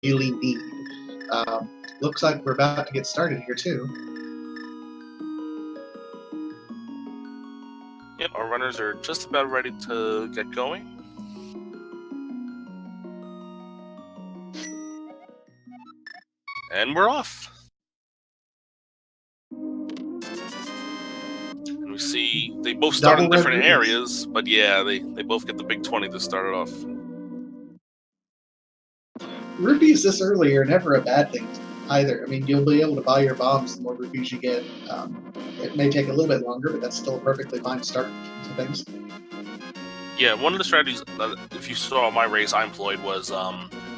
really need. Looks like we're about to get started here too. Yep, our runners are just about ready to get going. And we're off. And we see they both start in different areas, but yeah, they both get the big 20 to start it off. Rupees this early are never a bad thing either. I mean, you'll be able to buy your bombs the more rupees you get. It may take a little bit longer, but that's still a perfectly fine start to things. Yeah, one of the strategies, if you saw my race I employed, was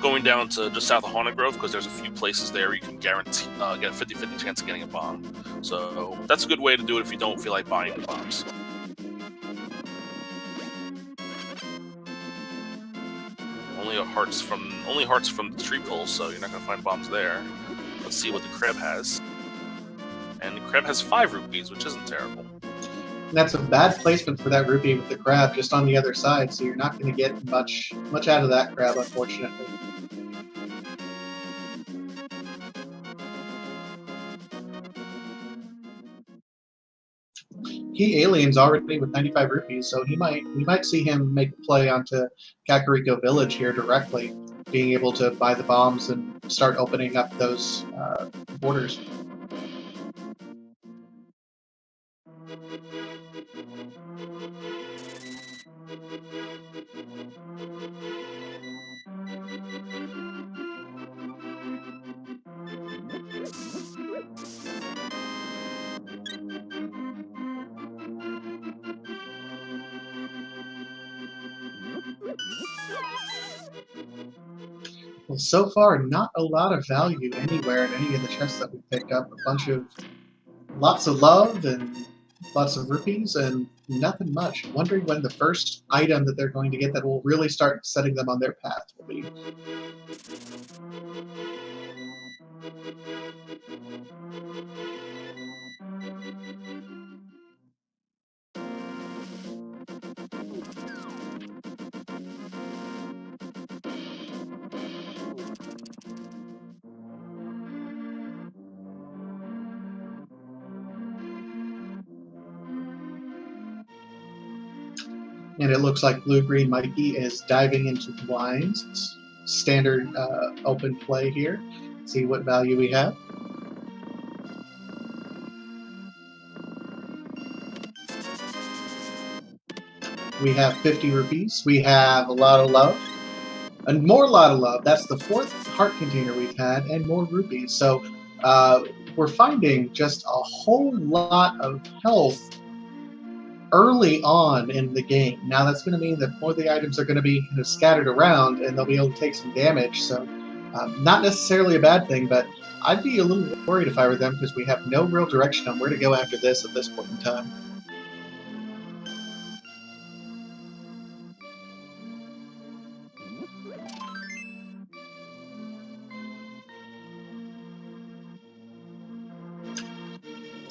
going down to just south of Haunted Grove, because there's a few places there where you can guarantee get a 50-50 chance of getting a bomb. So that's a good way to do it if you don't feel like buying the bombs. Only hearts from the tree pole, so you're not gonna find bombs there. Let's see what the Kreb has. And the Kreb has 5 rupees, which isn't terrible. And that's a bad placement for that rupee with the crab just on the other side, so you're not going to get much out of that crab, unfortunately. KiAliens already with 95 rupees, so we might see him make a play onto Kakariko Village here directly, being able to buy the bombs and start opening up those borders. Well, so far, not a lot of value anywhere in any of the chests that we pick up. Lots of love and lots of rupees and nothing much. Wondering when the first item that they're going to get that will really start setting them on their path will be. And it looks like BlueGreenMikey is diving into blinds. Standard open play here. See what value we have. We have 50 rupees. We have a lot of love. And more lot of love. That's the 4th heart container we've had, and more rupees. So we're finding just a whole lot of health early on in the game. Now that's going to mean that more of the items are going to be kind of scattered around and they'll be able to take some damage. So not necessarily a bad thing, but I'd be a little worried if I were them because we have no real direction on where to go after this at this point in time.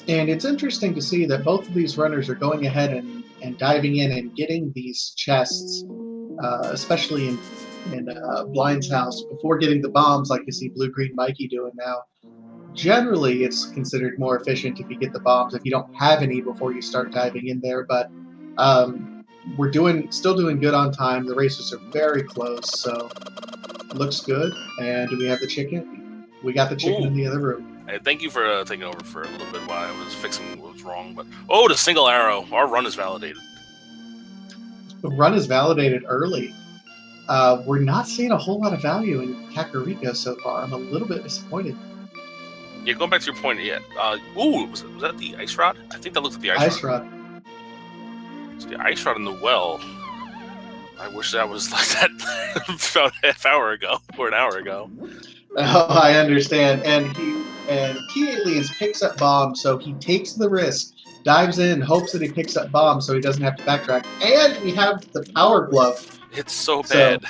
And it's interesting to see that both of these runners are going ahead and diving in and getting these chests, especially in Blind's house, before getting the bombs like you see BlueGreenMikey doing now. Generally, it's considered more efficient if you get the bombs if you don't have any before you start diving in there, but we're still doing good on time. The races are very close, so it looks good. And do we have the chicken? We got the chicken in the other room. Hey, thank you for taking over for a little bit while I was fixing what was wrong. But the single arrow. Our run is validated. The run is validated early. We're not seeing a whole lot of value in Kakariko so far. I'm a little bit disappointed. Yeah, going back to your point, yeah. Was that the ice rod? I think that looked like the ice rod. It's the ice rod in the well. I wish that was like that about a half hour ago or an hour ago. Oh, I understand. And KiAliens picks up bombs, so he takes the risk, dives in, hopes that he picks up bombs so he doesn't have to backtrack. And we have the power glove. It's so bad.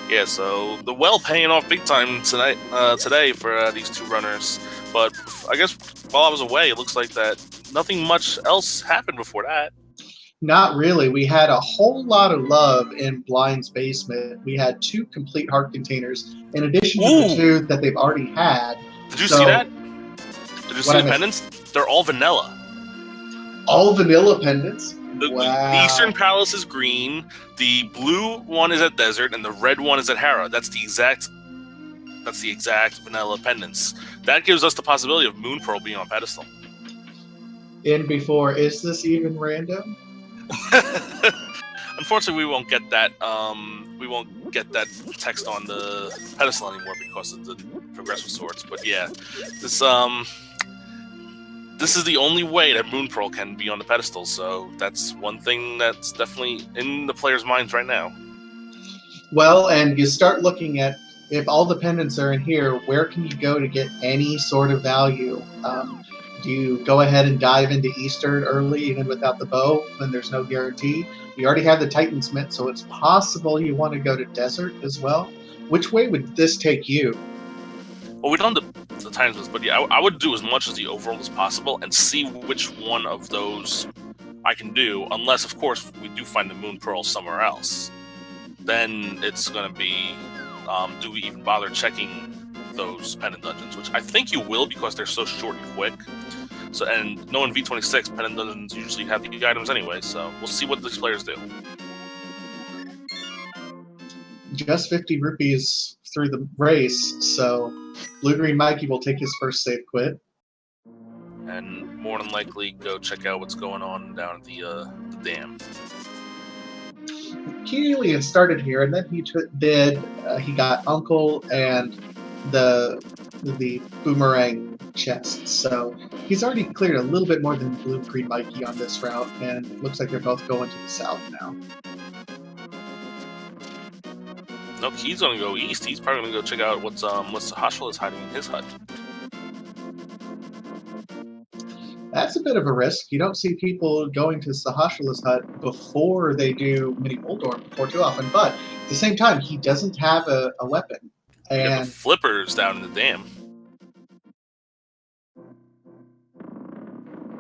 Yeah, so the well paying off big time today for these two runners. But I guess while I was away, it looks like that nothing much else happened before that. Not really. We had a whole lot of love in Blind's basement. We had 2 complete heart containers in addition to the Ooh! 2 that they've already had. Did you see So that? Did you what see I the missed? pendants? They're all vanilla. All vanilla pendants. The Eastern Wow. Palace is green. The blue one is at Desert, and the red one is at Hera. That's the exact vanilla pendants. That gives us the possibility of Moon Pearl being on pedestal. In before, is this even random? Unfortunately, we won't get that. We won't get that text on the pedestal anymore because of the progressive swords. But yeah, this is the only way that Moon Pearl can be on the pedestal. So that's one thing that's definitely in the players' minds right now. Well, and you start looking at if all the pendants are in here, where can you go to get any sort of value? Do you go ahead and dive into Eastern early, even without the bow, when there's no guarantee? You already have the Titan's Mint, so it's possible you want to go to Desert as well. Which way would this take you? Well, we don't have the times, but yeah, I would do as much as the overall as possible and see which one of those I can do. Unless, of course, we do find the Moon Pearl somewhere else. Then it's going to be, do we even bother checking those pendant dungeons? Which I think you will because they're so short and quick. So, and knowing V26, pendant dungeons usually have the items anyway. So we'll see what these players do. Just 50 rupees through the race, so BlueGreenMikey will take his first save quit. And more than likely go check out what's going on down at the dam. KiAliens started here, and then he got Uncle and the boomerang chest. So he's already cleared a little bit more than BlueGreenMikey on this route, and it looks like they're both going to the south now. Nope, he's gonna go east. He's probably gonna go check out what Sahashwal is hiding in his hut. That's a bit of a risk. You don't see people going to Sahashwala's hut before they do Mini Moldorm before too often, but at the same time, he doesn't have a weapon. We got the And flippers down in the dam.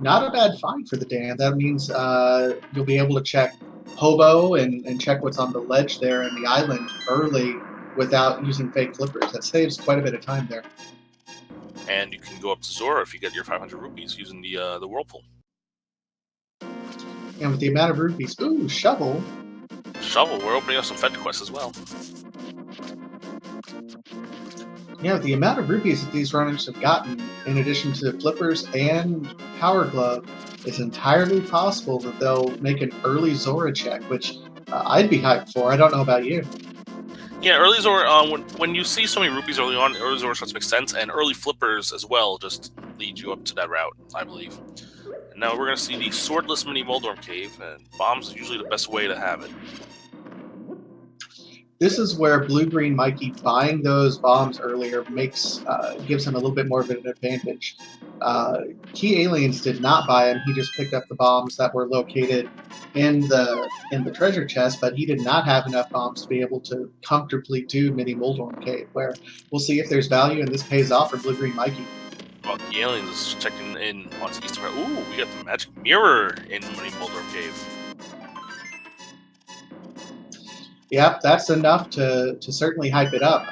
not a bad find for the dam. That means you'll be able to check Hobo and check what's on the ledge there in the island early without using fake flippers. That saves quite a bit of time there. And you can go up to Zora if you get your 500 rupees using the whirlpool. And with the amount of rupees, ooh, shovel. Shovel, we're opening up some fetch quests as well. Yeah, with the amount of rupees that these runners have gotten, in addition to flippers and power glove, it's entirely possible that they'll make an early Zora check, which I'd be hyped for. I don't know about you. Yeah, early Zora, when you see so many rupees early on, early Zora starts to make sense, and early flippers as well just lead you up to that route, I believe. And now we're going to see the swordless mini Moldorm cave, and bombs is usually the best way to have it. This is where BlueGreenMikey buying those bombs earlier gives him a little bit more of an advantage. KiAliens did not buy him; he just picked up the bombs that were located in the treasure chest, but he did not have enough bombs to be able to comfortably do Mini Moldorm Cave. Where we'll see if there's value, and this pays off for BlueGreenMikey. Well, KiAliens is checking in onto Eastern. Ooh, we got the magic mirror in Mini Moldorm cave. Yep, that's enough to certainly hype it up.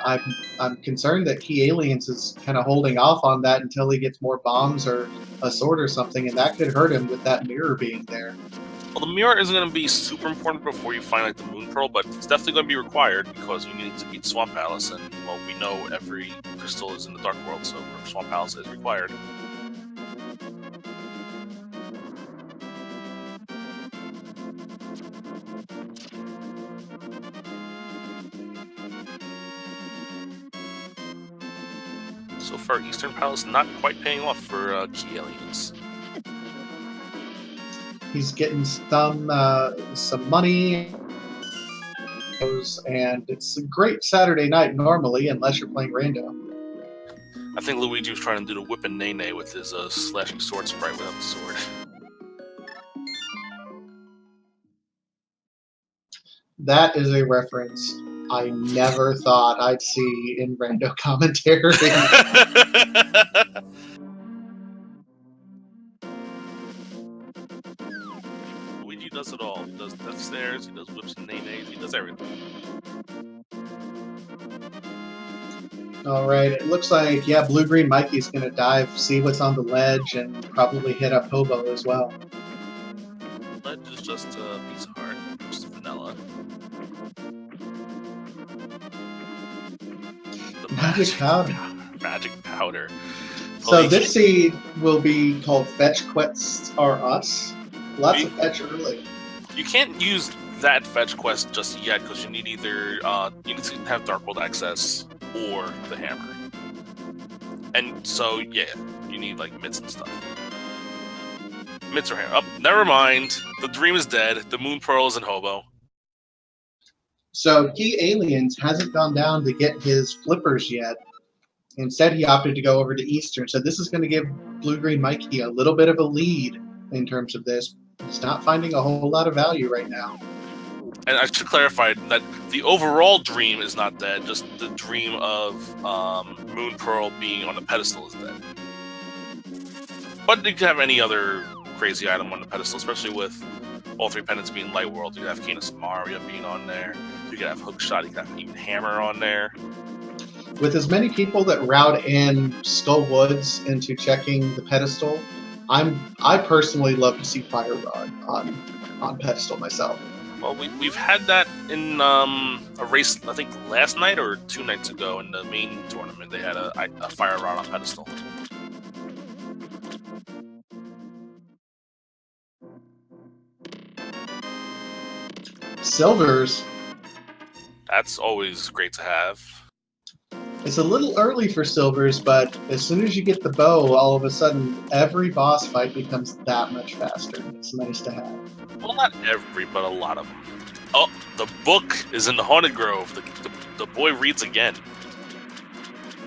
I'm concerned that KiAliens is kind of holding off on that until he gets more bombs or a sword or something, and that could hurt him with that mirror being there. Well, the mirror isn't going to be super important before you find like the Moon Pearl, but it's definitely going to be required because you need to beat Swamp Palace, and well, we know every crystal is in the Dark World, so Swamp Palace is required. So far, Eastern Palace not quite paying off for KiAliens. He's getting some money, and it's a great Saturday night normally, unless you're playing rando. I think Luigi was trying to do the whip and nay with his slashing sword sprite without the sword. That is a reference I never thought I'd see in rando commentary. Luigi does it all. He does death stairs, he does whips and nays, he does everything. All right, it looks like, BlueGreenMikey's going to dive, see what's on the ledge, and probably hit up Hobo as well. Ledge is just a piece of heart, just vanilla. The Magic powder. Magic powder. So this seed will be called Fetch Quests Are Us. Lots of fetch early. You can't use that fetch quest just yet because you need either you need to have Dark World access or the hammer. And so yeah, you need like mitts and stuff. Mitts or hammer. Oh, never mind. The dream is dead. The moon pearl is in Hobo. So KiAliens hasn't gone down to get his flippers yet. Instead, he opted to go over to Eastern. So this is going to give BlueGreenMikey a little bit of a lead in terms of this. He's not finding a whole lot of value right now. And I should clarify that the overall dream is not dead. Just the dream of Moon Pearl being on the pedestal is dead. But you could have any other crazy item on the pedestal, especially with all three pendants being Light World. You could have Canis Maria being on there. You could have Hookshot. You could have even Hammer on there. With as many people that route in Skull Woods into checking the pedestal, I personally love to see Fire Rod on pedestal myself. Well, we've had that in a race, I think last night or 2 nights ago in the main tournament. They had a Fire Rod on pedestal. Silvers. That's always great to have. It's a little early for silvers, but as soon as you get the bow, all of a sudden every boss fight becomes that much faster. It's nice to have. Well, not every, but a lot of them. Oh, the book is in the Haunted Grove. The boy reads again.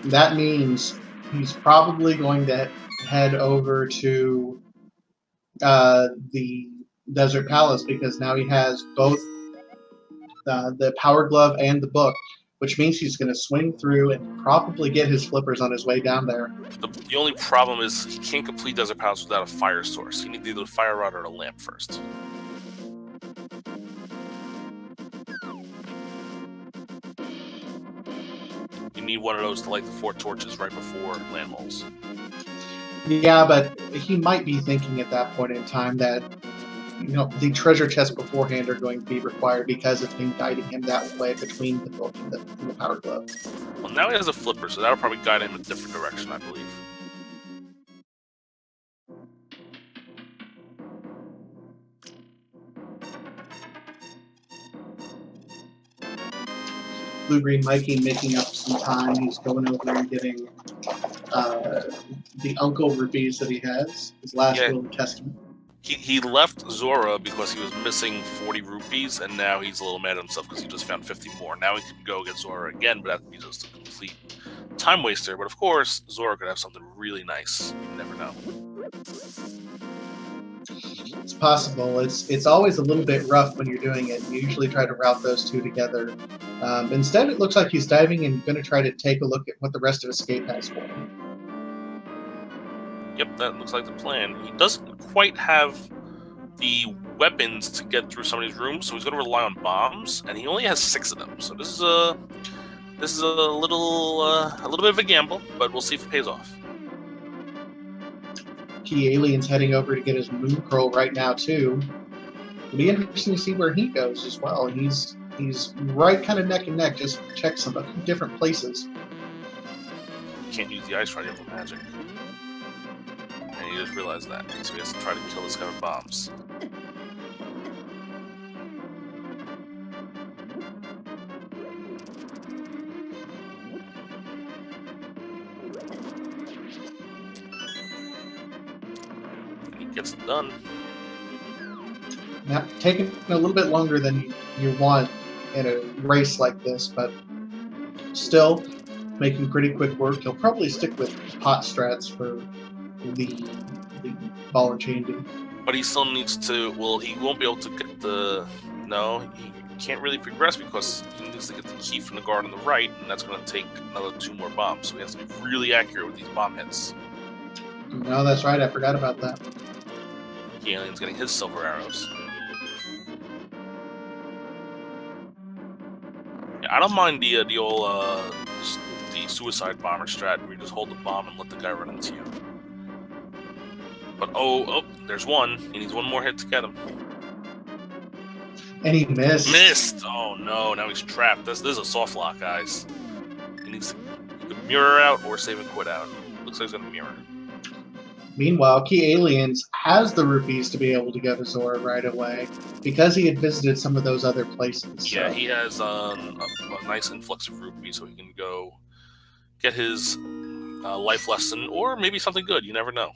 That means he's probably going to head over to the Desert Palace because now he has both the Power Glove and the book, which means he's going to swing through and probably get his flippers on his way down there. The only problem is he can't complete Desert Palace without a fire source. He needs either a fire rod or a lamp first. You need one of those to light the 4 torches right before land moles. Yeah, but he might be thinking at that point in time that the treasure chests beforehand are going to be required because it's been guiding him that way between the book and the Power Glove. Well, now he has a flipper, so that'll probably guide him in a different direction, I believe. BlueGreenMikey making up some time. He's going over and getting the Uncle rupees that he has, his last will and testament. He left Zora because he was missing 40 rupees, and now he's a little mad at himself because he just found 50 more. Now he can go get Zora again, but that would be just a complete time waster. But of course, Zora could have something really nice. You never know. It's possible. It's always a little bit rough when you're doing it. You usually try to route those two together. Instead, it looks like he's diving and going to try to take a look at what the rest of Escape has for him. Yep, that looks like the plan. He doesn't quite have the weapons to get through some of these rooms, so he's going to rely on bombs, and he only has 6 of them. So this is a little bit of a gamble, but we'll see if it pays off. KiAliens heading over to get his Moon Pearl right now too. It'll be interesting to see where he goes as well. He's right kind of neck and neck. Just check some different places. You can't use the Ice Rider for magic. And he just realized that, so he has to try to kill this guy with bombs. And he gets it done. Now, taking a little bit longer than you want in a race like this, but still making pretty quick work. He'll probably stick with pot strats for the ball and chain. But he still needs to. Well, he won't be able to get the. No, he can't really progress because he needs to get the key from the guard on the right, and that's going to take another 2 more bombs. So he has to be really accurate with these bomb hits. No, that's right. I forgot about that. KiAliens getting his silver arrows. I don't mind the old the suicide bomber strat where you just hold the bomb and let the guy run into you. But oh, there's one. He needs one more hit to get him. And he missed. Missed! Oh no, now he's trapped. This is a soft lock, guys. He needs to mirror out or save and quit out. Looks like he's gonna mirror. Meanwhile, KiAliens has the rupees to be able to go to Zora right away because he had visited some of those other places. Yeah, so. he has a nice influx of rupees, so he can go get his life lesson or maybe something good. You never know.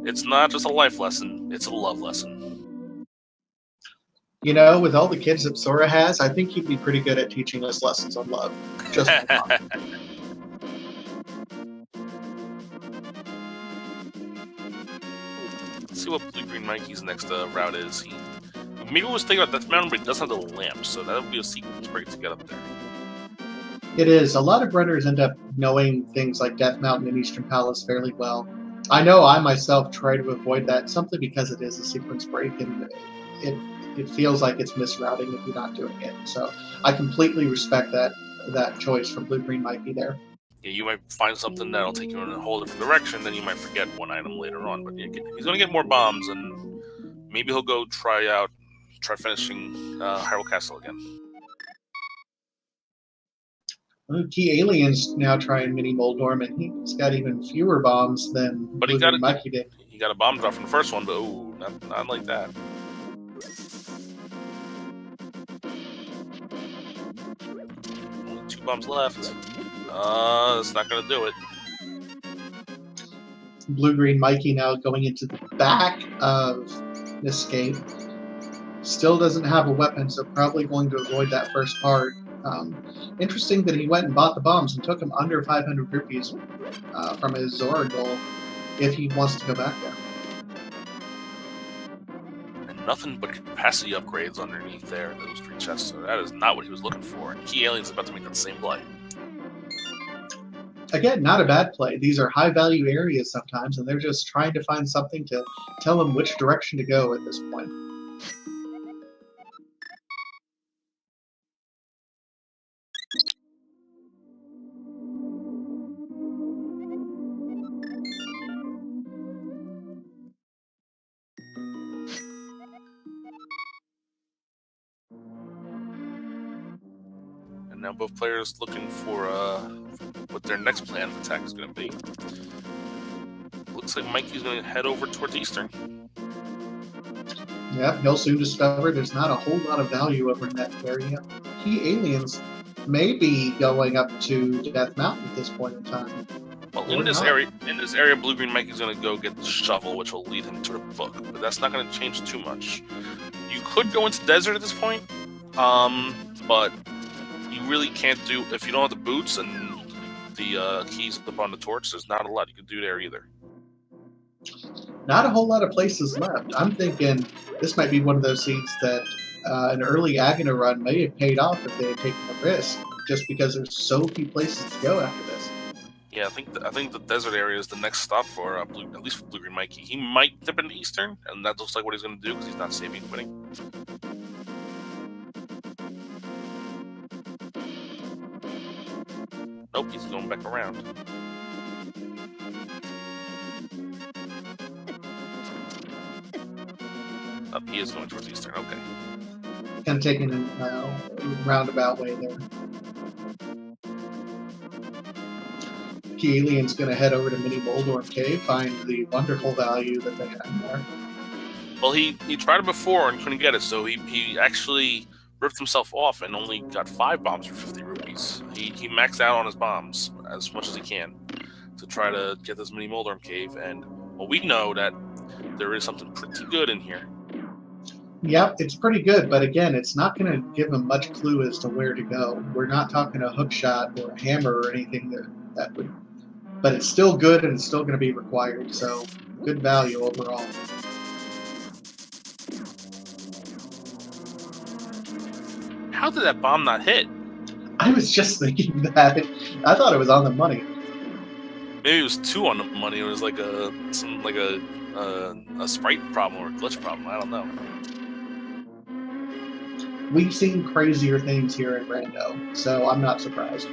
It's not just a life lesson, it's a love lesson. You know, with all the kids that Zora has, I think he'd be pretty good at teaching us lessons on love. Just Let's see what BlueGreenMikey's next route is. Maybe we'll thinking about Death Mountain, but he doesn't have the lamp, so that would be a sequence break to get up there. It is. A lot of runners end up knowing things like Death Mountain and Eastern Palace fairly well. I know I myself try to avoid that simply because it is a sequence break and it feels like it's misrouting if you're not doing it. So I completely respect that choice from BlueGreenMikey there. Yeah, you might find something that'll take you in a whole different direction, then you might forget one item later on. But yeah, he's going to get more bombs, and maybe he'll go try finishing Hyrule Castle again. KiAliens now trying Mini Moldorm, and he's got even fewer bombs than BlueGreenMikey did. He got a bomb drop from the first one, but ooh, not like that. Only 2 bombs left. It's not gonna do it. BlueGreenMikey now going into the back of Escape. Still doesn't have a weapon, so probably going to avoid that first part. Interesting that he went and bought the bombs and took him under 500 rupees from his Zora goal if he wants to go back there. And nothing but capacity upgrades underneath there in those 3 chests, so that is not what he was looking for. And KiAliens is about to make that same play. Again, not a bad play. These are high-value areas sometimes, and they're just trying to find something to tell them which direction to go at this point. And now both players looking for what their next plan of attack is going to be. Looks like Mikey's going to head over towards Eastern. Yep, he'll soon discover there's not a whole lot of value over in that area. KiAliens may be going up to Death Mountain at this point in time. Well, in this area, BlueGreenMikey's going to go get the shovel, which will lead him to the book, but that's not going to change too much. You could go into desert at this point, but you really can't do, if you don't have the boots and the keys up on the torch, there's not a lot you can do there either. Not a whole lot of places left. I'm thinking this might be one of those seeds that an early Agana run may have paid off if they had taken the risk, just because there's so few places to go after this. Yeah, I think the desert area is the next stop for at least for BlueGreenMikey. He might dip into Eastern, and that looks like what he's going to do because he's not saving and quitting. Nope, he's going back around. Oh, he is going towards Eastern, okay. Kind of taking a roundabout way there. KiAliens going to head over to Mini Moldorm Cave, find the wonderful value that they have there. Well, he tried it before and couldn't get it, so he actually ripped himself off and only got 5 bombs for 50 rupees. He maxed out on his bombs as much as he can to try to get this Mini Moldorm Cave, and well, we know that there is something pretty good in here. Yep, it's pretty good, but again, it's not going to give him much clue as to where to go. We're not talking a hook shot or a hammer or anything that would, but it's still good and it's still going to be required, so good value overall. How did that bomb not hit? I was just thinking that. I thought it was on the money. Maybe it was 2 on the money. It was like a a sprite problem or a glitch problem. I don't know. We've seen crazier things here at Rando, so I'm not surprised.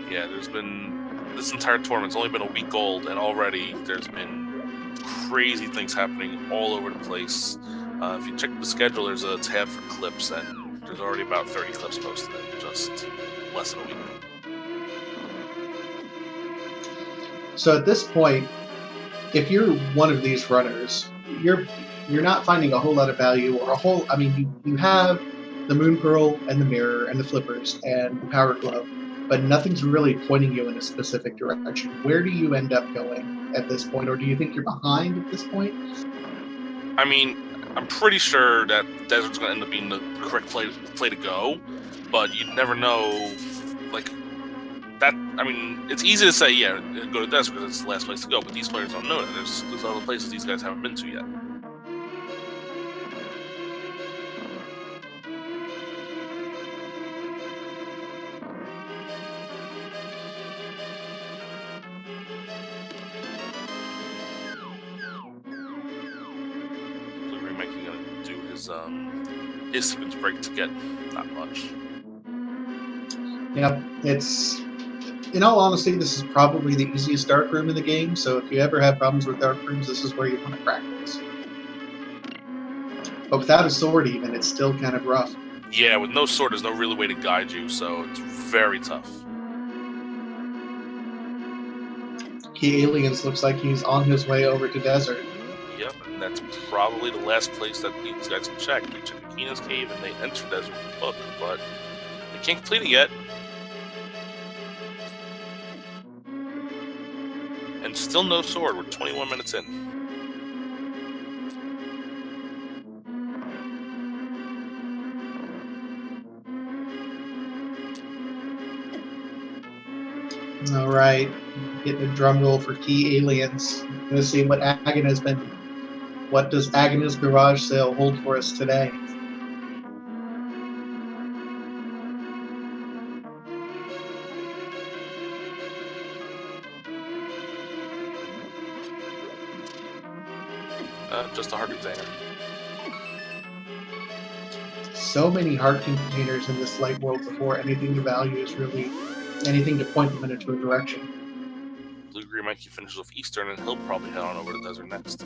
Yeah, there's been this entire tournament's only been a week old, and already there's been crazy things happening all over the place. If you check the schedule, there's a tab for clips, and there's already about 30 clips posted in just less than a week. So at this point, if you're one of these runners, you're not finding a whole lot of value or a whole. I mean, you have the Moon Pearl and the Mirror and the Flippers and the Power Glove, but nothing's really pointing you in a specific direction. Where do you end up going at this point, or do you think you're behind at this point? I mean, I'm pretty sure that Desert's going to end up being the correct play to go, but you never know. Like that, I mean, it's easy to say, yeah, go to Desert because it's the last place to go, but these players don't know that. There's other places these guys haven't been to yet. BlueGreenMikey gonna do his sequence break to get not much. Yeah, it's. In all honesty, this is probably the easiest dark room in the game, so if you ever have problems with dark rooms, this is where you want to practice. But without a sword even, it's still kind of rough. Yeah, with no sword, there's no real way to guide you, so it's very tough. KiAliens looks like he's on his way over to Desert. Yep, and that's probably the last place that these guys can check. They check Akina's cave and they enter Desert with the book, but they can't complete it yet. And still no sword. We're 21 minutes in. All right, getting a drum roll for KiAliens. Gonna see what Agana's been. What does Agana's garage sale hold for us today? Just a heart container. So many heart containers in this light world before anything of value is really anything to point them into a direction. BlueGreenMikey finishes with Eastern, and he'll probably head on over to Desert next.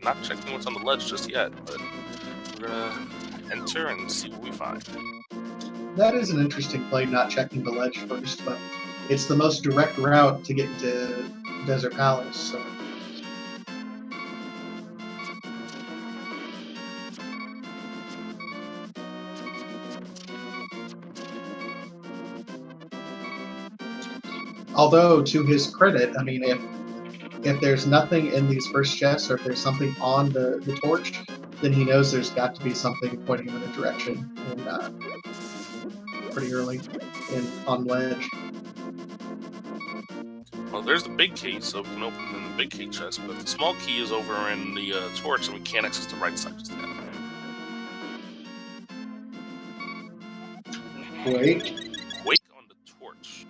Not checking what's on the ledge just yet, but we're gonna enter and see what we find. That is an interesting play, not checking the ledge first, but it's the most direct route to get to Desert Palace. So. Although, to his credit, I mean, if there's nothing in these first chests, or if there's something on the torch, then he knows there's got to be something pointing him in a direction. And pretty early on ledge. Well, there's the big key, so we can open the big key chest, but the small key is over in the torch, and we can't access the right side just yet. Wait. Wake on the torch.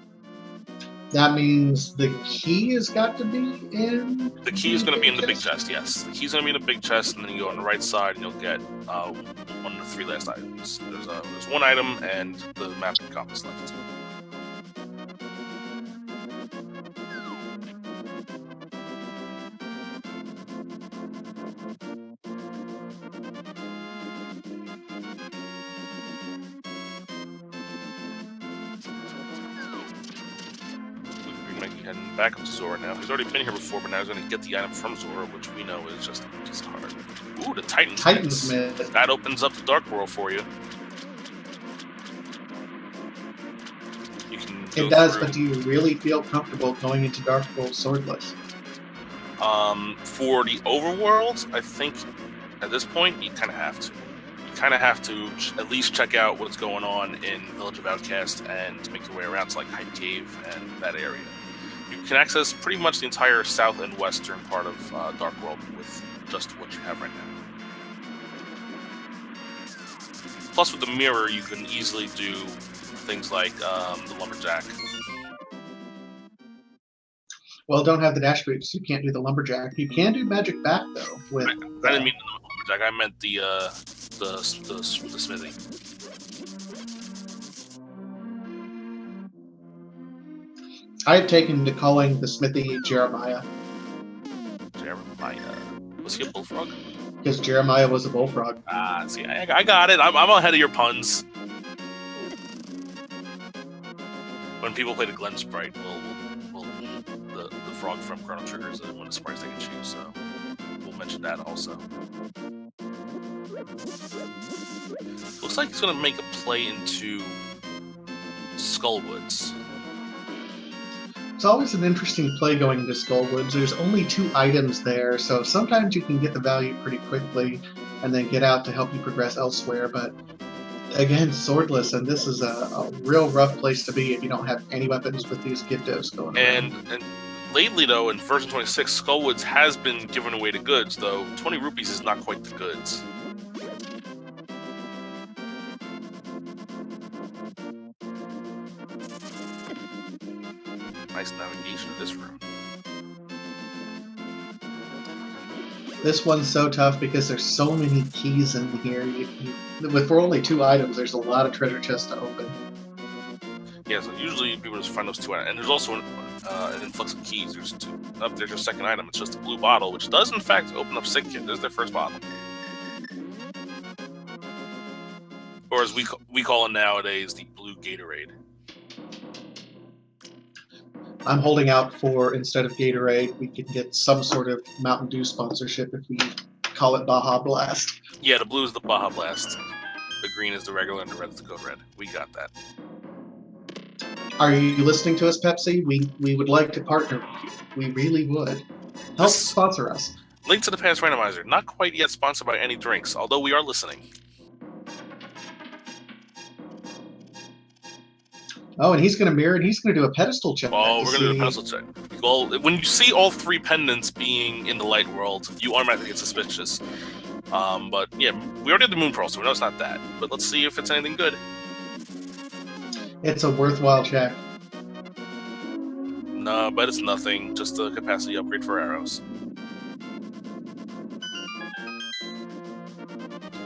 That means the key has got to be in. The key is going to be in the big chest, yes. The key's going to be in the big chest, and then you go on the right side, and you'll get one of the three last items. There's one item and the map and compass left. Heading back up to Zora now. He's already been here before, but now he's going to get the item from Zora, which we know is just a piece of heart. Ooh, the Titan's Smith. That opens up the Dark World for you. It does, but do you really feel comfortable going into Dark World swordless? For the overworld, I think at this point you kind of have to. You kind of have to at least check out what's going on in Village of Outcast and make your way around to like Hyde Cave and that area. You can access pretty much the entire south and western part of Dark World with just what you have right now. Plus, with the mirror, you can easily do things like the lumberjack. Well, don't have the dash boots. You can't do the lumberjack. You can do magic back though. With I didn't mean the lumberjack. I meant the smithy. I've taken to calling the smithy Jeremiah. Jeremiah. Was he a bullfrog? Because Jeremiah was a bullfrog. Ah, see, I got it. I'm ahead of your puns. When people play the Glen Sprite, the frog from Chrono Trigger is one of the sprites they can choose, so we'll mention that also. Looks like he's going to make a play into Skullwoods. It's always an interesting play going into Skullwoods. There's only 2 items there, so sometimes you can get the value pretty quickly and then get out to help you progress elsewhere, but again, swordless, and this is a real rough place to be if you don't have any weapons with these Giftos going And around. lately, though, in version 26, Skullwoods has been given away to goods, though 20 rupees is not quite the goods. Nice navigation of this room. This one's so tough because there's so many keys in here. For only 2 items, there's a lot of treasure chests to open. Yeah, so usually people just find those 2 items. And there's also an influx of keys. There's 2. There's your second item. It's just a blue bottle, which does, in fact, open up Sick Kit. There's their first bottle. Or as we call it nowadays, the blue Gatorade. I'm holding out for, instead of Gatorade, we could get some sort of Mountain Dew sponsorship if we call it Baja Blast. Yeah, the blue is the Baja Blast. The green is the regular, and the red is the Code Red. We got that. Are you listening to us, Pepsi? We would like to partner with you. We really would. Help sponsor us. Link to the Past Randomizer. Not quite yet sponsored by any drinks, although we are listening. Oh, and he's going to mirror, and he's going to do a pedestal check. Oh, we're going to do a pedestal check. Well, when you see all 3 pendants being in the light world, you automatically get suspicious. But yeah, we already did the Moon Pearl, so we know it's not that. But let's see if it's anything good. It's a worthwhile check. No, but it's nothing. Just a capacity upgrade for arrows.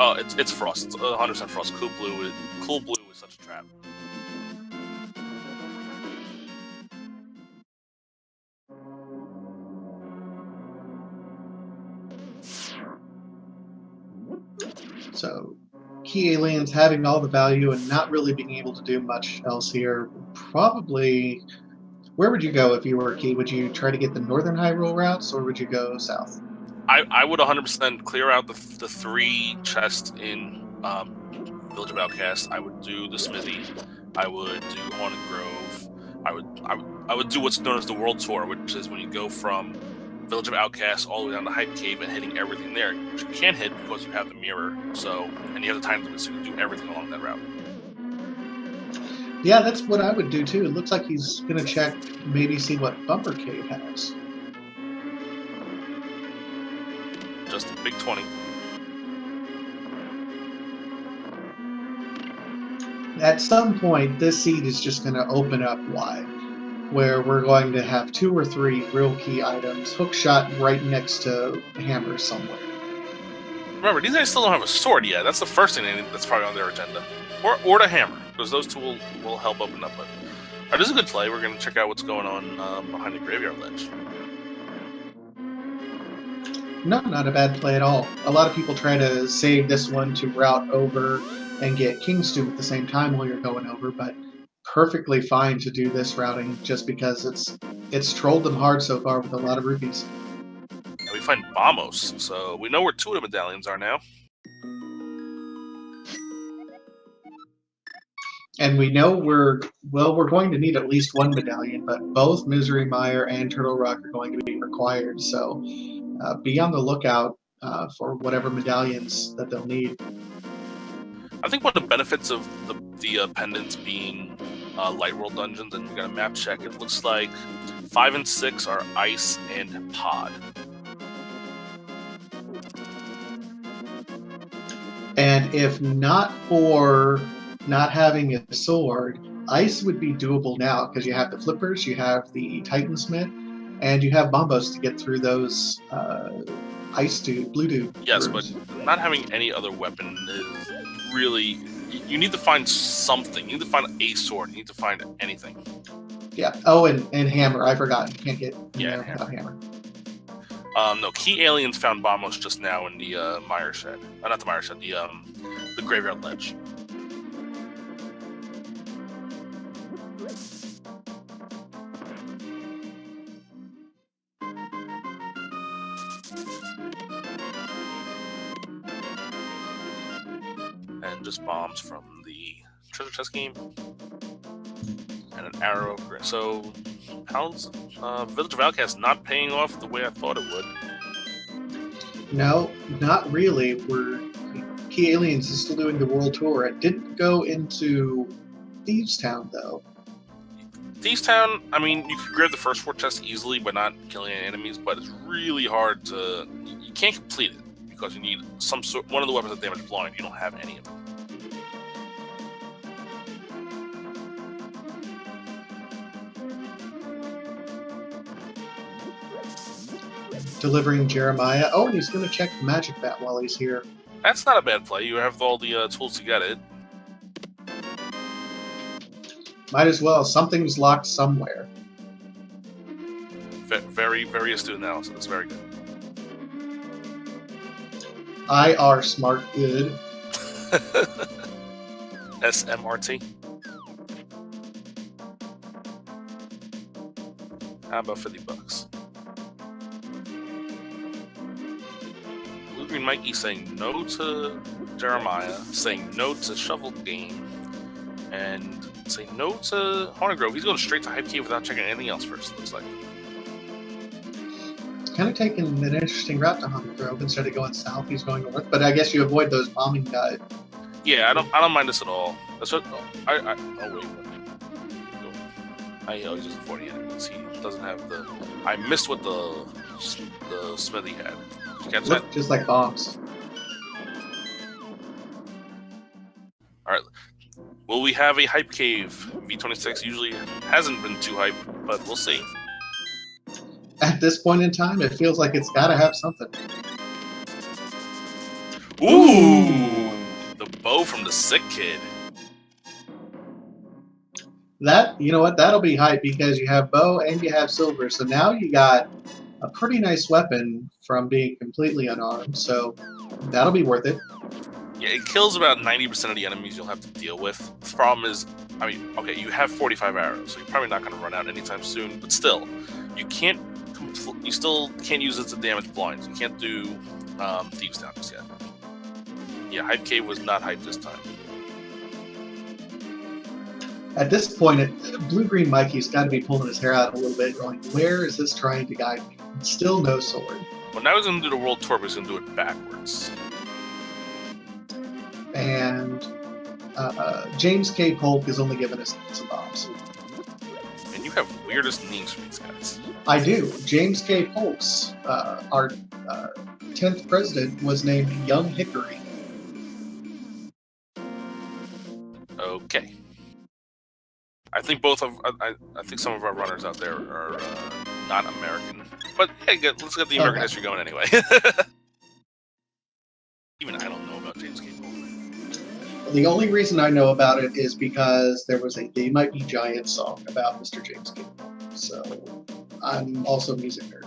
Oh, it's Frost. It's 100% Frost. Cool Blue is such a trap. So, KiAliens having all the value and not really being able to do much else here. Probably, where would you go if you were Ki? Would you try to get the northern Hyrule routes, or would you go south? I would 100% clear out the 3 chests in Village of Outcast. I would do the Smithy. I would do Haunted Grove. I would do what's known as the World Tour, which is when you go from Village of Outcasts all the way down to Hype Cave and hitting everything there, which you can't hit because you have the mirror. So, and you have the time limit, so you can do everything along that route. Yeah, that's what I would do too. It looks like he's going to check, maybe see what Bumper Cave has. Just a big 20. At some point, this seed is just going to open up wide, where we're going to have 2 or 3 real key items, hookshot right next to hammer somewhere. Remember, these guys still don't have a sword yet. That's the first thing that's probably on their agenda. Or the hammer, because those 2 will help open up. But right, this is a good play. We're going to check out what's going on behind the graveyard ledge. No, not a bad play at all. A lot of people try to save this one to route over and get King's Stew at the same time while you're going over, but perfectly fine to do this routing just because it's trolled them hard so far with a lot of rupees. And we find Bombos, so we know where 2 of the medallions are now. And we know we're going to need at least 1 medallion, but both Misery Mire and Turtle Rock are going to be required, so be on the lookout for whatever medallions that they'll need. I think one of the benefits of the pendants being light world dungeons, and we got a map check, it looks like 5 and 6 are ice and pod. And if not for not having a sword, ice would be doable now because you have the flippers, you have the Titansmith, and you have bombos to get through those ice dude, blue dude. Yes, rooms. but not having any other weapon is really. You need to find something. You need to find a sword. You need to find anything. Yeah. Oh, and hammer. I forgot. You can't get in there hammer. without hammer. No, KiAliens found bombos just now in the mire shed. Not the mire shed. The graveyard ledge. And just bombs from the treasure chest game. And an arrow. So, Pounds, Village of Outcasts not paying off the way I thought it would. No, not really. KiAliens is still doing the world tour. It didn't go into Thieves Town though. Thieves Town, I mean, you could grab the first 4 chests easily by not killing any enemies, but it's really hard to. You can't complete it because you need one of the weapons that damage blind. You don't have any of them. Delivering Jeremiah. Oh, and he's going to check the magic bat while he's here. That's not a bad play. You have all the tools to get it. Might as well. Something's locked somewhere. Very, very astute analysis. Very good. IR smart good. SMRT. How about $50? BlueGreenMikey saying no to Jeremiah, saying no to Shovel Game, and saying no to Haunted Grove. He's going straight to Hype Cave without checking anything else first, looks like. Kind of taking an interesting route to Haunted Grove. Instead of going south, he's going north. But I guess you avoid those bombing guys. Yeah, I don't mind this at all. That's what oh wait. He's just avoiding enemies. He doesn't have the. I missed what the smithy had. Did you catch that? Just like bombs. All right. Will we have a hype cave? V26 usually hasn't been too hype, but we'll see. At this point in time, it feels like it's got to have something. Ooh! The bow from the sick kid. That, you know what, that'll be hype because you have bow and you have silver. So now you got a pretty nice weapon from being completely unarmed. So that'll be worth it. Yeah, it kills about 90% of the enemies you'll have to deal with. The problem is, I mean, okay, you have 45 arrows, so you're probably not going to run out anytime soon. But still, you still can't use it to damage blinds. You can't do Thieves Town just yet. Yeah, Hype Cave was not hype this time. At this point, BlueGreenMikey's got to be pulling his hair out a little bit, going, where is this trying to guide me? Still no sword. Well, now he's going to do the world tour, but he's going to do it backwards. And James K. Polk is only giving us some bombs. And you have weirdest names for these guys. I do. James K. Polk's, our 10th president, was named Young Hickory. Okay. I think I think some of our runners out there are not American, but hey, let's get the American history going anyway. Even I don't know about James K. Polk. The only reason I know about it is because there was a They Might Be Giant song about Mr. James K. Polk. So I'm also a music nerd.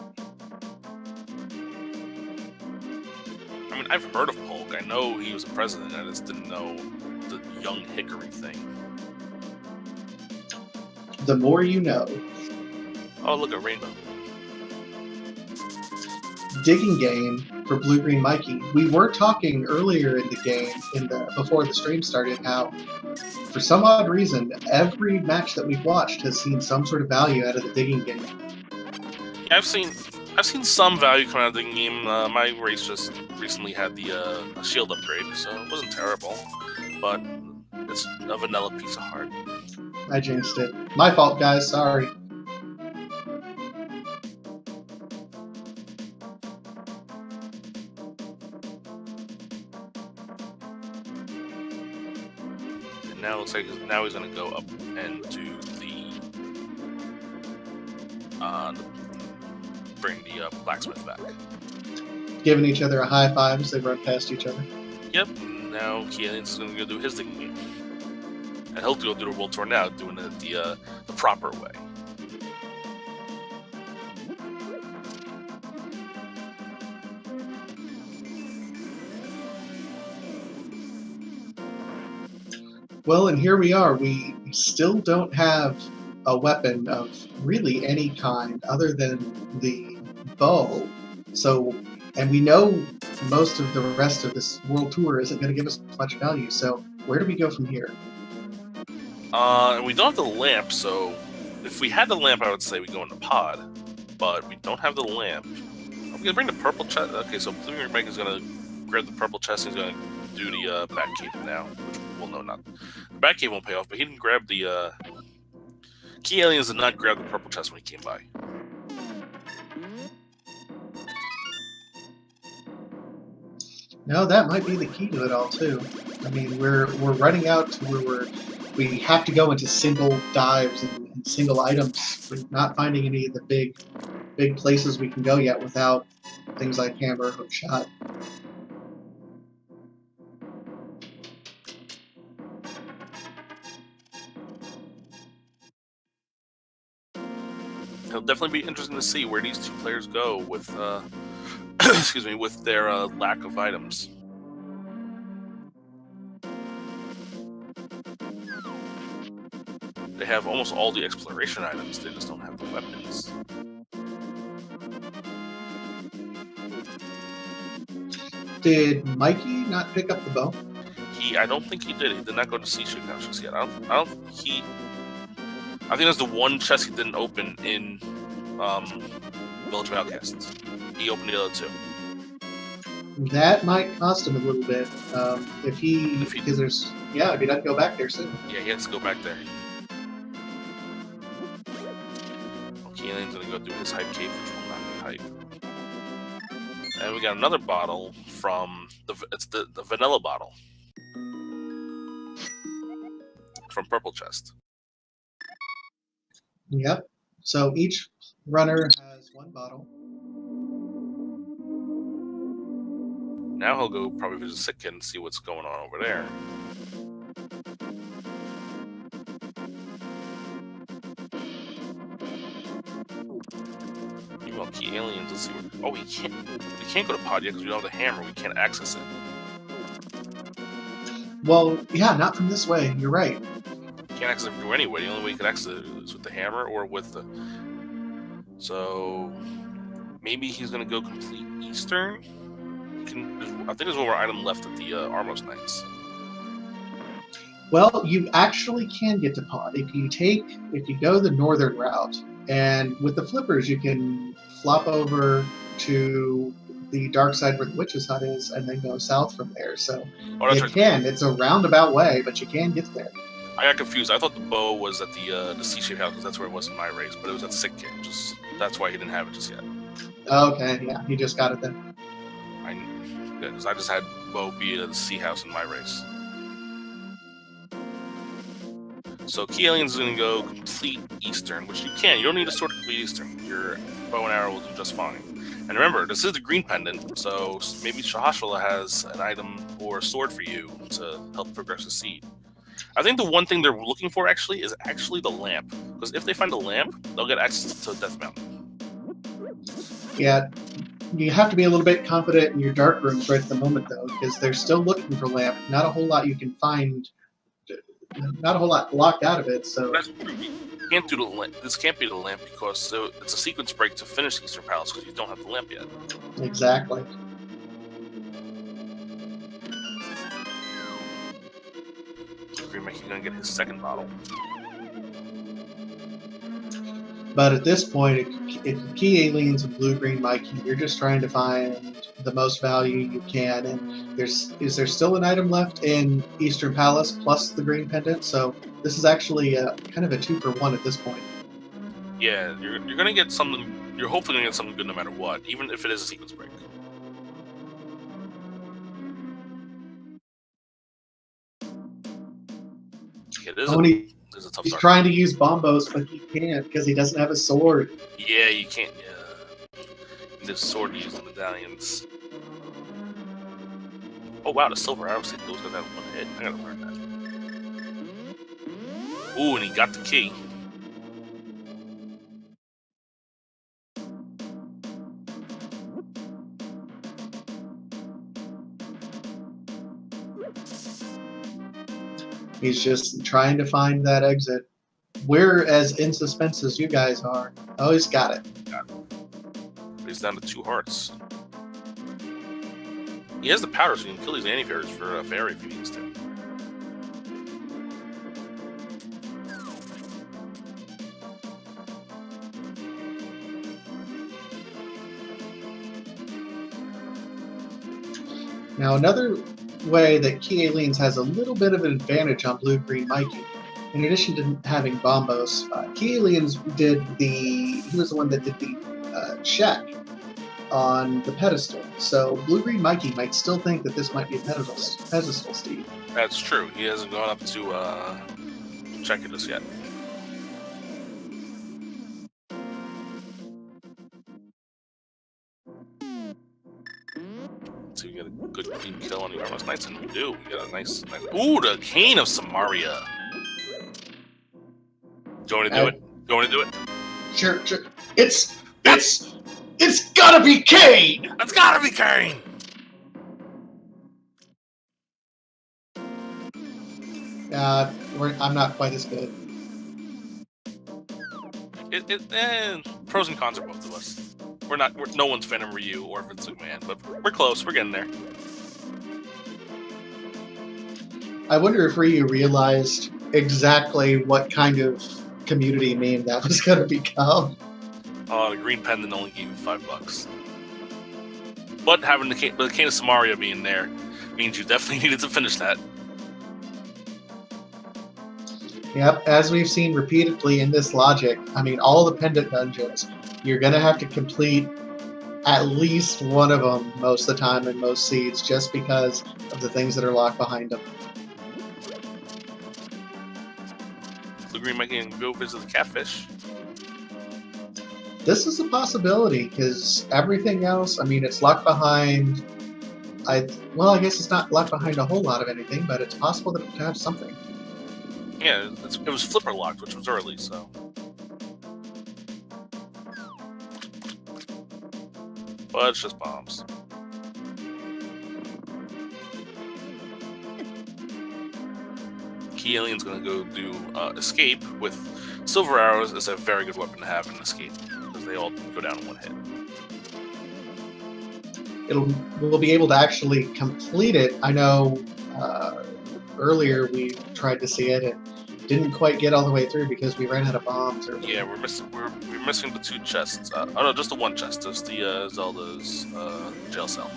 I mean, I've heard of Polk. I know he was a president. I just didn't know the Young Hickory thing. The more you know. Oh, look, a rainbow. Digging game for BlueGreenMikey. We were talking earlier in the game, before the stream started, how for some odd reason every match that we've watched has seen some sort of value out of the digging game. Yeah, I've seen some value come out of the digging game. My race just recently had the shield upgrade, so it wasn't terrible, but it's a vanilla piece of heart. I jinxed it. My fault, guys. Sorry. Now it looks like now he's gonna go up and do bring the blacksmith back. Giving each other a high five as they run past each other. Yep. Now KiAliens is gonna go do his thing again, and he'll go do the world tour now, doing it the proper way. Well, and here we are. We still don't have a weapon of really any kind other than the bow. So, and we know most of the rest of this world tour isn't going to give us much value. So, where do we go from here? And we don't have the lamp, so if we had the lamp, I would say we go in the pod, but we don't have the lamp. Are we gonna bring the purple chest? Okay, so BlueGreenMikey is gonna grab the purple chest. And he's gonna do the Batcave now, which we'll know not. The Batcave won't pay off, but he didn't grab the KiAliens did not grab the purple chest when he came by. No, that might be the key to it all too. I mean, we're running out to where we have to go into single dives and single items. We're not finding any of the big places we can go yet without things like hammer, hook shot. It'll definitely be interesting to see where these two players go with excuse me, with their lack of items. They have almost all the exploration items, they just don't have the weapons. Did Mikey not pick up the bow? I don't think he did. He did not go to Seaship House just yet. I think that's the one chest he didn't open in Village of Outcasts. He opened the other two. That might cost him a little bit. If he doesn't go back there soon. Yeah, he has to go back there. KiAliens gonna go do his hype cave, which will not be hype. And we got another bottle from the vanilla bottle from Purple Chest. Yep. So each runner has one bottle. Now he'll go probably visit Sick Kid and see what's going on over there. Meanwhile, KiAliens, let's see where. Oh, we can't go to pod yet because we don't have the hammer. We can't access it. Well, yeah, not from this way. You're right. Can't access it from anyway. The only way you can access it is with the hammer or with the. So maybe he's gonna go complete Eastern. I think there's one more item left at the Armos Knights. Well, you actually can get to pod if you go the northern route, and with the flippers you can flop over to the dark side where the witch's hut is, and then go south from there. So it's a roundabout way, but you can get there. I got confused. I thought the bow was at the C-shaped house because that's where it was in my race, but it was at Sick Kid. That's why he didn't have it just yet. Okay, yeah, he just got it then. Because I just had bow be at the C house in my race. So KiAliens is going to go complete Eastern, which you can. You don't need a sword to complete Eastern. Your bow and arrow will do just fine. And remember, this is the green pendant, so maybe Shahashwala has an item or a sword for you to help progress the seed. I think the one thing they're looking for is the lamp. Because if they find the lamp, they'll get access to Death Mountain. Yeah, you have to be a little bit confident in your dark rooms right at the moment, though, because they're still looking for lamp. Not a whole lot you can find. Not a whole lot blocked out of it. So that's true. Can't do the lamp. This can't be the lamp because it's a sequence break to finish Eastern Palace because you don't have the lamp yet. Exactly. BlueGreenMikey gonna get his second bottle. But at this point, if KiAliens and BlueGreenMikey, you're just trying to find the most value you can. And is there still an item left in Eastern Palace plus the green pendant? So this is actually kind of a 2-for-1 at this point. Yeah, you're gonna get something. You're hopefully gonna get something good no matter what, even if it is a sequence break. It is Oh, and a tough he's target. trying to use bombos, but he can't because he doesn't have a sword. Yeah, you can't. You need a sword to use the medallions. Oh wow, the silver arrow stick goes with that one hit. I gotta learn that. Ooh, and he got the key. He's just trying to find that exit. We're as in suspense as you guys are. Oh, he's got it. He's down to 2 hearts. He has the power, so he can kill these anti-fairies for a fairy if he needs to. Now, another way that KiAliens has a little bit of an advantage on BlueGreenMikey, in addition to having bombos, KiAliens he was the one that did the check on the pedestal. So BlueGreenMikey might still think that this might be a pedestal steed. That's true. He hasn't gone up to check it just yet. So we get a good clean kill on the Armless Knights, and we do. We get a nice. Ooh, the Cane of Samaria. Do you want to do it? Do you want to do it? Sure. It's gotta be Kane! It's gotta be Cane! I'm not quite as good. Pros and cons are both of us. No one's Venom Ryu or Vince McMahon, but we're close. We're getting there. I wonder if Ryu realized exactly what kind of community meme that was going to become. Oh, the green pendant only gave you $5. But having the Cane of Samaria being there means you definitely needed to finish that. Yep, as we've seen repeatedly in this logic, I mean, all the pendant dungeons, you're going to have to complete at least one of them most of the time in most seeds just because of the things that are locked behind them. BlueGreenMikey can go visit the catfish. This is a possibility because everything else, I mean, it's locked behind. I guess it's not locked behind a whole lot of anything, but it's possible that it could have something. Yeah, it was flipper locked, which was early, so. But it's just bombs. KiAliens gonna go do escape with silver arrows. Is a very good weapon to have in escape because they all go down in one hit. We'll be able to actually complete it. I know earlier we tried to see it and didn't quite get all the way through because we ran out of bombs. Yeah, we're missing the 2 chests. Oh no, just the 1 chest. Just the Zelda's jail cell.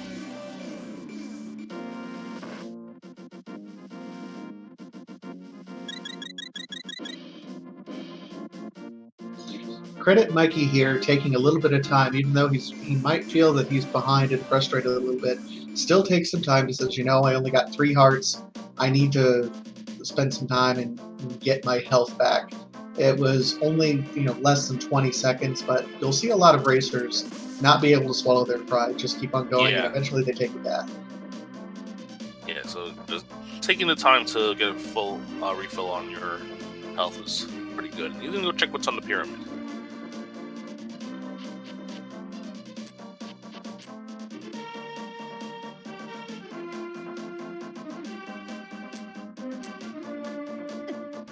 Credit Mikey here taking a little bit of time, even though he might feel that he's behind and frustrated a little bit. Still takes some time. He says, I only got 3 hearts. I need to spend some time and get my health back. It was only less than 20 seconds, but you'll see a lot of racers not be able to swallow their pride. Just keep on going, and eventually they take a death. Yeah, so just taking the time to get a full refill on your health is pretty good. You can go check what's on the pyramid.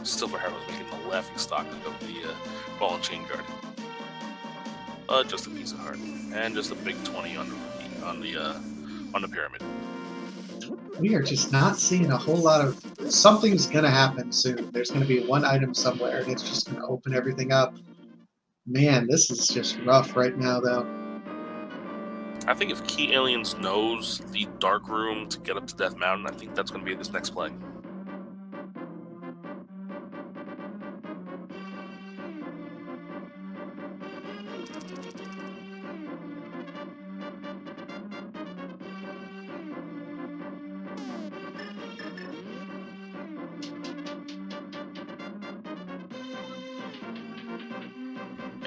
Silver Arrow was making the laughing stock of the ball and chain guard. Just a piece of heart, and just a big 20 on the pyramid. We are just not seeing a whole lot of. Something's gonna happen soon. There's gonna be one item somewhere, and it's just gonna open everything up. Man, this is just rough right now, though. I think if KiAliens knows the dark room to get up to Death Mountain, I think that's going to be this next play.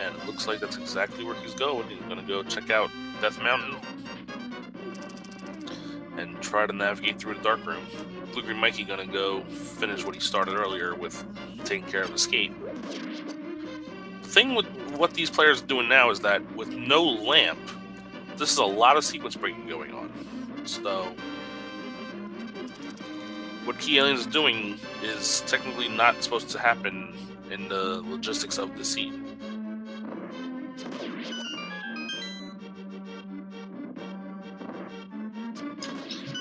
And it looks like that's exactly where he's going. He's going to go check out Death Mountain and try to navigate through the dark room. BlueGreenMikey going to go finish what he started earlier with taking care of Escape. The thing with what these players are doing now is that with no lamp, this is a lot of sequence breaking going on. So what KiAliens is doing is technically not supposed to happen in the logistics of the seed.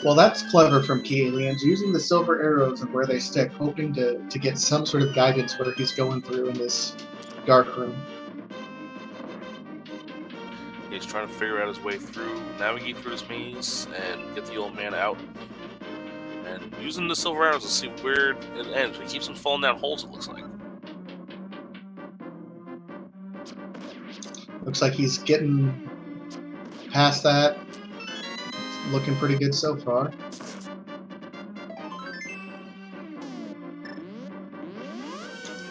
Well, that's clever from KiAliens, using the silver arrows and where they stick, hoping to get some sort of guidance where he's going through in this dark room. He's trying to figure out his way through, navigate through this maze, and get the old man out. And using the silver arrows to see where it ends. He keeps him falling down holes, it looks like. Looks like he's getting past that. It's looking pretty good so far.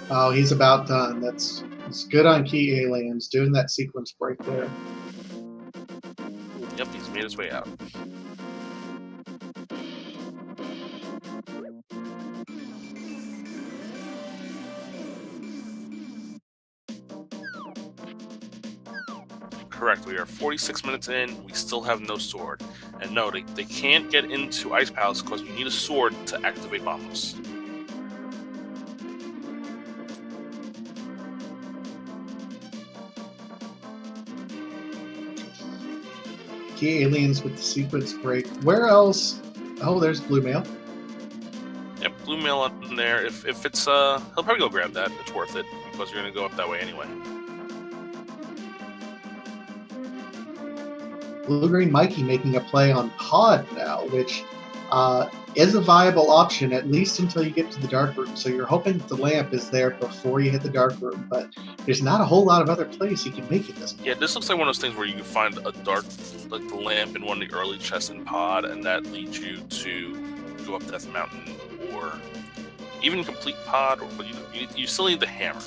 Oh, he's about done. It's good on KiAliens doing that sequence break there. Yep, he's made his way out. Correct, we are 46 minutes in, we still have no sword. And no, they can't get into Ice Palace because you need a sword to activate bombs. KiAliens with the sequence break. Where else? Oh, there's blue mail. Yep, blue mail up in there. If it's he'll probably go grab that. It's worth it because you're gonna go up that way anyway. BlueGreenMikey making a play on Pod now, which is a viable option, at least until you get to the dark room. So you're hoping that the lamp is there before you hit the dark room, but there's not a whole lot of other plays you can make at this point. Yeah, this looks like one of those things where you can find a dark, like the lamp in one of the early chests in Pod, and that leads you to go up Death Mountain, or even complete Pod, but you still need the hammer.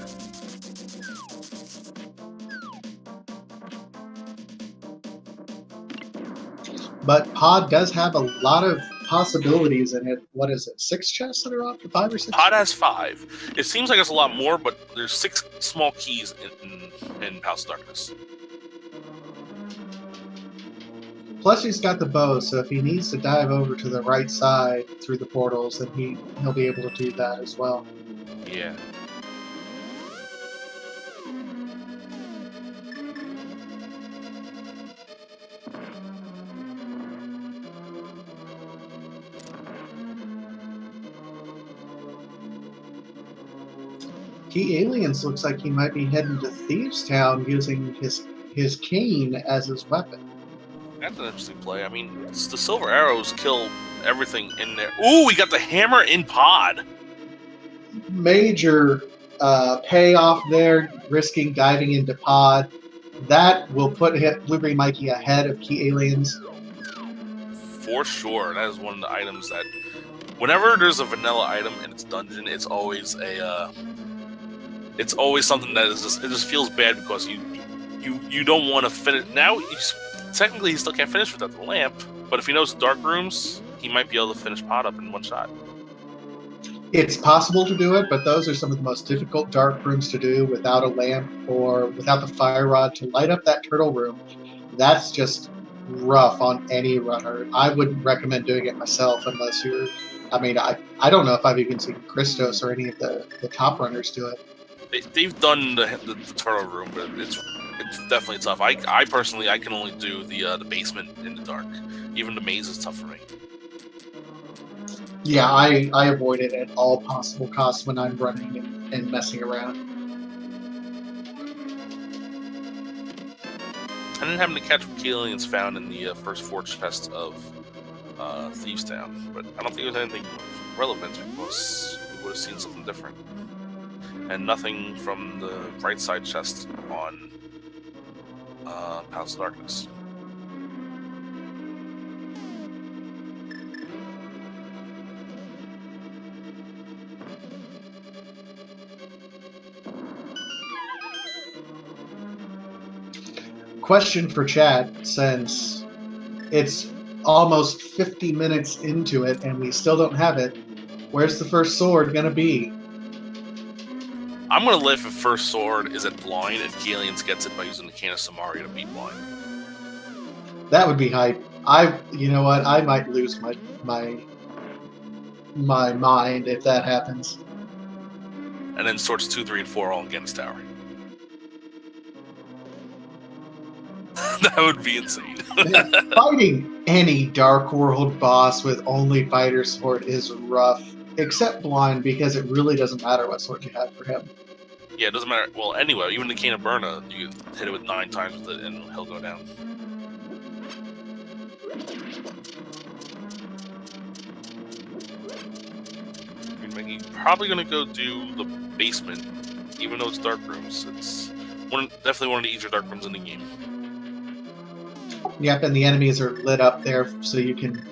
But Pod does have a lot of possibilities in it. What is it? 6 chests that are off? 5 or 6? Pod has 5. It seems like it's a lot more, but there's 6 small keys in House of Darkness. Plus, he's got the bow, so if he needs to dive over to the right side through the portals, then he'll be able to do that as well. Yeah. KiAliens looks like he might be heading to Thieves Town using his cane as his weapon. That's an interesting play. I mean, the silver arrows kill everything in there. Ooh, we got the hammer in Pod. Major payoff there, risking diving into Pod. That will put BlueGreenMikey ahead of KiAliens. For sure. That is one of the items that, whenever there's a vanilla item in its dungeon, it's always it's always something that is it just feels bad because you don't want to finish. Now, technically, he still can't finish without the lamp, but if he knows dark rooms, he might be able to finish Pod up in one shot. It's possible to do it, but those are some of the most difficult dark rooms to do without a lamp or without the fire rod to light up that turtle room. That's just rough on any runner. I wouldn't recommend doing it myself unless you're... I mean, I don't know if I've even seen Christos or any of the top runners do it. They've done the turtle room, but it's definitely tough. I personally, I can only do the basement in the dark. Even the maze is tough for me. Yeah, I avoid it at all possible costs when I'm running and messing around. I didn't happen to catch what KiAliens found in the first 4 chests of Thieves Town, but I don't think it was anything relevant because we would have seen something different. And nothing from the right side chest on House of Darkness. question for chat, since it's almost 50 minutes into it and we still don't have it. Where's the first sword gonna be? I'm gonna live if first sword is at blind and KiAliens gets it by using the Can of Samaria to beat blind. That would be hype. You know what? I might lose my mind if that happens. And then swords 2, 3, and 4 all in Gen's Tower. That would be insane. Fighting any Dark World boss with only Fighter Sword is rough, except Blind, because it really doesn't matter what sword you have for him. Yeah, it doesn't matter. Well, anyway, even the Cane of Burna, you hit it with 9 times with it and he'll go down. You're probably gonna go do the basement, even though it's dark rooms. It's definitely one of the easier dark rooms in the game. Yep, and the enemies are lit up there, so you can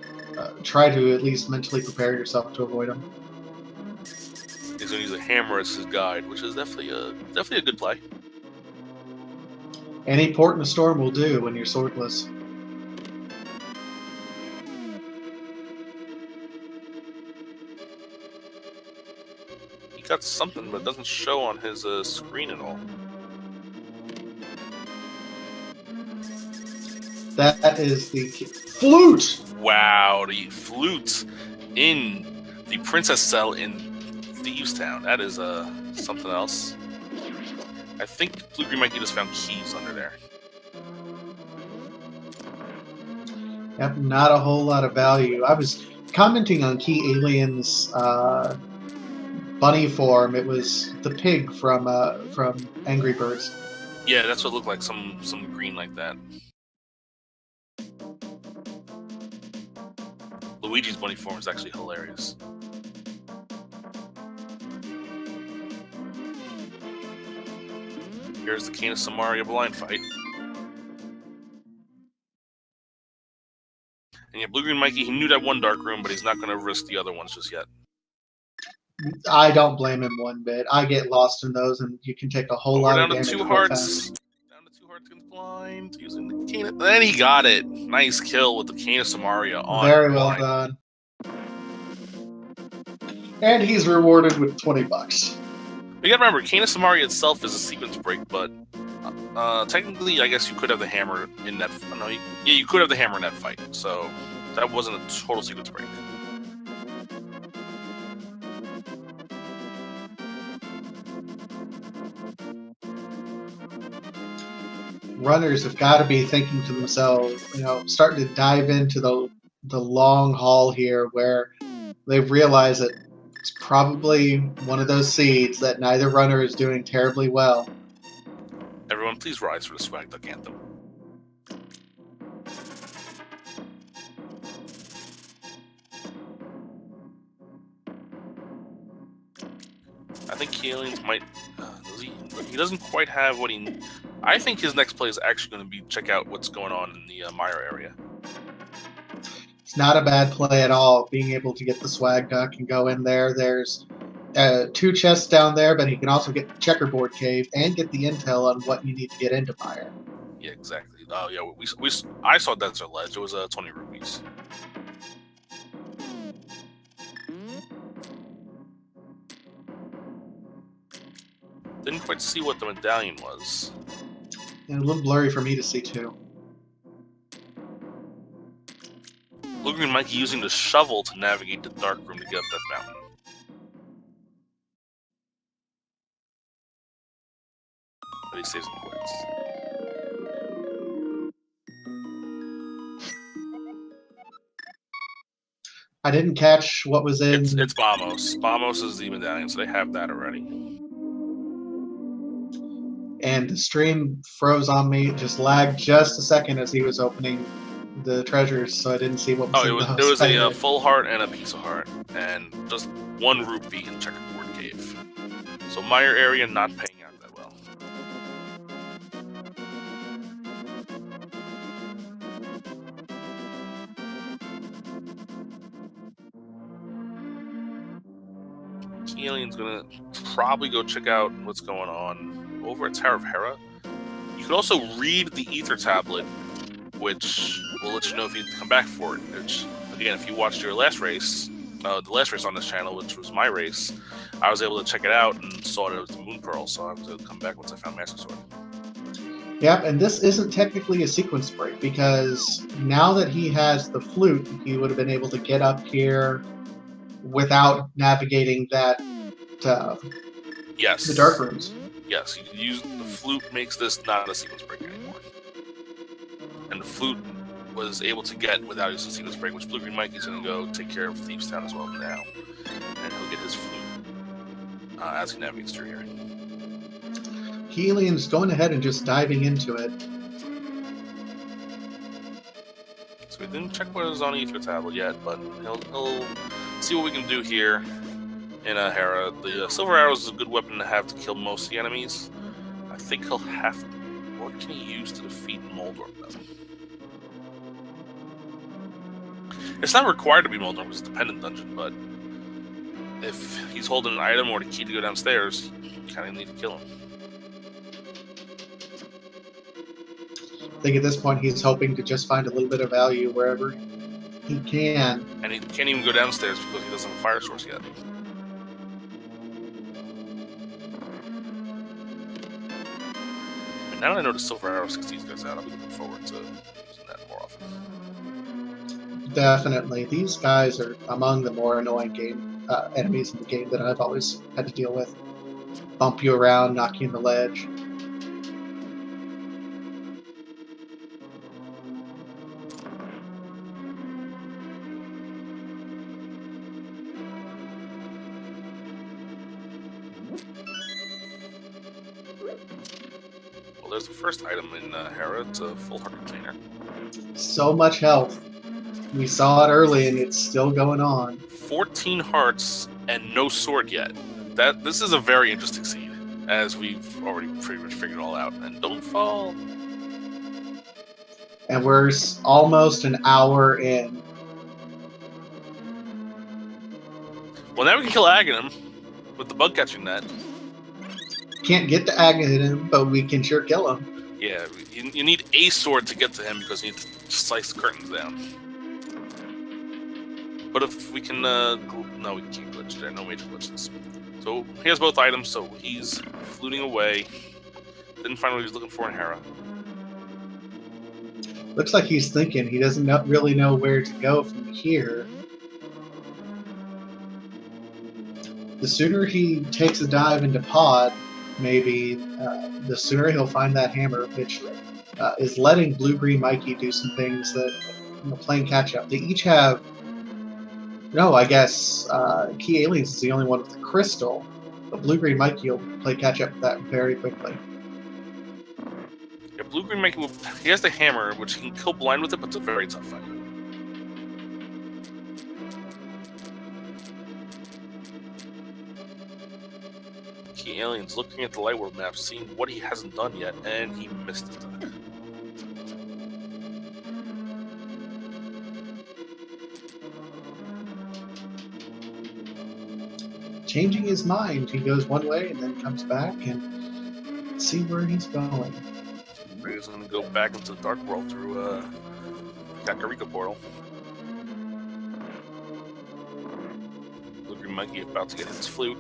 try to at least mentally prepare yourself to avoid them. He's gonna use a hammer as his guide, which is definitely a good play. Any port in a storm will do when you're swordless. He got something, but it doesn't show on his screen at all. That is the flute! Wow, the flute in the princess cell in Thieves Town. That is something else. I think BlueGreenMikey just found keys under there. Yep, not a whole lot of value. I was commenting on KiAliens' bunny form. It was the pig from Angry Birds. Yeah, that's what it looked like. Some green like that. Luigi's bunny form is actually hilarious. Here's the Cane of Samaria blind fight. And yeah, BlueGreenMikey, he knew that one dark room, but he's not going to risk the other ones just yet. I don't blame him one bit. I get lost in those, and you can take a whole lot of damage. Down to 2 hearts. Down to 2 hearts against blind, using the Cane of... Then he got it. Nice kill with the Cane of Samaria on Very well blind. done. And he's rewarded with $20. You gotta remember, Cane of Samaria itself is a sequence break, but technically, I guess you could have the hammer in that. No, you could have the hammer in that fight, so that wasn't a total sequence break. Runners have got to be thinking to themselves, starting to dive into the long haul here, where they've realized that it's probably one of those seeds that neither runner is doing terribly well. Everyone, please rise for the Swag Duck Anthem. I think KiAliens might... he doesn't quite have what he... I think his next play is actually going to be check out what's going on in the Mire area. It's not a bad play at all, being able to get the Swag Duck and go in there. There's 2 chests down there, but he can also get the Checkerboard Cave and get the intel on what you need to get into Mire. Yeah, exactly. Oh, yeah, I saw Desert Ledge. It was 20 rupees. Didn't quite see what the medallion was. And a little blurry for me to see, too. BlueGreenMikey using the shovel to navigate the dark room to get up Death Mountain. But he saves and quits. I didn't catch what was in... It's Bamos. Bamos is the medallion, so they have that already. And the stream froze on me, just lagged just a second as he was opening the treasures, so I didn't see what was in those. It was a full heart and a piece of heart, and just 1 rupee in Checkerboard Cave. So Mire area not paying out that well. KiAliens gonna probably go check out what's going on over at Tower of Hera. You could also read the ether tablet, which will let you know if you come back for it. Which, again, if you watched your last race, the last race on this channel, which was my race, I was able to check it out and saw that it was the Moon Pearl, so I have to come back once I found Master Sword. Yep, and this isn't technically a sequence break, because now that he has the flute, he would have been able to get up here without navigating that Yes. the dark rooms. Yes, you can use the flute makes this not a sequence break anymore. And the flute was able to get without using sequence break, which BlueGreenMikey's going to go take care of Thieves Town as well now. And he'll get his flute as he navigates through here. KiAliens going ahead and just diving into it. So we didn't check what is on the ether tablet yet, but he'll see what we can do here in Hera. The silver arrow is a good weapon to have to kill most of the enemies. I think he'll have to... What can he use to defeat Moldorm, though? It's not required to be Moldorm, because it's a dependent dungeon, but if he's holding an item or the key to go downstairs, you kind of need to kill him. I think at this point he's hoping to just find a little bit of value wherever he can. And he can't even go downstairs because he doesn't have a fire source yet. And now that I know the silver arrow 16 goes out, I'll be looking forward to using that more often. Definitely. These guys are among the more annoying enemies in the game that I've always had to deal with. Bump you around, knock you in the ledge. Well, there's the first item in Hera. It's a full heart container. So much health. We saw it early and it's still going on. 14 hearts and no sword yet. This is a very interesting seed, as we've already pretty much figured it all out. And don't fall. And we're almost an hour in. Well, now we can kill Aghanim with the bug catching net. Can't get to Aghanim, but we can sure kill him. Yeah, you need a sword to get to him because you need to slice the curtains down. But if we can, no, we can't glitch there. No major glitches. So he has both items, so he's fluting away. Didn't find what he was looking for in Hera. Looks like he's thinking. He doesn't really know where to go from here. The sooner he takes a dive into Pod, maybe the sooner he'll find that hammer, which is letting BlueGreenMikey do some things that, playing catch up. They each have. No, I guess KiAliens is the only one with the crystal, but BlueGreenMikey will play catch up with that very quickly. Yeah, BlueGreenMikey he has the hammer, which he can kill blind with it, but it's a very tough fight. KiAliens looking at the Light World map, seeing what he hasn't done yet, and he missed it. Changing his mind, he goes one way and then comes back and see where he's going. He's going to go back into the Dark World through Kakariko portal. BlueGreenMikey about to get his flute.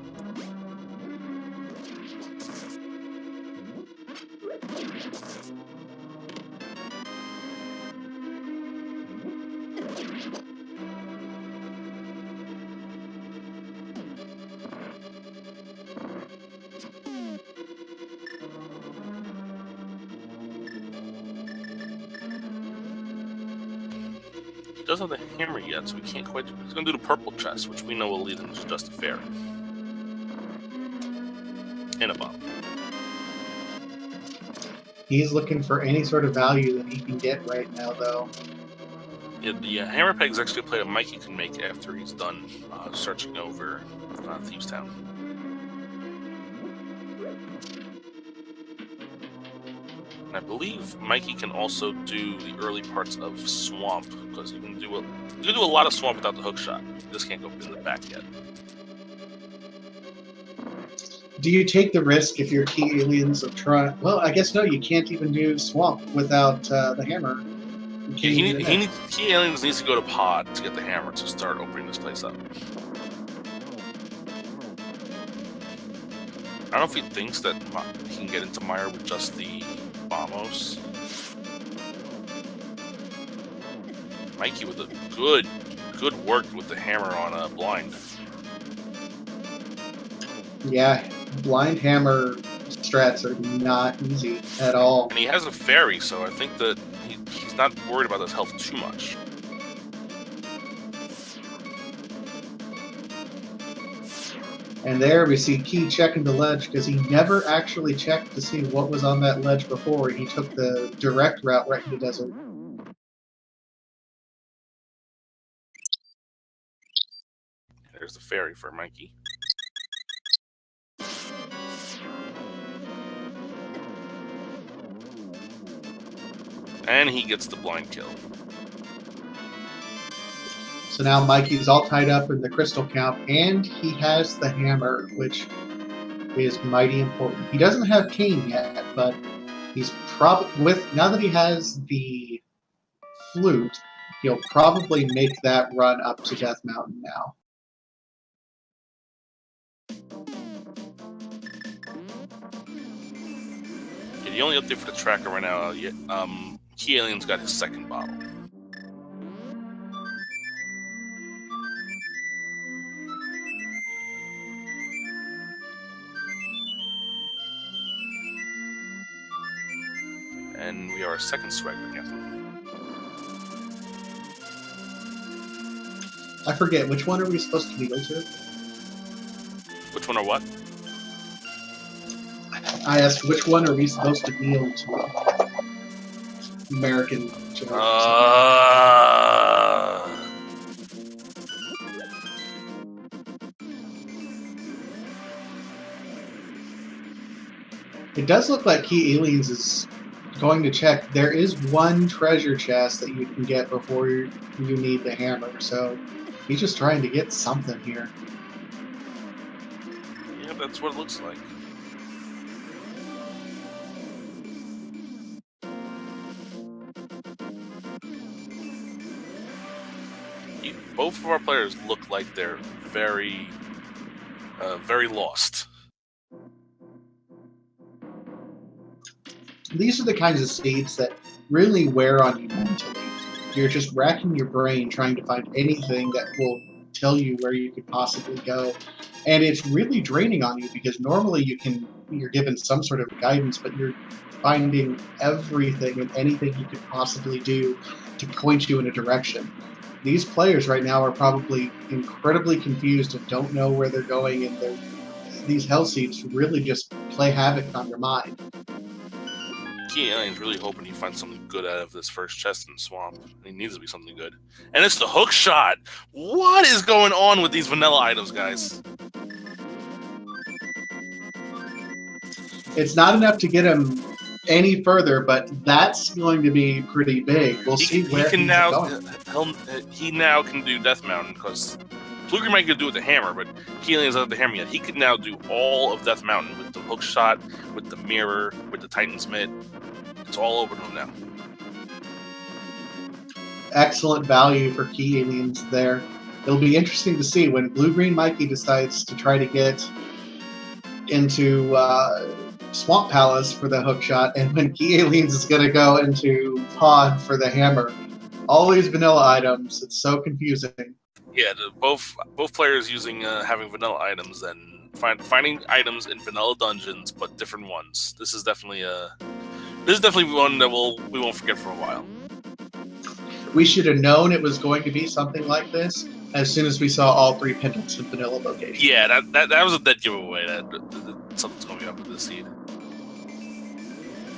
He doesn't have the hammer yet, so we can't quite do it. He's going to do the purple chest, which we know will lead him to just a fairy. And a bomb. He's looking for any sort of value that he can get right now, though. Yeah, the hammer peg is actually a play that Mikey can make after he's done searching over Thieves Town. And I believe Mikey can also do the early parts of Swamp, because you can do a lot of Swamp without the hook shot. You just can't go in the back yet. Do you take the risk if you're KiAliens of trying? Well, I guess no. You can't even do swamp without the hammer. Yeah, KiAliens needs to go to pod to get the hammer to start opening this place up. I don't know if he thinks that he can get into Mire with just the bombos. Mikey with a good work with the hammer on blind. Yeah, blind hammer strats are not easy at all. And he has a fairy, so I think that he's not worried about his health too much. And there we see Ki checking the ledge because he never actually checked to see what was on that ledge before. He took the direct route right in the desert. There's the fairy for Mikey. And he gets the blind kill. So now Mikey's all tied up in the crystal count, and he has the hammer, which is mighty important. He doesn't have Cain yet, but he's probably now that he has the flute, he'll probably make that run up to Death Mountain now. Yeah, the only update for the tracker right now, KiAliens got his second bottle. And we are a second swag again. I forget, which one are we supposed to kneel to? Which one or what? I asked, which one are we supposed to kneel to? American joke. It does look like KiAliens is going to check. There is one treasure chest that you can get before you need the hammer, so he's just trying to get something here. Yeah, that's what it looks like. Both of our players look like they're very lost. These are the kinds of seeds that really wear on you mentally. You're just racking your brain trying to find anything that will tell you where you could possibly go. And it's really draining on you because normally you're given some sort of guidance, but you're finding everything and anything you could possibly do to point you in a direction. These players right now are probably incredibly confused and don't know where they're going, and these hell seeds really just play havoc on your mind. KiAliens really hoping he finds something good out of this first chest in the swamp. It needs to be something good. And it's the hook shot! What is going on with these vanilla items, guys? It's not enough to get him any further, but that's going to be pretty big. We'll see where he's going. He now can do Death Mountain, because BlueGreenMikey could do it with the hammer, but KiAliens doesn't have the hammer yet. He can now do all of Death Mountain with the hook shot, with the mirror, with the Titan's Mitt. It's all over to him now. Excellent value for KiAliens there. It'll be interesting to see when BlueGreenMikey decides to try to get into Swamp Palace for the hook shot, and when KiAliens is going to go into Pod for the hammer. All these vanilla items, it's so confusing. Yeah, both players using having vanilla items and finding items in vanilla dungeons, but different ones. This is definitely one that we won't forget for a while. We should have known it was going to be something like this as soon as we saw all three pendants in vanilla locations. Yeah, that was a dead giveaway. That something's going to be up with this seed.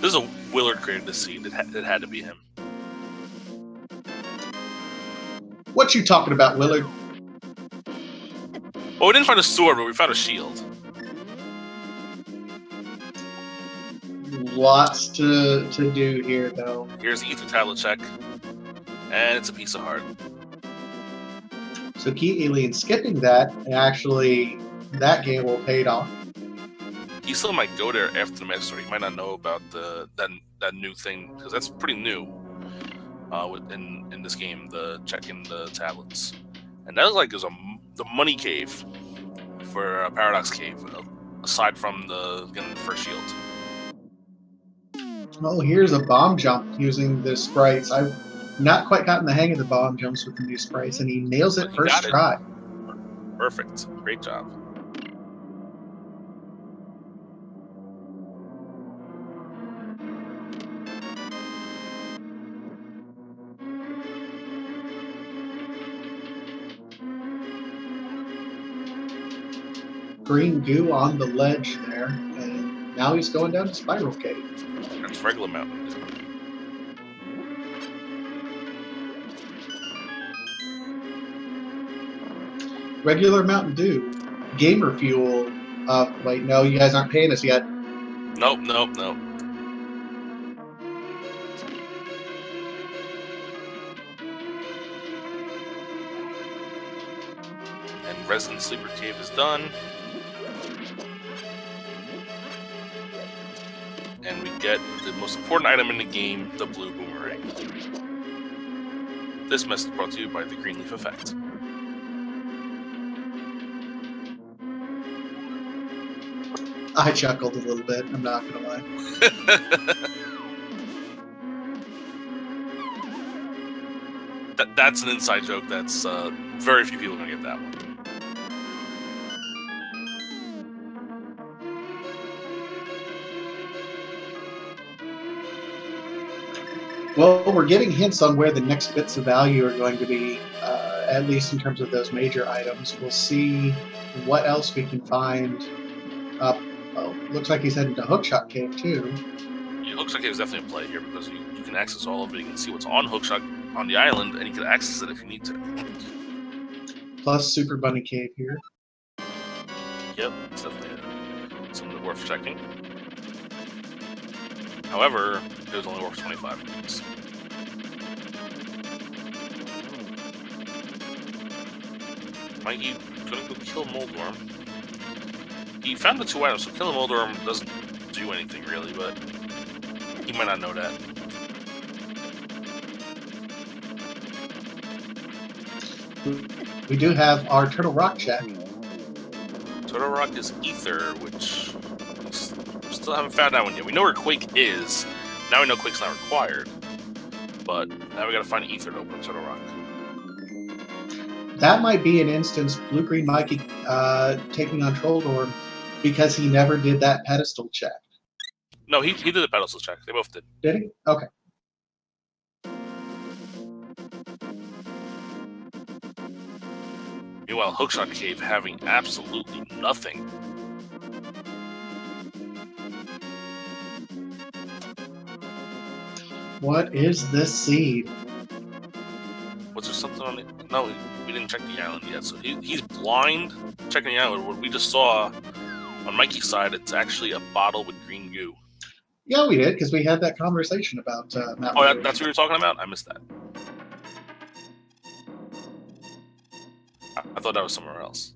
This is a Willard created this seed. It had to be him. What you talking about, Willard? Well, we didn't find a sword, but we found a shield. Lots to do here, though. Here's the Ether tablet check, and it's a piece of heart. So KiAliens skipping that, and actually that gamble paid off. he still might go there after the master story. He might not know about that new thing, because that's pretty new in this game, the checking the tablets. And that was like the money cave for Paradox Cave, aside from getting the first shield. Oh, here's a bomb jump using the sprites. I've not quite gotten the hang of the bomb jumps with the new sprites, and he nails it first try. Perfect. Great job. Green goo on the ledge there, and now he's going down to Spiral Cave. That's regular Mountain Dew. Regular Mountain Dew. Gamer Fuel. Wait, no, you guys aren't paying us yet. Nope. And Resident Sleeper Cave is done. And we get the most important item in the game, the blue boomerang. This message brought to you by the Greenleaf Effect. I chuckled a little bit, I'm not gonna lie. That's an inside joke. That's very few people are gonna get that one. Well, we're getting hints on where the next bits of value are going to be, at least in terms of those major items. We'll see what else we can find. Looks like he's heading to Hookshot Cave too. Yeah, Hookshot Cave is definitely a play here, because you can access all of it. You can see what's on Hookshot on the island, and you can access it if you need to. Plus Super Bunny Cave here. Yep, it's definitely something worth checking. However, it was only worth 25 points. Mikey gonna go kill Moldworm. He found the 2 items, so killing Moldworm doesn't do anything really, but he might not know that. We do have our Turtle Rock check. Turtle Rock is Ether, which we still haven't found that one yet. We know where Quake is. Now we know Quake's not required. But now we gotta find Ether to open Turtle Rock. That might be an instance BlueGreenMikey taking on Trolldorm because he never did that pedestal check. No, he did the pedestal check. They both did. Did he? Okay. Meanwhile, Hookshot Cave having absolutely nothing. What is this seed? Was there something on it? No, we didn't check the island yet. So he's blind checking the island. What we just saw on Mikey's side, it's actually a bottle with green goo. Yeah, we did, because we had that conversation about Mountain Oh, Dew. that's what you were talking about? I missed that. I thought that was somewhere else.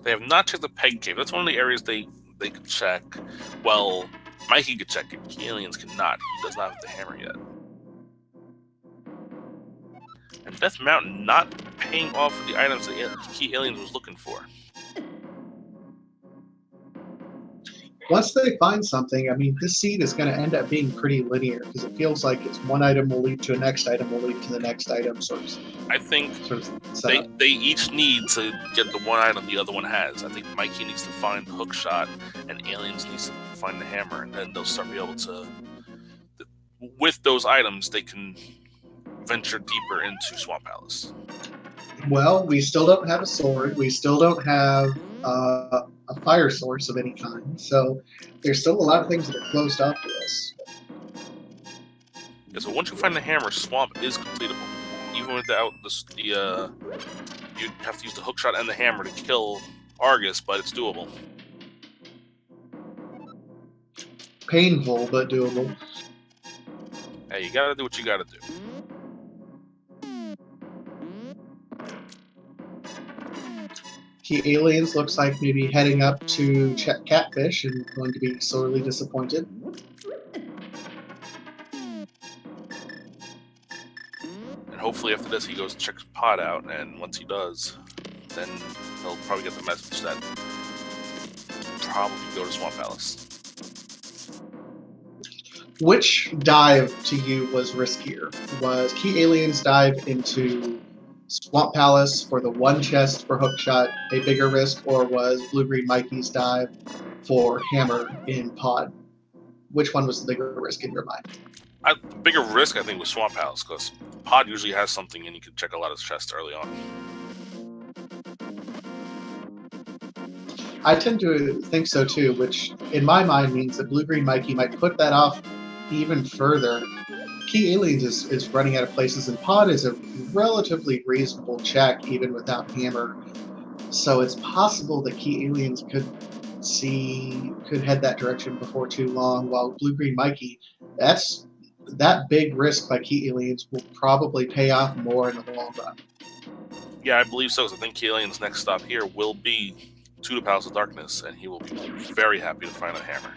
They have not checked the Peg Cave. That's one of the areas they could check. Well, Mikey could check it. KiAliens cannot. He does not have the hammer yet. And Death Mountain not paying off for the items that KiAliens was looking for. Once they find something, I mean, this seed is going to end up being pretty linear because it feels like it's one item will lead to a next item, will lead to the next item, sort of. I think they each need to get the one item the other one has. I think Mikey needs to find the Hookshot, and Aliens needs to find the hammer, and then they'll start be able to. With those items, they can venture deeper into Swamp Palace. Well, we still don't have a sword. We still don't have a fire source of any kind. So there's still a lot of things that are closed off to us. Yeah, so once you find the hammer, Swamp is completable. Even without you'd have to use the Hookshot and the hammer to kill Argus, but it's doable. Painful, but doable. Hey, you gotta do what you gotta do. KiAliens looks like maybe heading up to check Catfish and going to be sorely disappointed. And hopefully after this he goes and checks Pod out, and once he does, then he'll probably get the message that probably go to Swamp Palace. Which dive to you was riskier? Was KiAliens' dive into Swamp Palace for the one chest for Hookshot a bigger risk, or was BlueGreenMikey's dive for Hammer in Pod? Which one was the bigger risk in your mind? The bigger risk, I think, was Swamp Palace, because Pod usually has something and you can check a lot of chests early on. I tend to think so too, which in my mind means that BlueGreenMikey might put that off even further. KiAliens is running out of places, and Pod is a relatively reasonable check even without Hammer. So it's possible that KiAliens could head that direction before too long, while BlueGreenMikey, that big risk by KiAliens will probably pay off more in the long run. Yeah, I believe so, because I think KiAliens' next stop here will be to the Palace of Darkness, and he will be very happy to find a Hammer.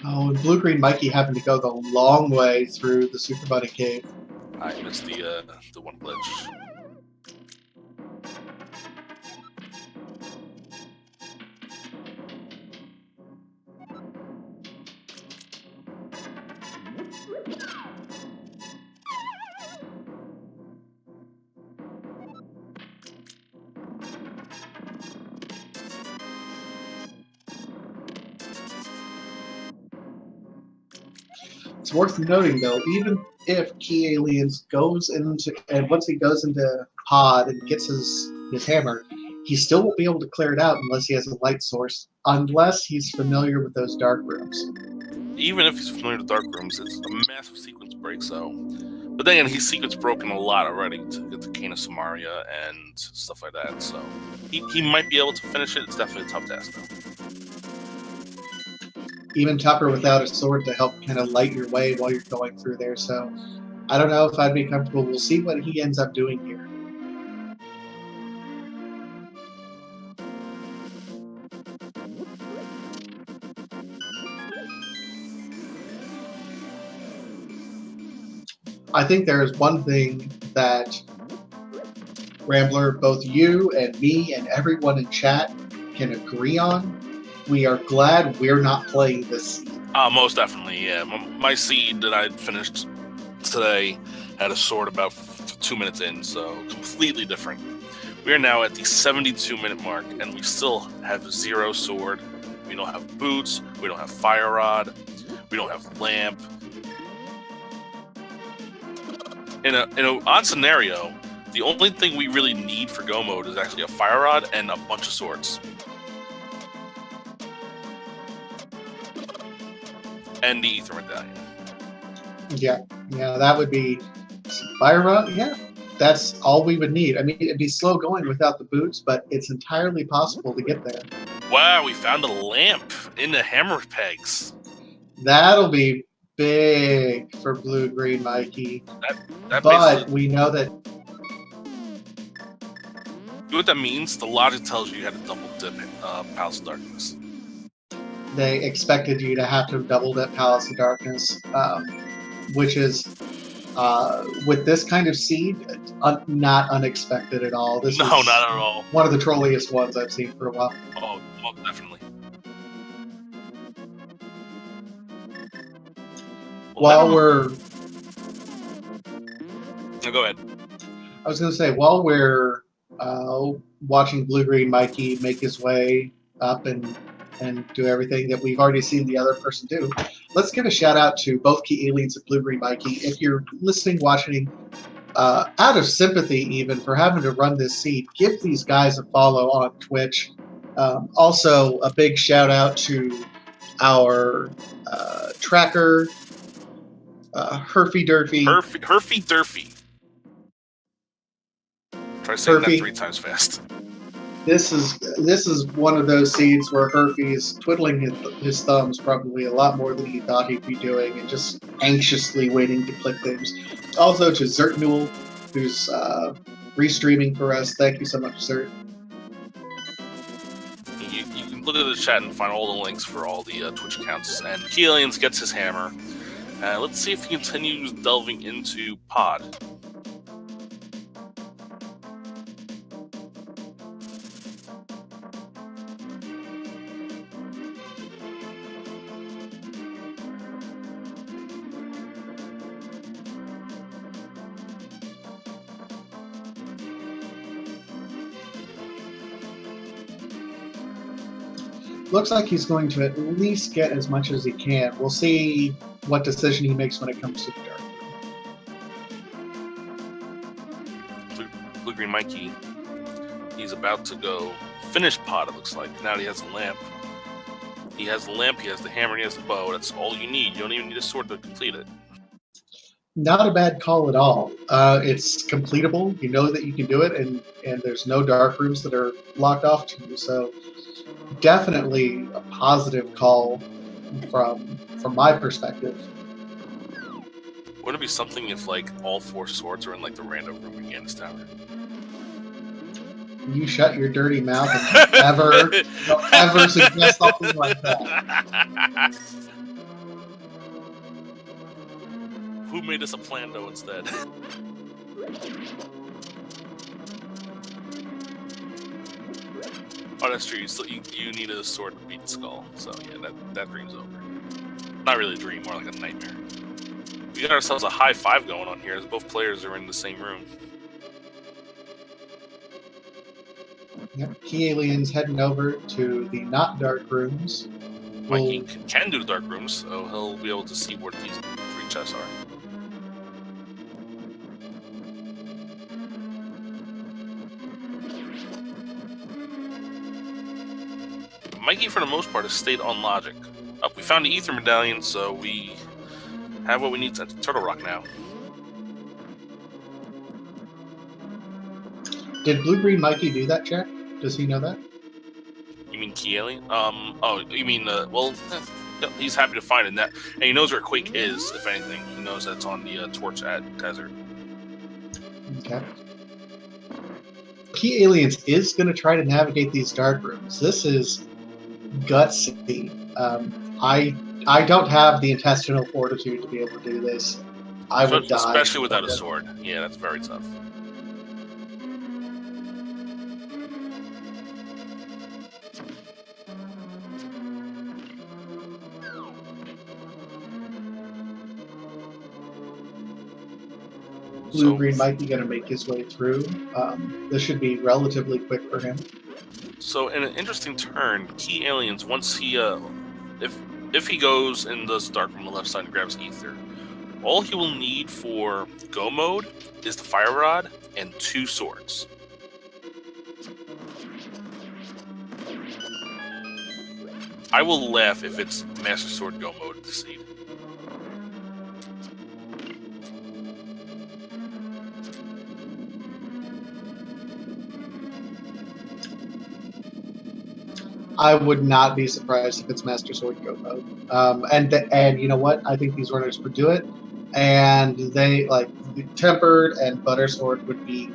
Oh, and BlueGreenMikey happened to go the long way through the Super Bunny Cave. I missed the one glitch. It's worth noting, though, even if KiAliens goes into, and once he goes into Pod and gets his hammer, he still won't be able to clear it out unless he has a light source, unless he's familiar with those dark rooms. Even if he's familiar with dark rooms, it's a massive sequence break, so... But then again, he's sequence broken a lot already to get the Cane of Samaria and stuff like that, so... He might be able to finish it. It's definitely a tough task, though. Even tougher without a sword to help kind of light your way while you're going through there, so I don't know if I'd be comfortable. We'll see what he ends up doing here. I think there is one thing that Rambler, both you and me and everyone in chat can agree on. We are glad we're not playing this seed. Most definitely, yeah. My seed that I finished today had a sword about 2 minutes in, so completely different. We are now at the 72-minute mark, and we still have 0 sword. We don't have boots. We don't have fire rod. We don't have lamp. In an odd scenario, the only thing we really need for go mode is actually a fire rod and a bunch of swords. And the Ether Medallion. Yeah, that would be fire rod. Yeah, that's all we would need. I mean, it'd be slow going without the boots, but it's entirely possible to get there. Wow, we found a lamp in the hammer pegs. That'll be big for BlueGreenMikey. But we know that. You know what that means? The logic tells you had to double dip Palace of Darkness. They expected you to have to double dip Palace of Darkness, which is, with this kind of seed, not unexpected at all. This is not at all. One of the trolliest ones I've seen for a while. Oh, well, definitely. While we're... No, go ahead. I was going to say, while we're watching BlueGreenMikey make his way up and do everything that we've already seen the other person do, let's give a shout out to both KiAliens and BlueGreenMikey. If you're listening, watching, out of sympathy even for having to run this seed, give these guys a follow on Twitch. Also, a big shout out to our tracker, Herfy Durfy. Herfy Durfy. Try saying that 3 times fast. This is one of those seeds where Herfey's twiddling his thumbs probably a lot more than he thought he'd be doing, and just anxiously waiting to click things. Also to Zertnul, who's restreaming for us. Thank you so much, Zert. You can look at the chat and find all the links for all the Twitch accounts. And KiAliens gets his hammer. Let's see if he continues delving into Pod. Looks like he's going to at least get as much as he can. We'll see what decision he makes when it comes to the dark room. BlueGreenMikey, he's about to go finish Pod, it looks like. Now he has the lamp. He has the lamp, he has the hammer, and he has the bow. That's all you need. You don't even need a sword to complete it. Not a bad call at all. It's completable. You know that you can do it, and there's no dark rooms that are locked off to you. So definitely a positive call from my perspective. Wouldn't it be something if like all 4 swords are in like the random room in Ganis Tower? You shut your dirty mouth and don't ever suggest something like that. Who made us a plan though instead? Oh, that's true. You need a sword to beat Skull. So yeah, that dream's over. Not really a dream, more like a nightmare. We got ourselves a high 5 going on here as both players are in the same room. Yep, KiAliens heading over to the not dark rooms. Mikey can do the dark rooms, so he'll be able to see where these 3 chests are. Mikey, for the most part, has stayed on logic. We found the Ether Medallion, so we have what we need to Turtle Rock now. Did BlueGreenMikey do that check? Does he know that? You mean KiAlien? Oh, you mean, well, he's happy to find it. And he knows where Quake is, if anything. He knows that it's on the torch at Desert. Okay. KiAliens is going to try to navigate these dark rooms. This is gutsy. I don't have the intestinal fortitude to be able to do this. I would die. Especially without a sword. Yeah, that's very tough. BlueGreenMikey going to make his way through. This should be relatively quick for him. So, in an interesting turn, KiAliens, once he, if he goes and does dark from the left side and grabs Ether, all he will need for go mode is the Fire Rod and 2 swords. I will laugh if it's Master Sword go mode this seed. I would not be surprised if it's Master Sword Go mode. And you know what? I think these runners would do it. And they, like, Tempered and Butter Sword would be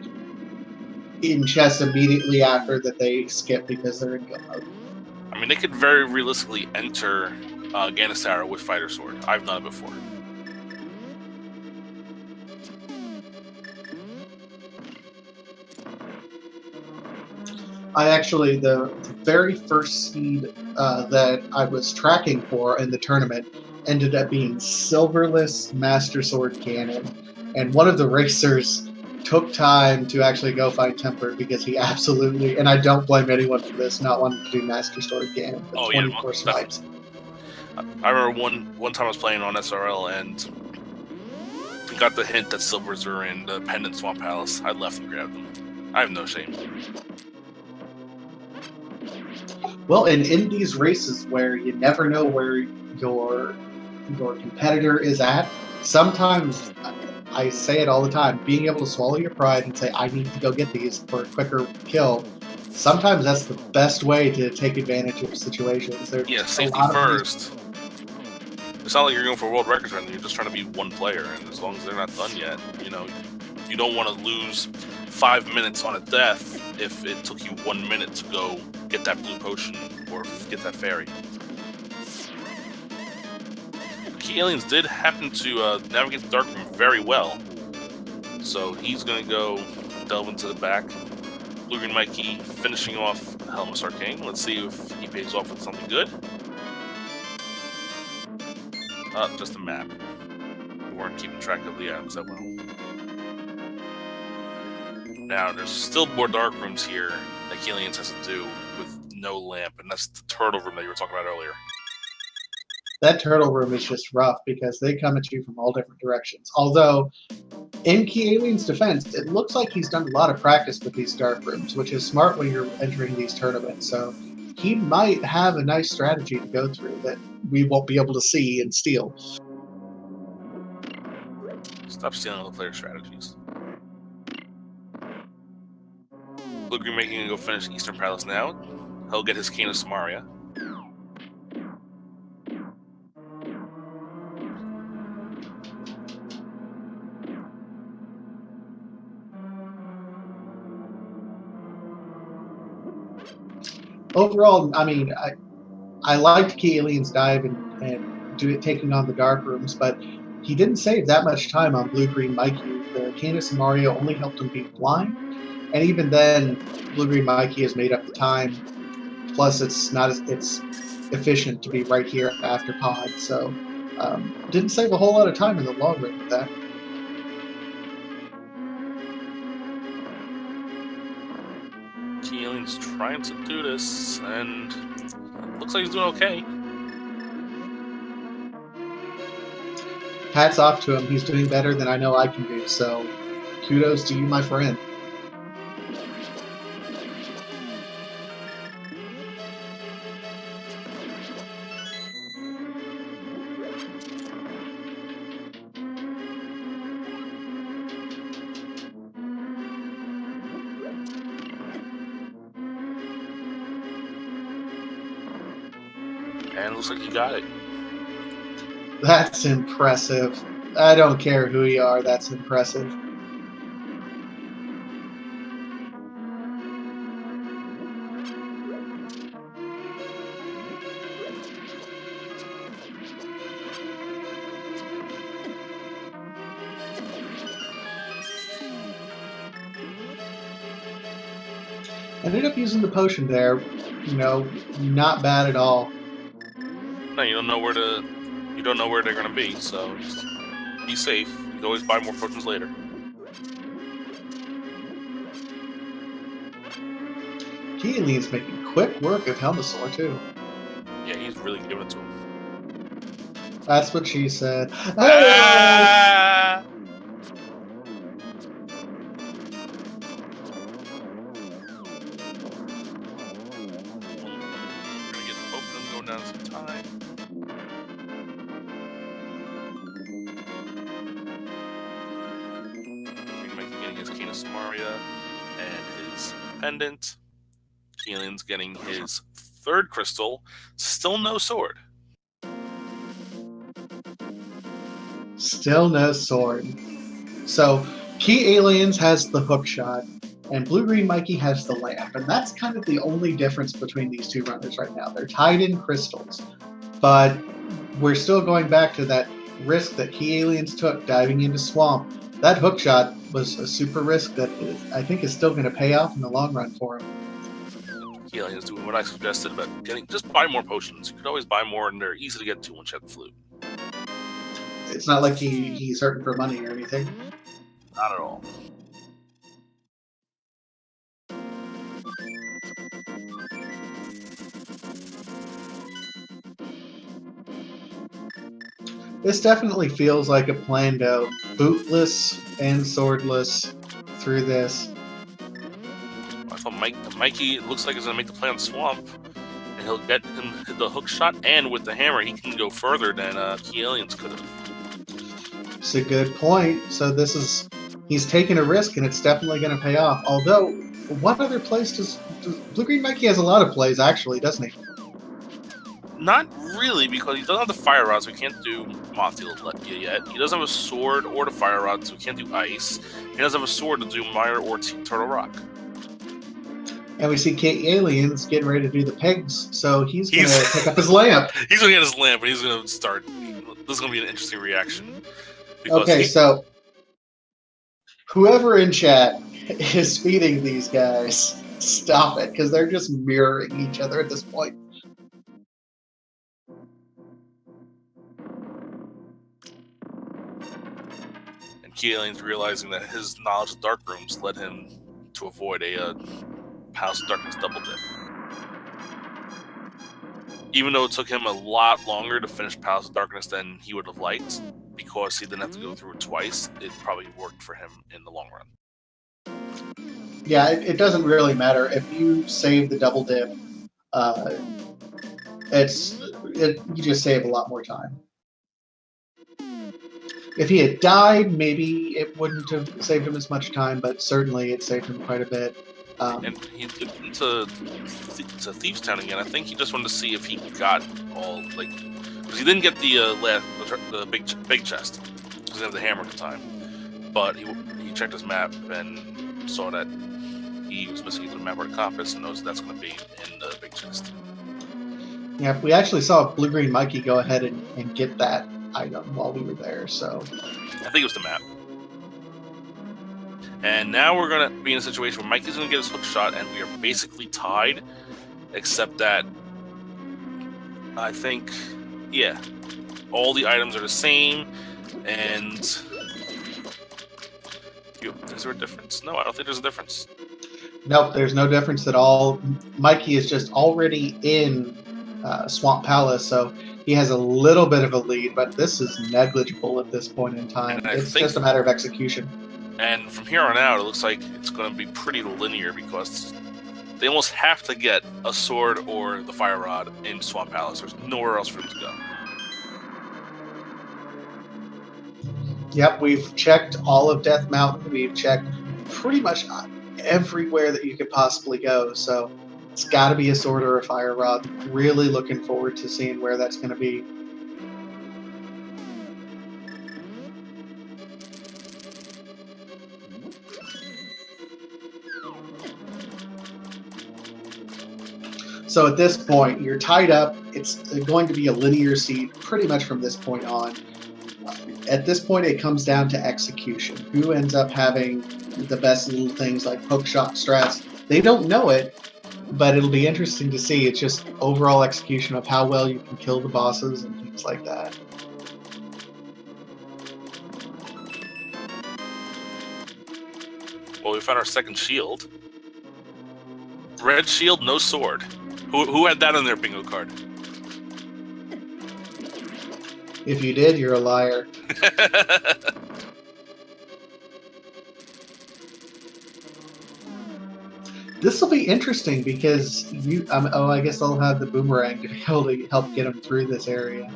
in chess immediately after that they skip because they're in Go mode. I mean, they could very realistically enter Ganis Tower with Fighter Sword. I've done it before. I actually, the very first seed that I was tracking for in the tournament ended up being Silverless Master Sword Cannon. And one of the racers took time to actually go find Tempered because he absolutely, and I don't blame anyone for this, not wanting to do Master Sword Cannon, but 24 swipes. I remember one time I was playing on SRL and got the hint that silvers are in the Pendant Swamp Palace. I left and grabbed them. I have no shame. Well, and in these races where you never know where your competitor is at, sometimes, I say it all the time, being able to swallow your pride and say, I need to go get these for a quicker kill, sometimes that's the best way to take advantage of situations. There's Yeah, a safety lot of ways. first. It's not like you're going for world records or anything. You're just trying to be one player, and as long as they're not done yet, you know, you don't want to lose 5 minutes on a death if it took you 1 minute to go get that blue potion or get that fairy. KiAliens did happen to navigate the dark room very well, so he's going to go delve into the back. BlueGreenMikey finishing off Helmus Arcane. Let's see if he pays off with something good. Just a map. We weren't keeping track of the items that well. Now, there's still more dark rooms here that KiAliens has to do with no lamp, and that's the turtle room that you were talking about earlier. That turtle room is just rough because they come at you from all different directions. Although, in KiAliens' defense, it looks like he's done a lot of practice with these dark rooms, which is smart when you're entering these tournaments. So he might have a nice strategy to go through that we won't be able to see and steal. Stop stealing other player strategies. BlueGreenMikey gonna go finish Eastern Palace now. He'll get his Cane of Samaria. Overall, I mean, I liked KiAliens' dive and taking on the dark rooms, but he didn't save that much time on BlueGreenMikey. The Cane of Samaria only helped him beat blind, and even then, BlueGreenMikey has made up the time. Plus, it's efficient to be right here after pod, so didn't save a whole lot of time in the long run with that. KiAliens trying to do this, and looks like he's doing okay. Hats off to him. He's doing better than I know I can do, so kudos to you, my friend. And looks like he got it. That's impressive. I don't care who you are, that's impressive. Ended up using the potion there, not bad at all. No, you don't know where they're gonna be, so just be safe. You can always buy more potions later. KiAliens making quick work of Helmasaur too. Yeah, he's really giving it to him. That's what she said. Ah! Down some time. BlueGreenMikey getting his Cane of Samaria and his pendant. KiAliens getting his third crystal. Still no sword. Still no sword. So KiAliens has the hook shot, and BlueGreenMikey has the lamp, and that's kind of the only difference between these two runners right now. They're tied in crystals, but we're still going back to that risk that KiAliens took diving into Swamp. That hook shot was a super risk that I think is still going to pay off in the long run for him. KiAliens doing what I suggested about just buy more potions. You could always buy more, and they're easy to get to once you have the flute. It's not like he's hurting for money or anything. Not at all. This definitely feels like a plan to bootless and swordless through this. I thought Mikey looks like he's going to make the play on Swamp, and he'll get him the hook shot, and with the hammer, he can go further than KiAliens could have. It's a good point. So he's taking a risk, and it's definitely going to pay off. Although What other place does BlueGreenMikey has a lot of plays actually, doesn't he? Not really, because he doesn't have the fire rod, so he can't do moth heal yet. He doesn't have a sword or the fire rod, so he can't do ice. He doesn't have a sword to do mire or turtle rock. And we see KiAliens getting ready to do the pegs, so he's going to pick up his lamp. He's going to get his lamp, and he's going to start. This is going to be an interesting reaction. Okay, so whoever in chat is feeding these guys, stop it, because they're just mirroring each other at this point. And KiAliens realizing that his knowledge of dark rooms led him to avoid a House of Darkness double dip. Even though it took him a lot longer to finish Palace of Darkness than he would have liked, because he didn't have to go through it twice, it probably worked for him in the long run. Yeah, it doesn't really matter. If you save the double dip, you just save a lot more time. If he had died, maybe it wouldn't have saved him as much time, but certainly it saved him quite a bit. And he did into Thieves Town again. I think he just wanted to see if he got all, like, because he didn't get the big chest because he didn't have the hammer at the time. But he checked his map and saw that he was missing either the map or the compass, and knows that's going to be in the big chest. Yeah, we actually saw BlueGreenMikey go ahead and get that item while we were there. So I think it was the map. And now we're going to be in a situation where Mikey's going to get his hook shot, and we are basically tied, except that I think, yeah, all the items are the same, and is there a difference? No, I don't think there's a difference. Nope, there's no difference at all. Mikey is just already in Swamp Palace, so he has a little bit of a lead, but this is negligible at this point in time. It's just a matter of execution. And from here on out, it looks like it's going to be pretty linear because they almost have to get a sword or the fire rod in Swamp Palace. There's nowhere else for them to go. Yep, we've checked all of Death Mountain. We've checked pretty much everywhere that you could possibly go. So it's got to be a sword or a fire rod. Really looking forward to seeing where that's going to be. So at this point, you're tied up. It's going to be a linear seed pretty much from this point on. At this point, it comes down to execution. Who ends up having the best little things like hook shot strats? They don't know it, but it'll be interesting to see. It's just overall execution of how well you can kill the bosses and things like that. Well, we found our second shield. Red shield, no sword. Who had that on their bingo card? If you did, you're a liar. This will be interesting because I guess I'll have the boomerang to be able to help get them through this area.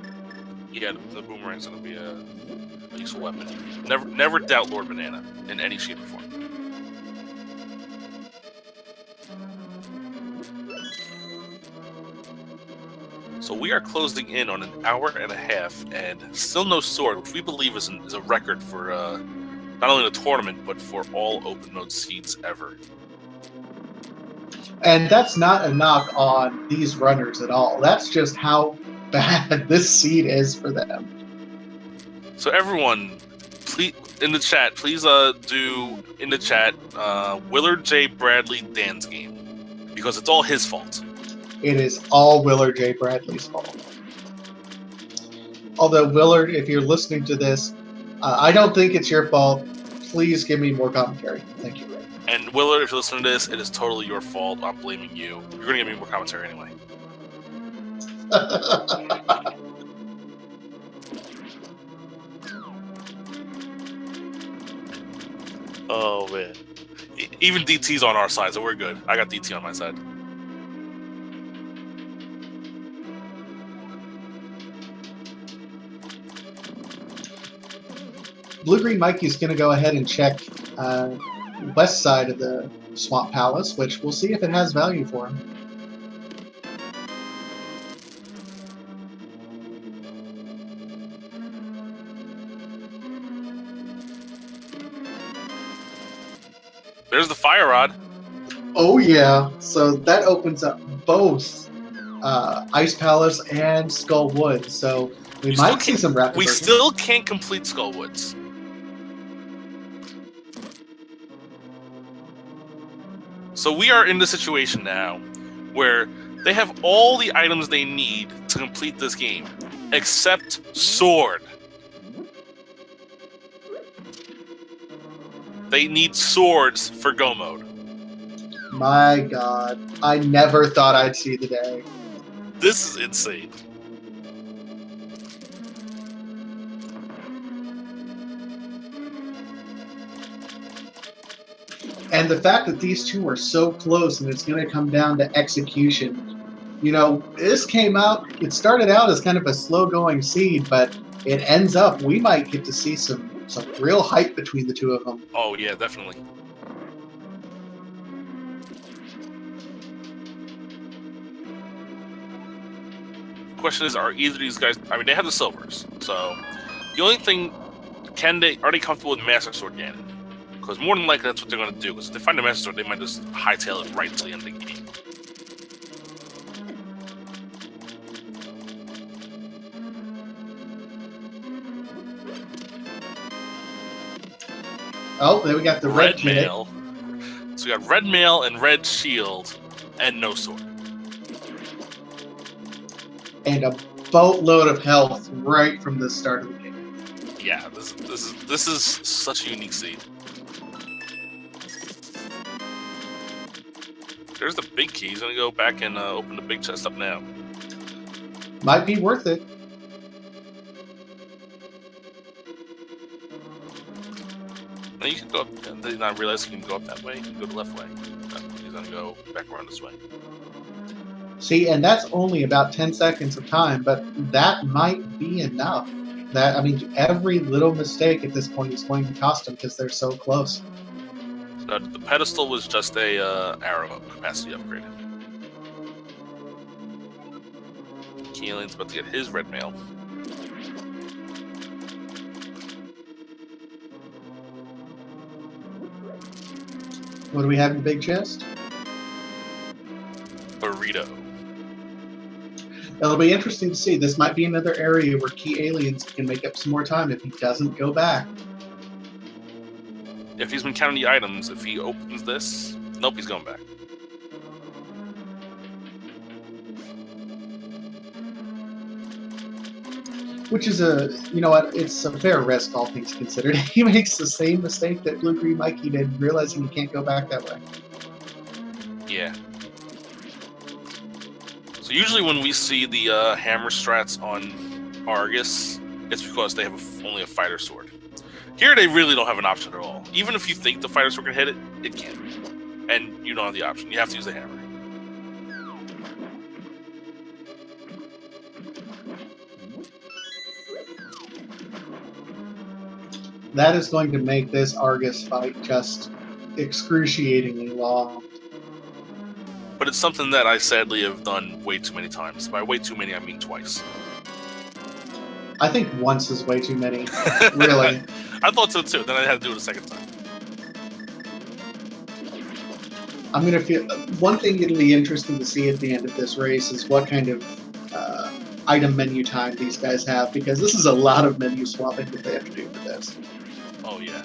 Yeah, the boomerang's gonna be a useful weapon. Never doubt Lord Banana in any shape or form. So we are closing in on an hour and a half, and still no sword, which we believe is a record for not only the tournament, but for all open mode seeds ever. And that's not a knock on these runners at all. That's just how bad this seed is for them. So everyone, please in the chat, please do in the chat Willard J. Bradley Dan's game, because it's all his fault. It is all Willard J. Bradley's fault. Although, Willard, if you're listening to this, I don't think it's your fault. Please give me more commentary. Thank you. And Willard, if you're listening to this, it is totally your fault. I'm blaming you. You're going to give me more commentary anyway. Oh, man. Even DT's on our side, so we're good. I got DT on my side. BlueGreenMikey's going to go ahead and check west side of Swamp Palace, which we'll see if it has value for him. There's the fire rod. Oh yeah, so that opens up both Ice Palace and Skull Wood. So we might see some rapid. We still can't complete Skull Woods. So we are in the situation now where they have all the items they need to complete this game, except sword. They need swords for Go mode. My God, I never thought I'd see the day. This is insane. And the fact that these two are so close and it's going to come down to execution. You know, this came out, it started out as kind of a slow-going seed, but it ends up, we might get to see some real hype between the two of them. Oh, yeah, definitely. The question is, are either of these guys... I mean, they have the silvers, so... The only thing... Are they comfortable with Master Sword Ganon? Because more than likely that's what they're going to do. Because if they find a Master Sword, they might just hightail it right to the end of the game. Oh, then we got the red mail. So we got red mail and red shield, and no sword. And a boatload of health right from the start of the game. Yeah, this is such a unique seed. There's the big key. He's gonna go back and open the big chest up now. Might be worth it. Now you can go up. Did not realize you can go up that way. You can go the left way. He's gonna go back around this way. See, and that's only about 10 seconds of time, but that might be enough. That, I mean, every little mistake at this point is going to cost them because they're so close. So the pedestal was just a arrow capacity upgrade. KiAliens about to get his red mail. What do we have in the big chest? Burrito. It'll be interesting to see. This might be another area where KiAliens can make up some more time if he doesn't go back. If he's been counting the items, if he opens this, nope, he's going back. Which is you know what, it's a fair risk, all things considered. He makes the same mistake that BlueGreenMikey did, realizing he can't go back that way. Yeah. So usually when we see the hammer strats on Argus, it's because they have only a fighter sword. Here they really don't have an option at all. Even if you think the fighter sword can hit it, it can't. And you don't have the option. You have to use the hammer. That is going to make this Argus fight just excruciatingly long. But it's something that I sadly have done way too many times. By way too many, I mean twice. I think once is way too many, really. I thought so too. Then I had to do it a second time. I'm gonna feel. One thing it'll be interesting to see at the end of this race is what kind of item menu time these guys have, because this is a lot of menu swapping that they have to do for this. Oh yeah.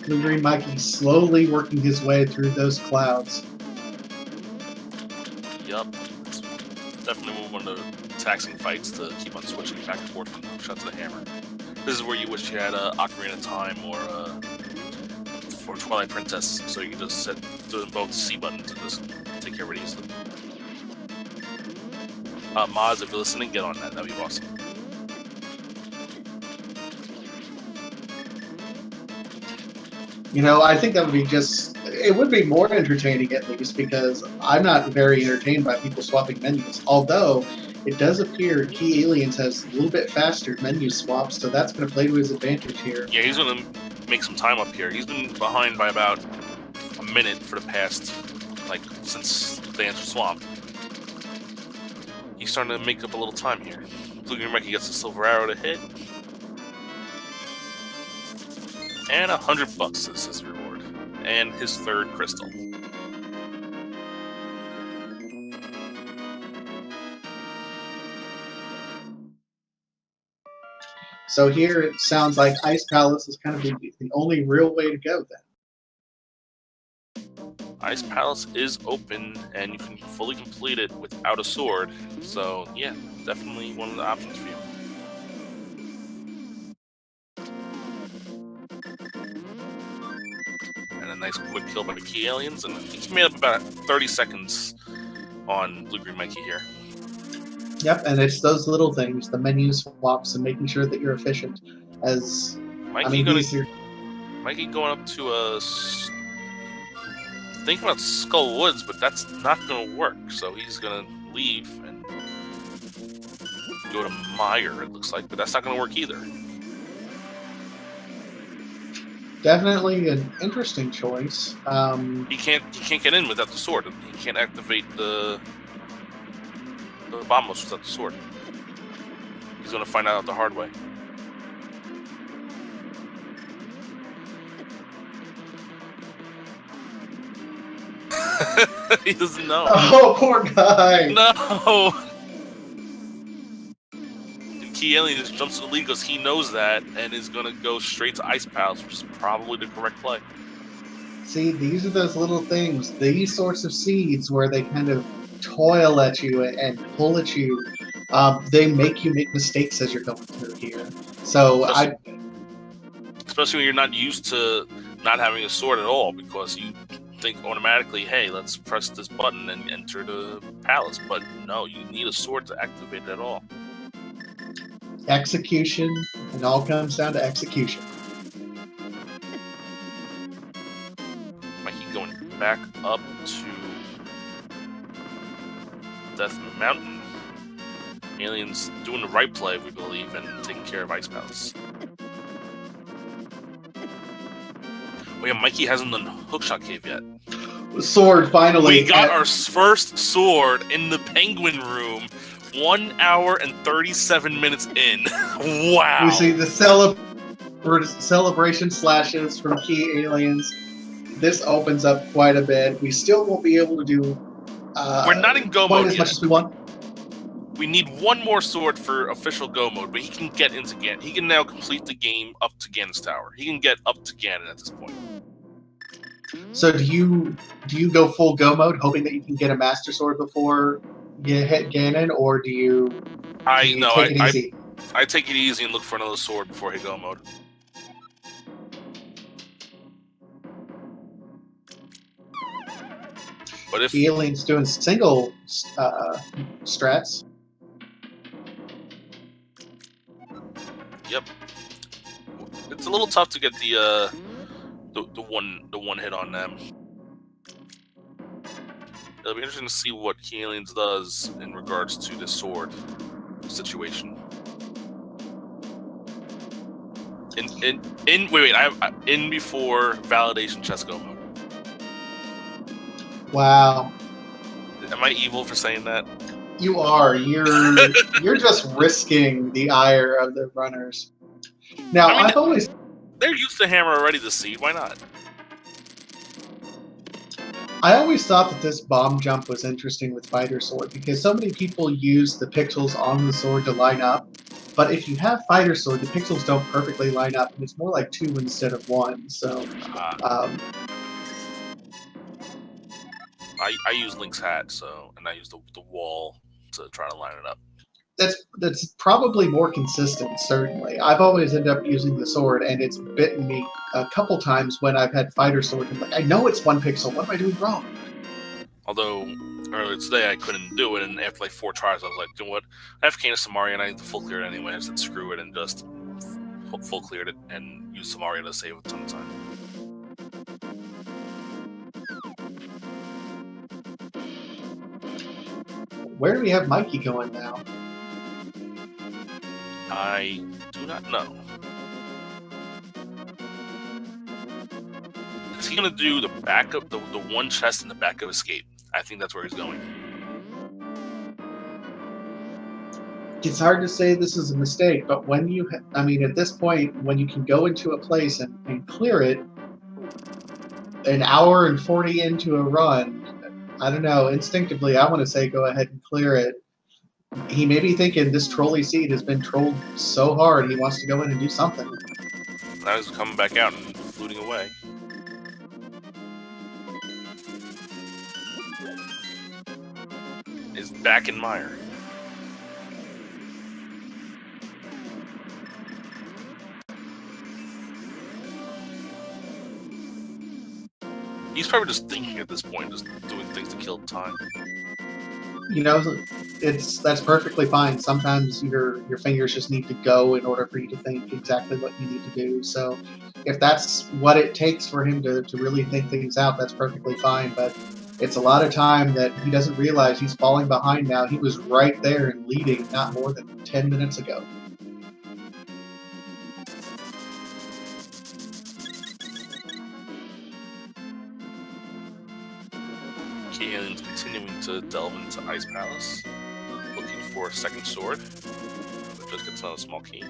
BlueGreenMikey slowly working his way through those clouds. Yup. It's definitely one of the taxing fights to keep on switching back and forth from the shot to the hammer. This is where you wish you had Ocarina of Time or Twilight Princess, so you can just set both C buttons and just take care of it easily. Mods, if you're listening, get on that. That'd be awesome. I think that would be it would be more entertaining at least because I'm not very entertained by people swapping menus. Although it does appear KiAliens has a little bit faster menu swaps, so that's going to play to his advantage here. Yeah, he's going to make some time up here. He's been behind by about a minute for the past, since the answer swap. He's starting to make up a little time here. BlueGreenMikey gets the silver arrow to hit. And $100 is his reward. And his third crystal. So here it sounds like Ice Palace is kind of the only real way to go then. Ice Palace is open, and you can fully complete it without a sword. So, yeah, definitely one of the options for you. And a nice quick kill by the KiAliens, and I think he made up about 30 seconds on BlueGreenMikey here. Yep, and it's those little things, the menu swaps and making sure that you're efficient. Mikey going up to a... Think about Skull Woods, but that's not going to work. So he's going to leave and go to Meyer, it looks like, but that's not going to work either. Definitely an interesting choice. He can't get in without the sword. He can't activate the bombos without the sword. He's going to find out the hard way. He doesn't know. Oh, poor guy. No. And KiAliens just jumps to the lead because he knows that and is going to go straight to Ice Palace, which is probably the correct play. See, these are those little things, these sorts of seeds where they kind of toil at you and pull at you. They make you make mistakes as you're going through here. So especially when you're not used to not having a sword at all, because you think automatically, hey, let's press this button and enter the palace. But no, you need a sword to activate it at all. Execution, it all comes down to execution. Mikey going back up to Death Mountain. Aliens doing the right play, we believe, and taking care of Ice Palace. Oh yeah, Mikey hasn't done Hookshot Cave yet. Sword, finally. We got our first sword in the Penguin Room 1 hour and 37 minutes in. Wow. We see the celebration slashes from KiAliens. This opens up quite a bit. We still won't be able to do we're not in go quite mode as yet. much as we want. We need one more sword for official go mode, but he can get into Ganon. He can now complete the game up to Ganon's Tower. He can get up to Ganon at this point. So do you go full go mode, hoping that you can get a Master Sword before you hit Ganon, or do you take it easy? I take it easy and look for another sword before I hit go mode. But if KiAliens doing single strats. Yep, it's a little tough to get the one hit on them. It'll be interesting to see what KiAliens does in regards to the sword situation. In before validation chest go mode. Wow. Am I evil for saying that? You are. You're just risking the ire of the runners. Now, they're used to hammer already this seed. Why not? I always thought that this bomb jump was interesting with Fighter Sword because so many people use the pixels on the sword to line up. But if you have Fighter Sword, the pixels don't perfectly line up, and it's more like 2 instead of 1. So, I use Link's hat, and I use the wall to try to line it up. That's probably more consistent, certainly. I've always ended up using the sword, and it's bitten me a couple times when I've had Fighter Sword. I'm like, I know it's 1 pixel. What am I doing wrong? Although, earlier today I couldn't do it, and after like 4 tries, I was like, you know what? I have Canis Samaria, and I need to full clear it anyway. I said, screw it, and just full cleared it, and used Samaria to save a ton of time. Where do we have Mikey going now? I do not know. Is he gonna do the backup, the one chest in the back of escape? I think that's where he's going. It's hard to say this is a mistake, but when you, I mean, at this point, when you can go into a place and clear it, an hour and 40 into a run, I don't know, instinctively, I want to say go ahead and clear it. He may be thinking this trolley seed has been trolled so hard, he wants to go in and do something. Now he's coming back out and fluting away. Is back in mire. He's probably just thinking at this point, just doing things to kill time. You know, that's perfectly fine. Sometimes your fingers just need to go in order for you to think exactly what you need to do. So if that's what it takes for him to really think things out, that's perfectly fine. But it's a lot of time that he doesn't realize he's falling behind now. He was right there and leading not more than 10 minutes ago. KiAliens continuing to delve into Ice Palace, looking for a second sword. Just gets on a small key.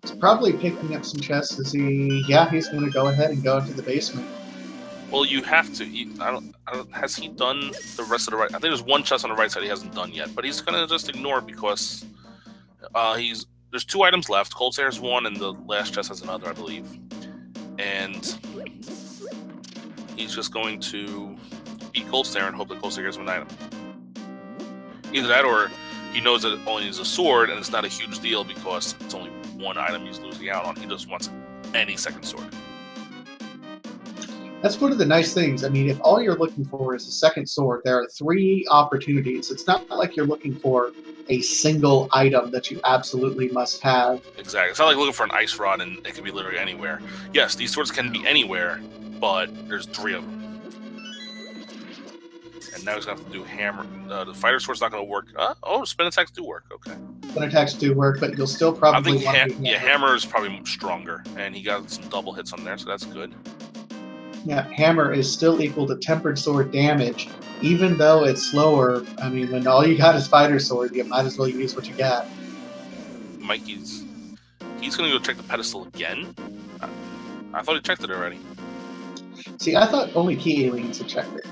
He's probably picking up some chests to see. Yeah, he's going to go ahead and go into the basement. Well, you have to. I don't. Has he done the rest of the right? I think there's one chest on the right side he hasn't done yet, but he's gonna just ignore it because there's 2 items left. Cold Stare's one, and the last chest has another, I believe. And he's just going to beat Cold Stare and hope that Cold Stare gives him an item. Either that, or he knows that it only needs a sword, and it's not a huge deal because it's only one item he's losing out on. He just wants any second sword. That's one of the nice things. I mean, if all you're looking for is a second sword, there are 3 opportunities. It's not like you're looking for a single item that you absolutely must have. Exactly. It's not like looking for an ice rod and it can be literally anywhere. Yes, these swords can be anywhere, but there's 3 of them. And now he's going to have to do hammer. The fighter sword's not going to work. Spin attacks do work. Okay. Spin attacks do work, but you'll still probably I think hammer is probably stronger, and he got some double hits on there, so that's good. Yeah, hammer is still equal to tempered sword damage, even though it's slower. I mean, when all you got is fighter sword, you might as well use what you got. Mikey's going to go check the pedestal again. I thought he checked it already. See, I thought only KiAliens had checked it.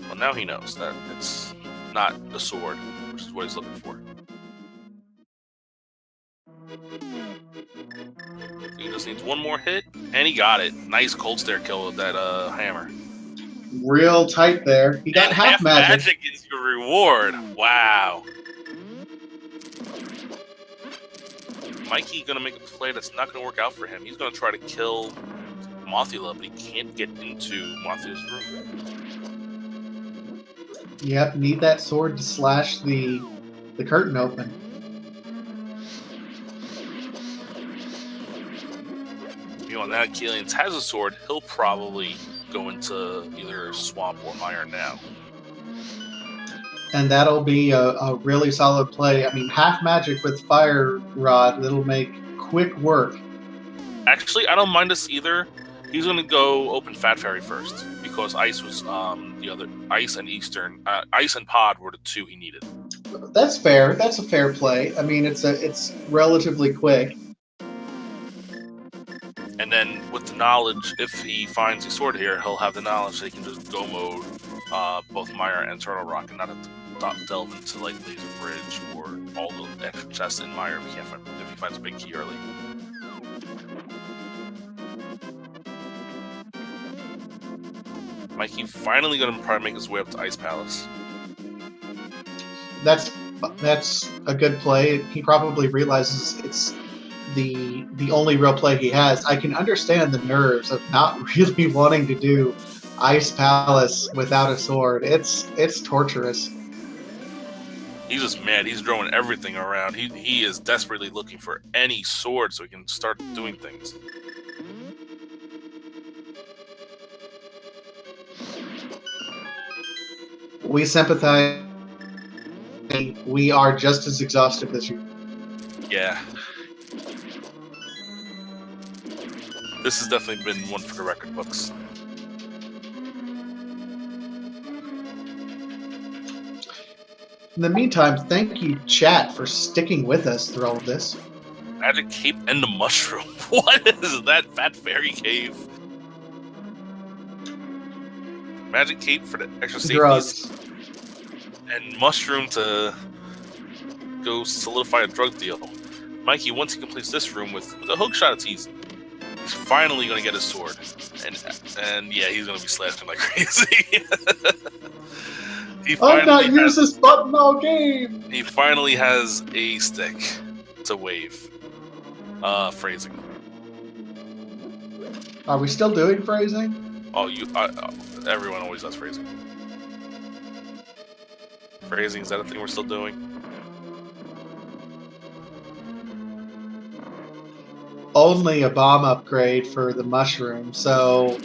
Well, now he knows that it's not the sword, which is what he's looking for. He just needs one more hit, and he got it. Nice Cold Stare kill with that hammer. Real tight there. He got half magic. Magic is your reward. Wow. Mikey gonna make a play that's not gonna work out for him. He's gonna try to kill Mothula, but he can't get into Mothula's room. Yep, need that sword to slash the curtain open. Now KiAliens has a sword, he'll probably go into either swamp or mire now. And that'll be a really solid play. I mean, half magic with fire rod, it'll make quick work. Actually, I don't mind this either. He's going to go open Fat Fairy first because Ice was the other. Ice and Eastern, Ice and Pod were the 2 he needed. That's fair. That's a fair play. I mean, it's relatively quick. And then with the knowledge, if he finds a sword here, he'll have the knowledge that he can just go mode both Mire and Turtle Rock and not have to delve into like Laser Bridge or all the extra chests in Mire if he finds a big key early. Mikey finally going to probably make his way up to Ice Palace. That's a good play. He probably realizes it's the only real play he has. I can understand the nerves of not really wanting to do Ice Palace without a sword. It's torturous. He's just mad. He's throwing everything around. He is desperately looking for any sword so he can start doing things. We sympathize. We are just as exhausted as you. Yeah. This has definitely been one for the record books. In the meantime, thank you, chat, for sticking with us through all of this. Magic Cape and the Mushroom. What is that? Fat Fairy Cave. Magic Cape for the extra safeties. Drugs. And Mushroom to go solidify a drug deal. Mikey, once he completes this room with a hook shot, it's easy. He's finally going to get his sword. And yeah, he's going to be slashing like crazy. I've not used this button all game! He finally has a stick to wave. Phrasing. Are we still doing phrasing? Oh, everyone always does phrasing. Phrasing, is that a thing we're still doing? Only a bomb upgrade for the mushroom, so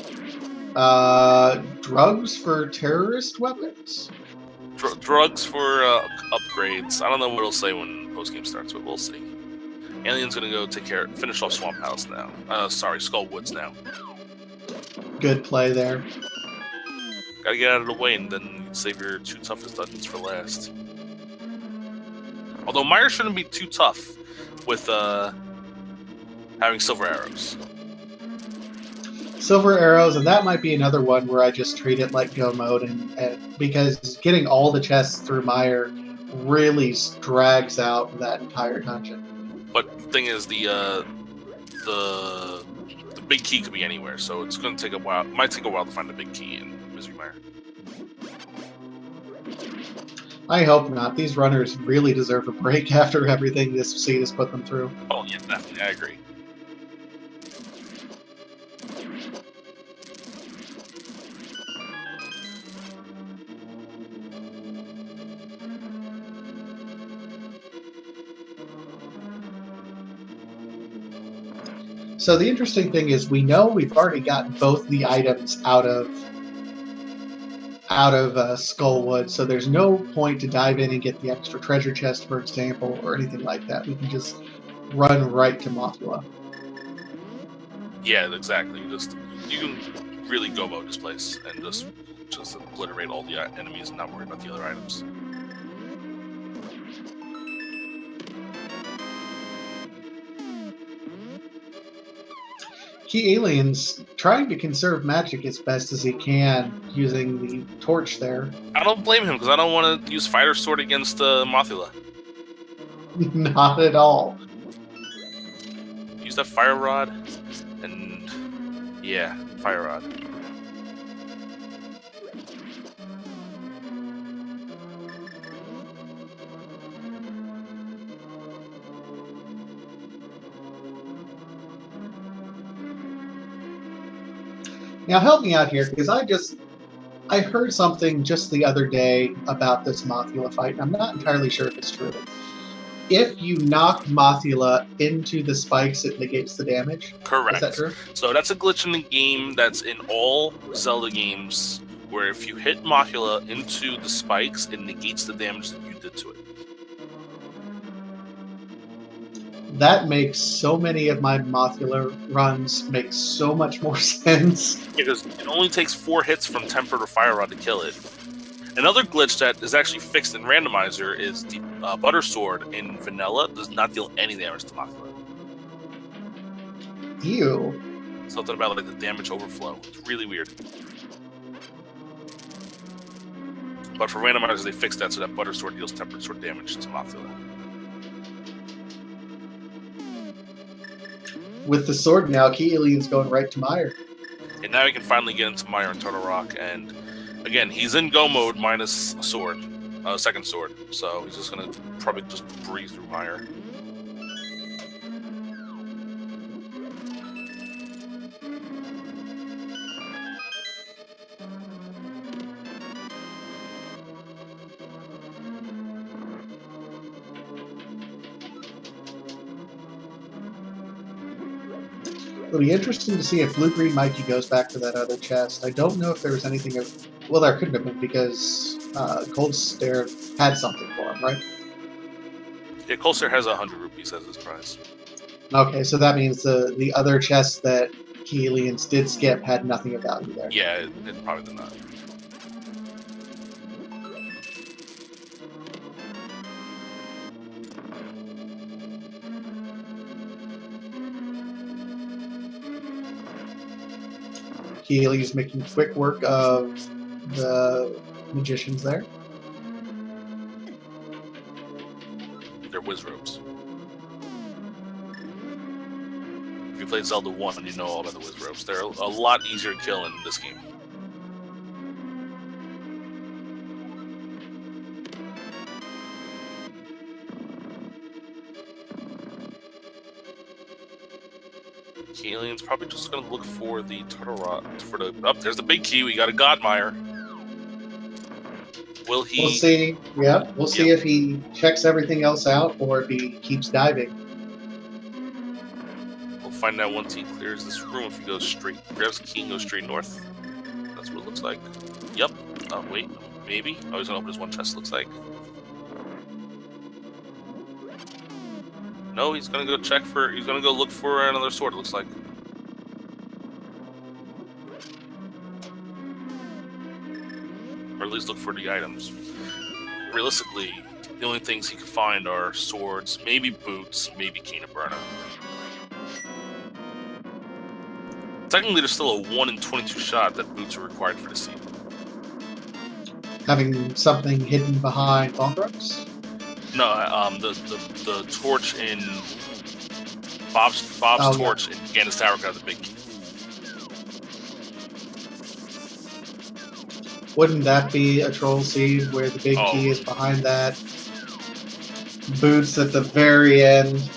drugs for terrorist weapons? Drugs for upgrades. I don't know what it'll say when post game starts, but we'll see. Alien's gonna go finish off Swamp House now. Sorry, Skull Woods now. Good play there. Gotta get out of the way and then save your 2 toughest dungeons for last. Although Meyer shouldn't be too tough with having silver arrows. Silver arrows, and that might be another one where I just treat it like go mode, and because getting all the chests through Meyer really drags out that entire dungeon. But the thing is, the big key could be anywhere, so it's going to take a while. It might take a while to find the big key in Misery Mire. I hope not. These runners really deserve a break after everything this seed has put them through. Oh yeah, definitely, I agree. So the interesting thing is, we know we've already gotten both the items out of Skullwood, so there's no point to dive in and get the extra treasure chest, for example, or anything like that. We can just run right to Mothula. Yeah, exactly. You can really go mode this place and just obliterate all the enemies and not worry about the other items. KiAliens trying to conserve magic as best as he can using the torch there. I don't blame him because I don't want to use Fighter Sword against Mothula. Not at all. Use that Fire Rod, and yeah, Fire Rod. Now help me out here, because I heard something just the other day about this Mothula fight, and I'm not entirely sure if it's true. If you knock Mothula into the spikes, it negates the damage. Correct. Is that true? So that's a glitch in the game that's in all Zelda games, where if you hit Mothula into the spikes, it negates the damage that you did to it. That makes so many of my Mothula runs make so much more sense. Because it only takes 4 hits from Tempered or Fire Rod to kill it. Another glitch that is actually fixed in Randomizer is the Butter Sword in Vanilla does not deal any damage to Mothula. Ew. Something about like the damage overflow. It's really weird. But for Randomizer, they fixed that so that Butter Sword deals Tempered Sword damage to Mothula. With the sword now, KiAliens going right to Meyer. And now he can finally get into Meyer and Turtle Rock, and again, he's in go mode minus a sword, second sword, so he's just gonna probably just breeze through Meyer. It'll be interesting to see if BlueGreenMikey goes back to that other chest. I don't know if there was anything. Well, there couldn't have been because Cold Stare had something for him, right? Yeah, Colster has 100 rupees as his prize. Okay, so that means the other chests that KiAliens did skip had nothing of value there. Yeah, it probably did not. KiAliens making quick work of the magicians there. They're whiz ropes. If you played Zelda 1, you know all about the whiz ropes. They're a lot easier to kill in this game. KiAliens probably just gonna look for the turtle rod for the. Oh, there's the big key. We got a Godmire. Will he? We'll see. Yeah, we'll see if he checks everything else out or if he keeps diving. We'll find out once he clears this room. If he goes straight, grabs the key and goes straight north. That's what it looks like. Yep. Oh wait, maybe. Oh, he's gonna open his one chest. Looks like. No, he's gonna go check for. He's gonna go look for another sword. It looks like. Or at least look for the items. Realistically, the only things he can find are swords, maybe boots, maybe Cane of Burner. Technically, there's still a 1 in 22 shot that boots are required for the seed. Having something hidden behind Bonkrux? No, the torch in Bob's torch in Gandalf's Tower got the big key. Wouldn't that be a troll seed where the big key is behind that? Boots at the very end.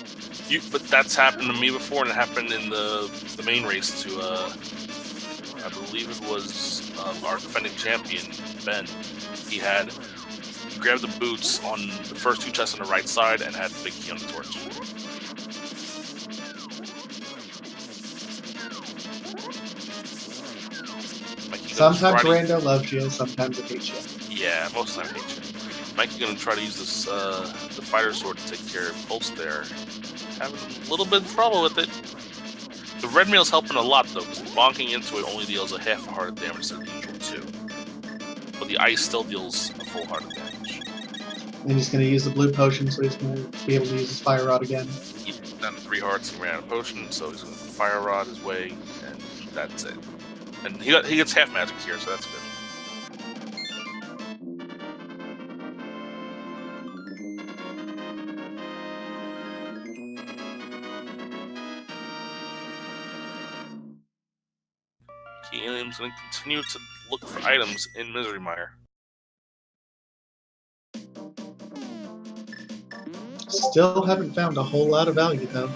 But that's happened to me before, and it happened in the main race to I believe it was our defending champion Ben. He grabbed the boots on the first 2 chests on the right side and had the big key on the torch. Sometimes Rando loves you, sometimes it hates you. Yeah, most of the time hates you. Mikey's gonna try to use this the fighter sword to take care of Pulse there. Having a little bit of trouble with it. The red mail's helping a lot though, because bonking into it only deals a half a heart of damage instead of the usual 2. But the ice still deals a full heart of damage. And he's going to use the blue potion, so he's going to be able to use his fire rod again. He down to 3 hearts, he ran out of potion, so he's going to fire rod his way, and that's it. And he gets half magic here, so that's good. KiAliens going to continue to look for items in Misery Mire. Still haven't found a whole lot of value, though.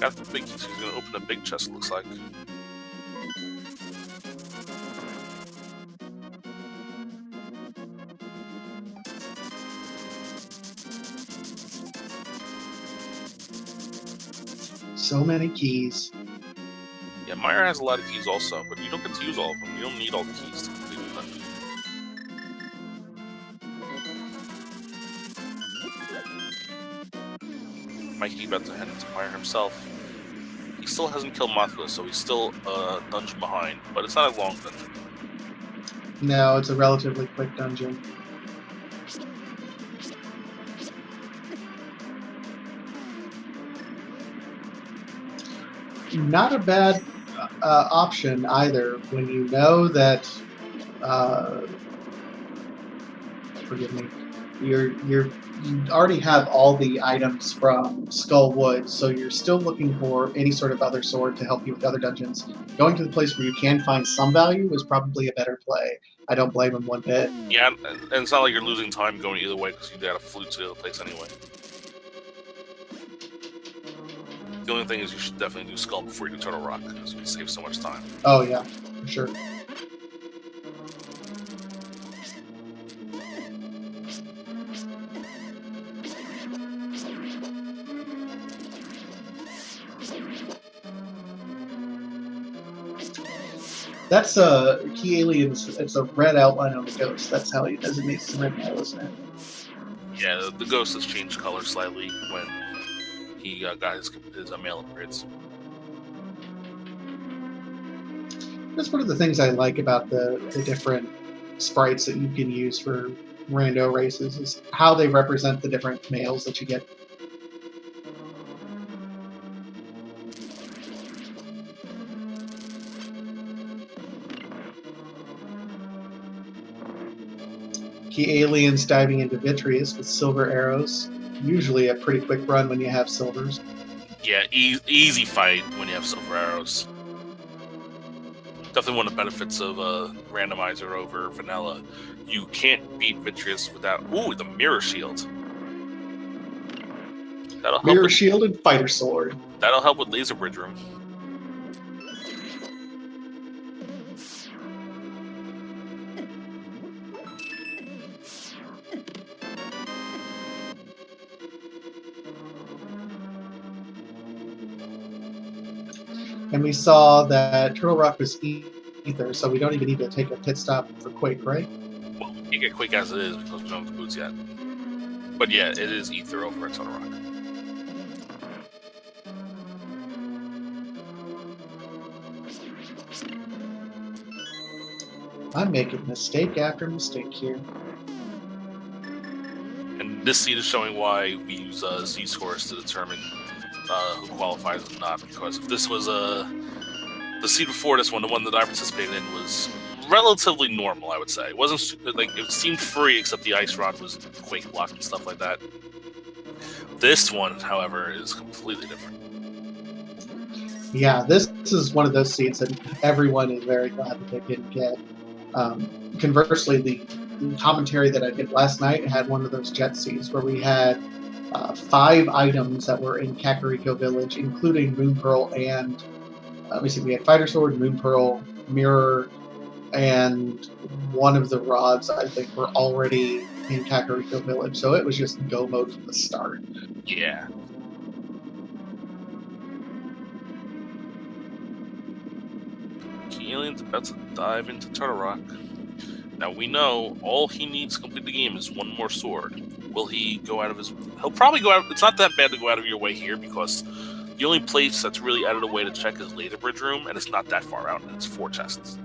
Got the big key, so he's going to open a big chest, it looks like. So many keys. Yeah, Mire has a lot of keys also, but you don't get to use all of them. You don't need all the keys to complete the dungeon. Mikey about to head into Mire himself. He still hasn't killed Mothula, so he's still a dungeon behind, but it's not a long dungeon. No, it's a relatively quick dungeon. Not a bad option either when you know that forgive me, you already have all the items from Skullwood, so you're still looking for any sort of other sword to help you with other dungeons. Going to the place where you can find some value is probably a better play. I don't blame him one bit. Yeah, and it's not like you're losing time going either way because you got a flute to the other place anyway. The only thing is you should definitely do Skull before you do Turtle Rock, because you can save so much time. Oh yeah, for sure. That's a KiAliens. It's a red outline on the ghost. That's how he designates the red mail, isn't it? Yeah, the ghost has changed color slightly when he got his mail upgrades. That's one of the things I like about the different sprites that you can use for rando races is how they represent the different mails that you get. KiAliens diving into Vitreous with silver arrows. Usually a pretty quick run when you have silvers. Yeah, easy fight when you have silver arrows. Definitely one of the benefits of Randomizer over Vanilla. You can't beat Vitreous without... Ooh, the Mirror Shield. That'll help Mirror Shield and Fighter Sword. That'll help with Laser Bridge Room. And we saw that Turtle Rock was Ether, so we don't even need to take a pit stop for Quake, right? Well, you get Quake as it is because we don't have the boots yet. But yeah, it is Ether over at Turtle Rock. I'm making mistake after mistake here. And this seed is showing why we use Z-scores to determine who qualifies and not, because if this was the seed before this one, the one that I participated in, was relatively normal, I would say. It wasn't like it seemed free, except the ice rod was Quake blocked and stuff like that. This one, however, is completely different. Yeah, this is one of those seeds that everyone is very glad that they didn't get. Conversely, the commentary that I did last night had one of those jet seeds where we had 5 items that were in Kakariko Village, including Moon Pearl and let me see, we had Fighter Sword, Moon Pearl, Mirror, and one of the rods I think were already in Kakariko Village. So it was just go mode from the start. Yeah. KiAliens about to dive into Turtle Rock. Now we know all he needs to complete the game is one more sword. Will he go out of his... He'll probably go out... It's not that bad to go out of your way here because the only place that's really out of the way to check is Laser Bridge Room, and it's not that far out, and it's 4 chests.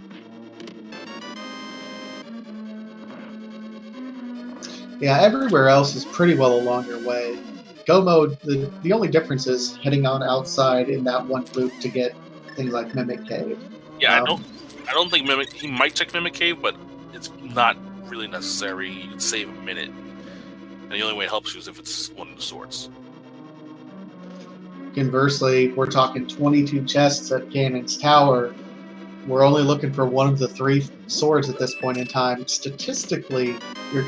Yeah, everywhere else is pretty well along your way. Go mode, the only difference is heading on outside in that one loop to get things like Mimic Cave. Yeah, I don't think Mimic... He might check Mimic Cave, but it's not really necessary. You can save a minute. And the only way it helps you is if it's one of the swords. Conversely, we're talking 22 chests at Ganon's Tower. We're only looking for one of the 3 swords at this point in time. Statistically, you're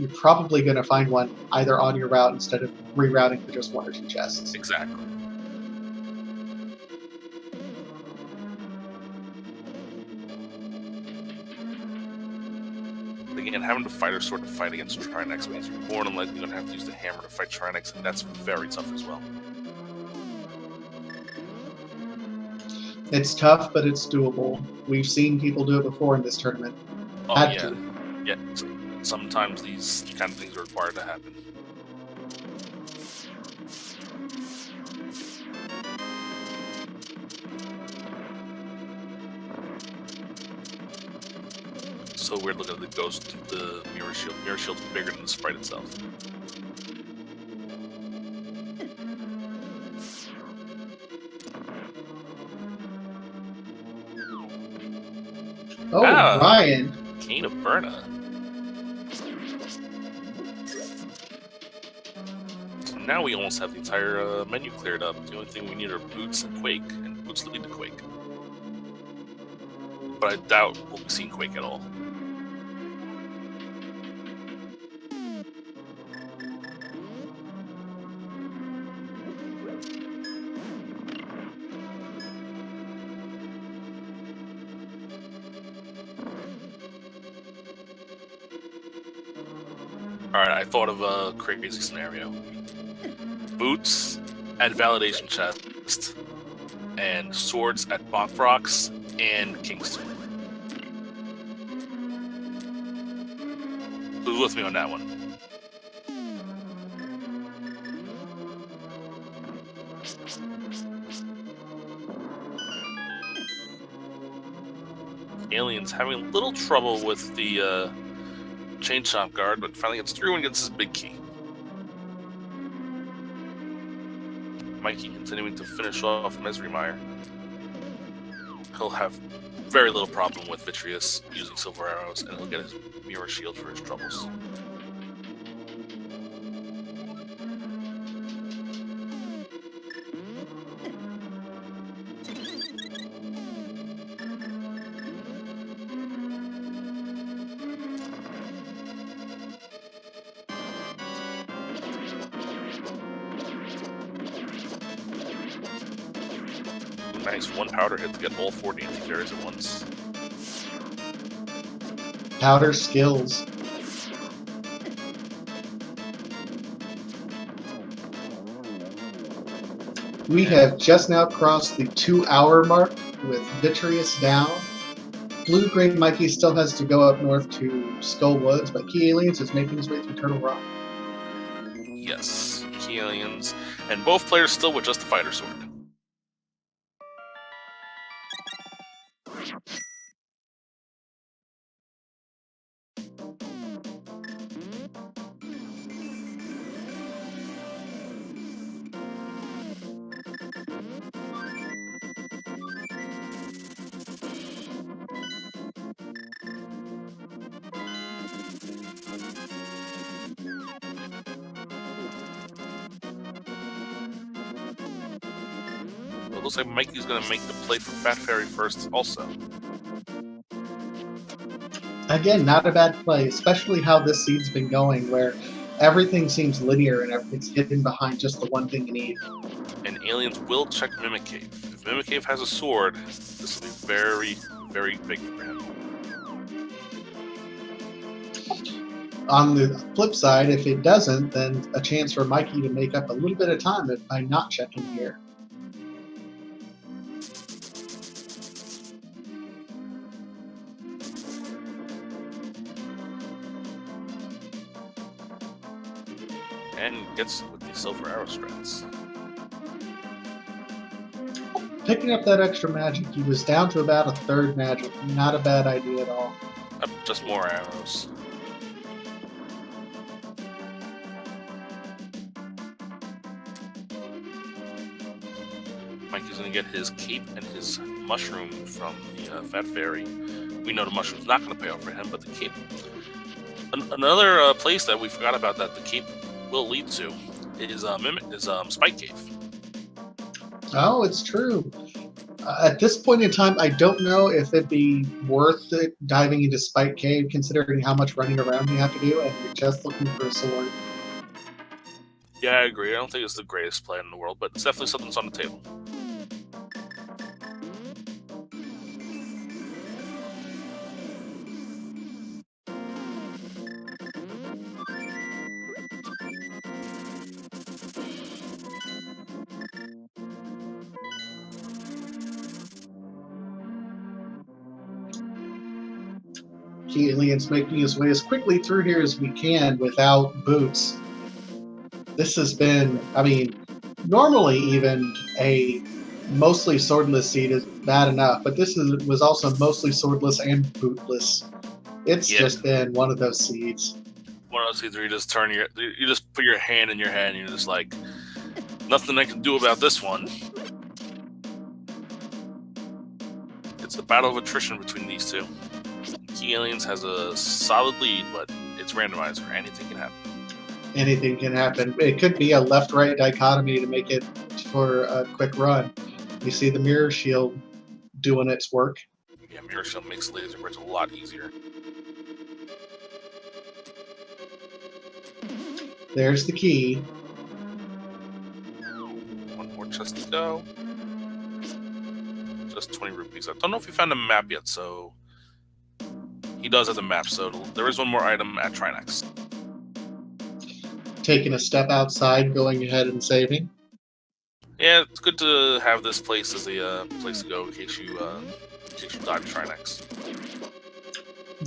probably gonna find one either on your route instead of rerouting for just 1 or 2 chests. Exactly. Again, having the Fighter Sword to fight against Trinex means you're more than likely going to have to use the hammer to fight Trinex, and that's very tough as well. It's tough, but it's doable. We've seen people do it before in this tournament. Oh, yeah. Yeah, sometimes these kind of things are required to happen. So weird looking at the ghost, the mirror shield. Mirror shield's bigger than the sprite itself. Oh, Ryan. Cane of Berna. So now we almost have the entire menu cleared up. The only thing we need are boots and Quake, and boots to lead to Quake. But I doubt we'll be seeing Quake at all. Alright, I thought of a crazy scenario. Boots and validation chest East, and swords at Bokbrox and Kingston. Who's with me on that one? Aliens having a little trouble with the chain shop guard, but finally gets through and gets his big key. Mikey continuing to finish off Mesrimire. He'll have very little problem with Vitreous using silver arrows, and he'll get his mirror shield for his troubles. Nice one powder hit to get all 4 anti-fairies at once. Powder skills. We have just now crossed the 2-hour mark with Vitreous down. BlueGreenMikey still has to go up north to Skull Woods, but KiAliens is making his way through Turtle Rock. Yes, KiAliens. And both players still with just the fighter sword. It looks like Mikey's going to make the play for Fat Fairy first also. Again, not a bad play, especially how this seed's been going, where everything seems linear and everything's hidden behind just the one thing you need. And Aliens will check Mimic Cave. If Mimic Cave has a sword, this will be very, very big for him. On the flip side, if it doesn't, then a chance for Mikey to make up a little bit of time by not checking here. And gets with the silver arrow strats. Picking up that extra magic, he was down to about a third magic. Not a bad idea at all. Just more arrows. Mikey's going to get his cape and his mushroom from the Fat Fairy. We know the mushroom's not going to pay off for him, but the cape. Another place that we forgot about that the cape will lead to is Spike Cave. Oh, it's true. At this point in time, I don't know if it'd be worth it diving into Spike Cave, considering how much running around you have to do, and you're just looking for a sword. Yeah, I agree. I don't think it's the greatest plan in the world, but it's definitely something that's on the table. KiAliens making his way as quickly through here as we can without boots. This has been, I mean, normally even a mostly swordless seed is bad enough, but this was also mostly swordless and bootless. It's just been one of those seeds. One of those seeds where you just put your hand in your head and you're just like, nothing I can do about this one. It's a battle of attrition between these two. KiAliens has a solid lead, but it's randomizer. Anything can happen. Anything can happen. It could be a left-right dichotomy to make it for a quick run. You see the mirror shield doing its work. Yeah, mirror shield makes laser bridge a lot easier. There's the key. One more chest to go. Just 20 rupees. I don't know if we found a map yet, so he does have a map, so there is one more item at Trinex. Taking a step outside, going ahead and saving. Yeah, it's good to have this place as a place to go in case you die to Trinex.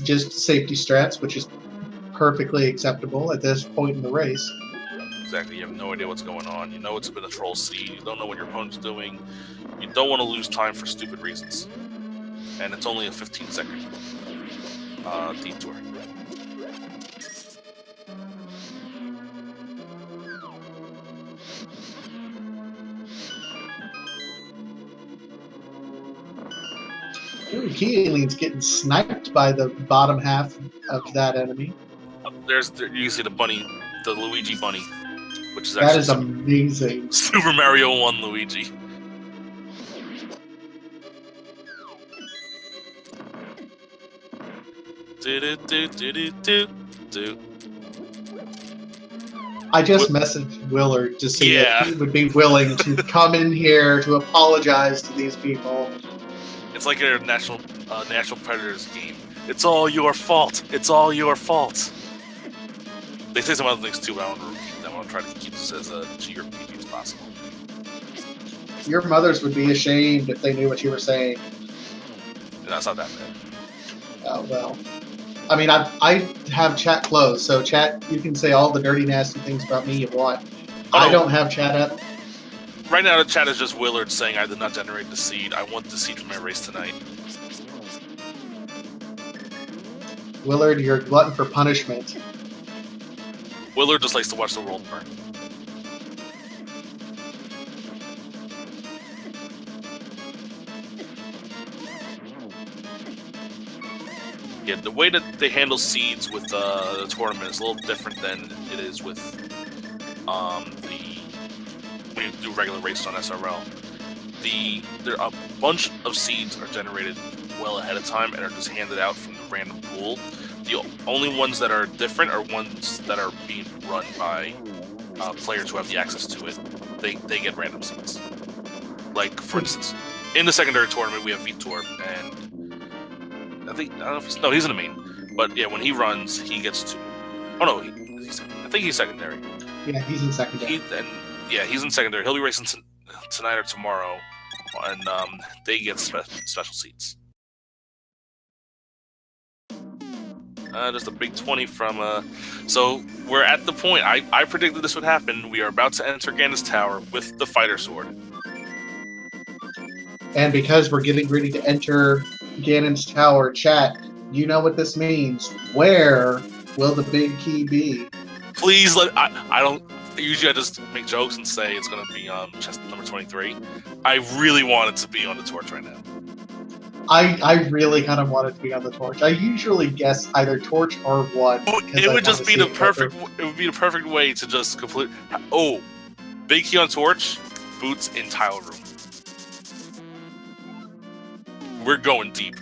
Just safety strats, which is perfectly acceptable at this point in the race. Exactly, you have no idea what's going on. You know it's been a troll seed. You don't know what your opponent's doing. You don't want to lose time for stupid reasons. And it's only a 15-second detour. Ooh, KiAliens getting sniped by the bottom half of that enemy. There's usually the bunny, the Luigi bunny, which is That actually is amazing. Super Mario 1 Luigi. Do. I just messaged Willard to see Yeah. if he would be willing to come in here to apologize to these people. It's like a National Predators game. It's all your fault. It's all your fault. They say some other things too, but I want to repeat them. I want to try to keep this as GRPG as possible. Your mothers would be ashamed if they knew what you were saying. That's not that bad. Oh, well. I mean, I have chat closed, so chat, you can say all the dirty, nasty things about me you want. Oh, I no. don't have chat up. Right now, the chat is just Willard saying, I did not generate the seed. I want the seed for my race tonight. Willard, you're a glutton for punishment. Willard just likes to watch the world burn. Yeah, the way that they handle seeds with the tournament is a little different than it is with when you do regular races on SRL. There a bunch of seeds are generated well ahead of time and are just handed out from the random pool. The only ones that are different are ones that are being run by players who have the access to it. They get random seeds. Like, for instance, in the secondary tournament, we have Vitor, and I don't know if he's in the main. But yeah, when he runs, he gets to. Oh no, I think he's secondary. Yeah, he's in secondary. He's in secondary. He'll be racing tonight or tomorrow, and they get special seats. Just a big 20 from. So we're at the point. I predicted this would happen. We are about to enter Ganon's Tower with the fighter sword. And because we're getting ready to enter Ganon's Tower, chat, you know what this means. Where will the big key be? Please I don't. Usually I just make jokes and say it's going to be chest number 23. I really want it to be on the torch right now. I really kind of want it to be on the torch. I usually guess either torch or one. It would just be the perfect. It would be the perfect way to just complete. Oh, big key on torch, boots in tile room. We're going deep.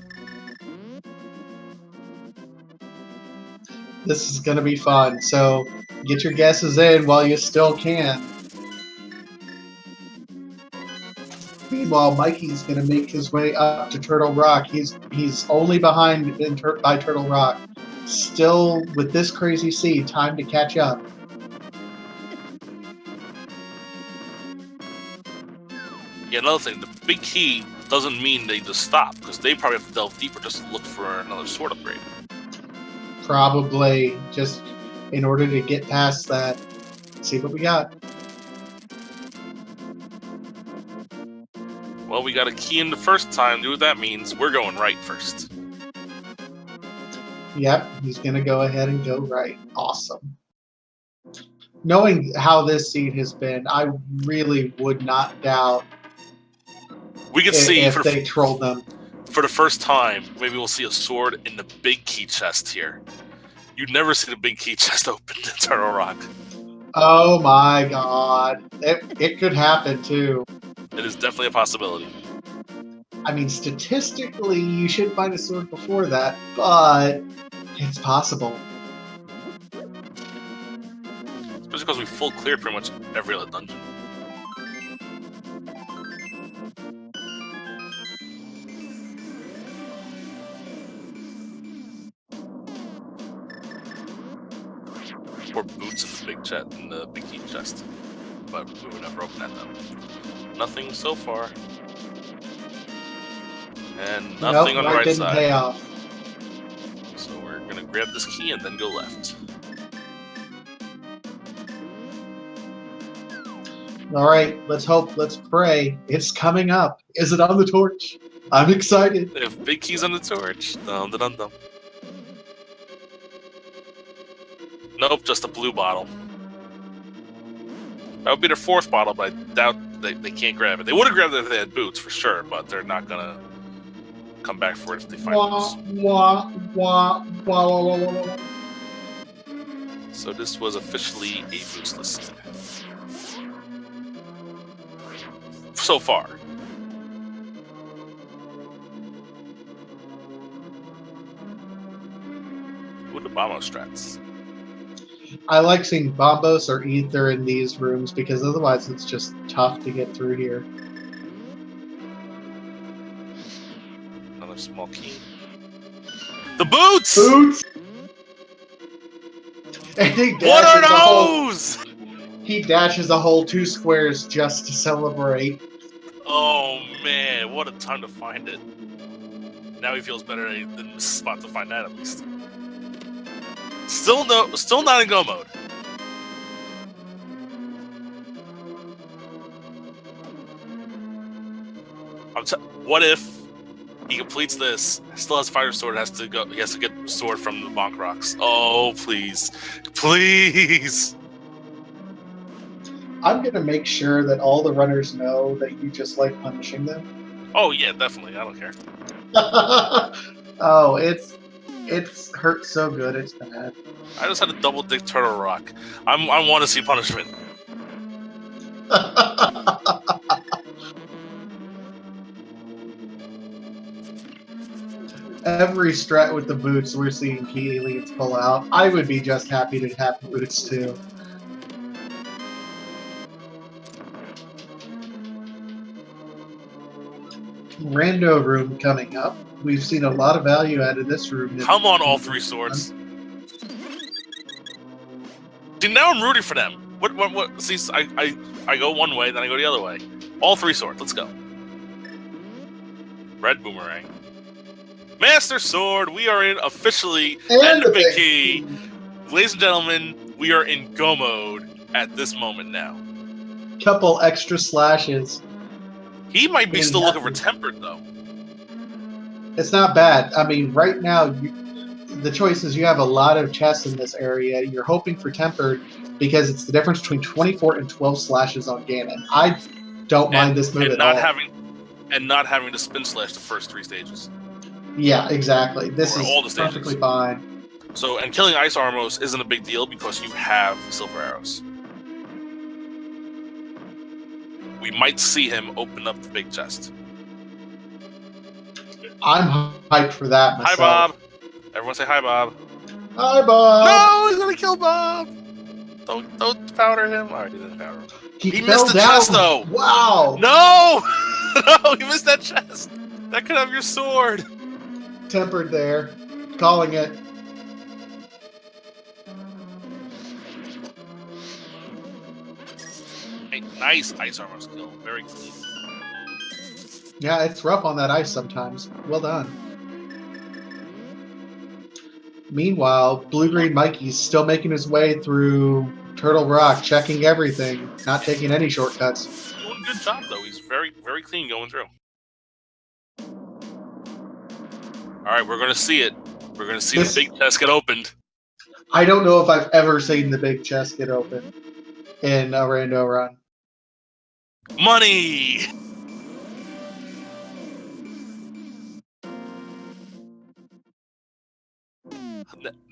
This is going to be fun, so get your guesses in while you still can. Meanwhile, Mikey's going to make his way up to Turtle Rock. He's only behind by Turtle Rock. Still, with this crazy seed, time to catch up. Yeah, another thing, the big key doesn't mean they just stop, because they probably have to delve deeper just to look for another sword upgrade. Probably just in order to get past that. See what we got. Well, we got a key in the first time. Do what that means. We're going right first. Yep, he's going to go ahead and go right. Awesome. Knowing how this seed has been, I really would not doubt we could see if they trolled them. For the first time, maybe we'll see a sword in the big key chest here. You'd never see the big key chest open in Turtle Rock. Oh my god. It could happen too. It is definitely a possibility. I mean, statistically, you should find a sword before that, but it's possible. Especially because we full cleared pretty much every other dungeon. Or boots in the big chest, in the big key chest, but we would never open that though. Nothing so far. And nothing on the right right didn't side. pay off. So we're gonna grab this key and then go left. All right, let's hope, let's pray. It's coming up. Is it on the torch? I'm excited. If big keys on the torch. Dum dum dum dum. Nope, just a blue bottle. That would be their fourth bottle, but I doubt they can't grab it. They would have grabbed it if they had boots, for sure, but they're not gonna come back for it if they find boots. Wah, wah, wah, wah, wah. So this was officially a boostless seed. So far. What the Bombos strats? I like seeing Bombos or Ether in these rooms because otherwise it's just tough to get through here. Another small key. The boots! Boots! And What are those? He dashes a whole 2 squares just to celebrate. Oh man, what a time to find it. Now he feels better than this spot to find that at least. Still not in go mode. What if he completes this, still has fighter sword, has to go, he has to get sword from the bonk rocks. Oh please. Please. I'm going to make sure that all the runners know that you just like punishing them. Oh yeah, definitely. I don't care. Oh, it's hurt so good, it's bad. I just had a double dick turtle rock. I want to see punishment. Every strat with the boots we're seeing KiAliens pull out. I would be just happy to have boots too. Rando room coming up. We've seen a lot of value out of this room. Come on, all three swords. See, now I'm rooting for them. What? See, I go one way, then I go the other way. All three swords. Let's go. Red boomerang. Master Sword, we are in officially, and the big key. Ladies and gentlemen, we are in go mode at this moment now. Couple extra slashes. He might be still looking for tempered, though. It's not bad. I mean, right now, the choice is you have a lot of chests in this area. You're hoping for tempered because it's the difference between 24 and 12 slashes on Ganon. I don't mind this move at all. And not having to spin slash the first 3 stages. Yeah, exactly. This is all the stages. perfectly fine. So, and killing Ice Armos isn't a big deal because you have Silver Arrows. We might see him open up the big chest. I'm hyped for that myself. Hi, Bob. Everyone say hi, Bob. Hi, Bob. No, he's gonna kill Bob. Don't powder him. All right, he didn't powder him. He missed the chest, though. Wow. No, no, he missed that chest. That could have your sword. Tempered there. Calling it. Hey, nice Ice Armor skill. Very clean. Yeah, it's rough on that ice sometimes. Well done. Meanwhile, BlueGreenMikey's still making his way through Turtle Rock, checking everything, not taking any shortcuts. Doing a good job, though. He's very, very clean going through. All right, we're going to see it. We're going to see the big chest get opened. I don't know if I've ever seen the big chest get open in a rando run. Money!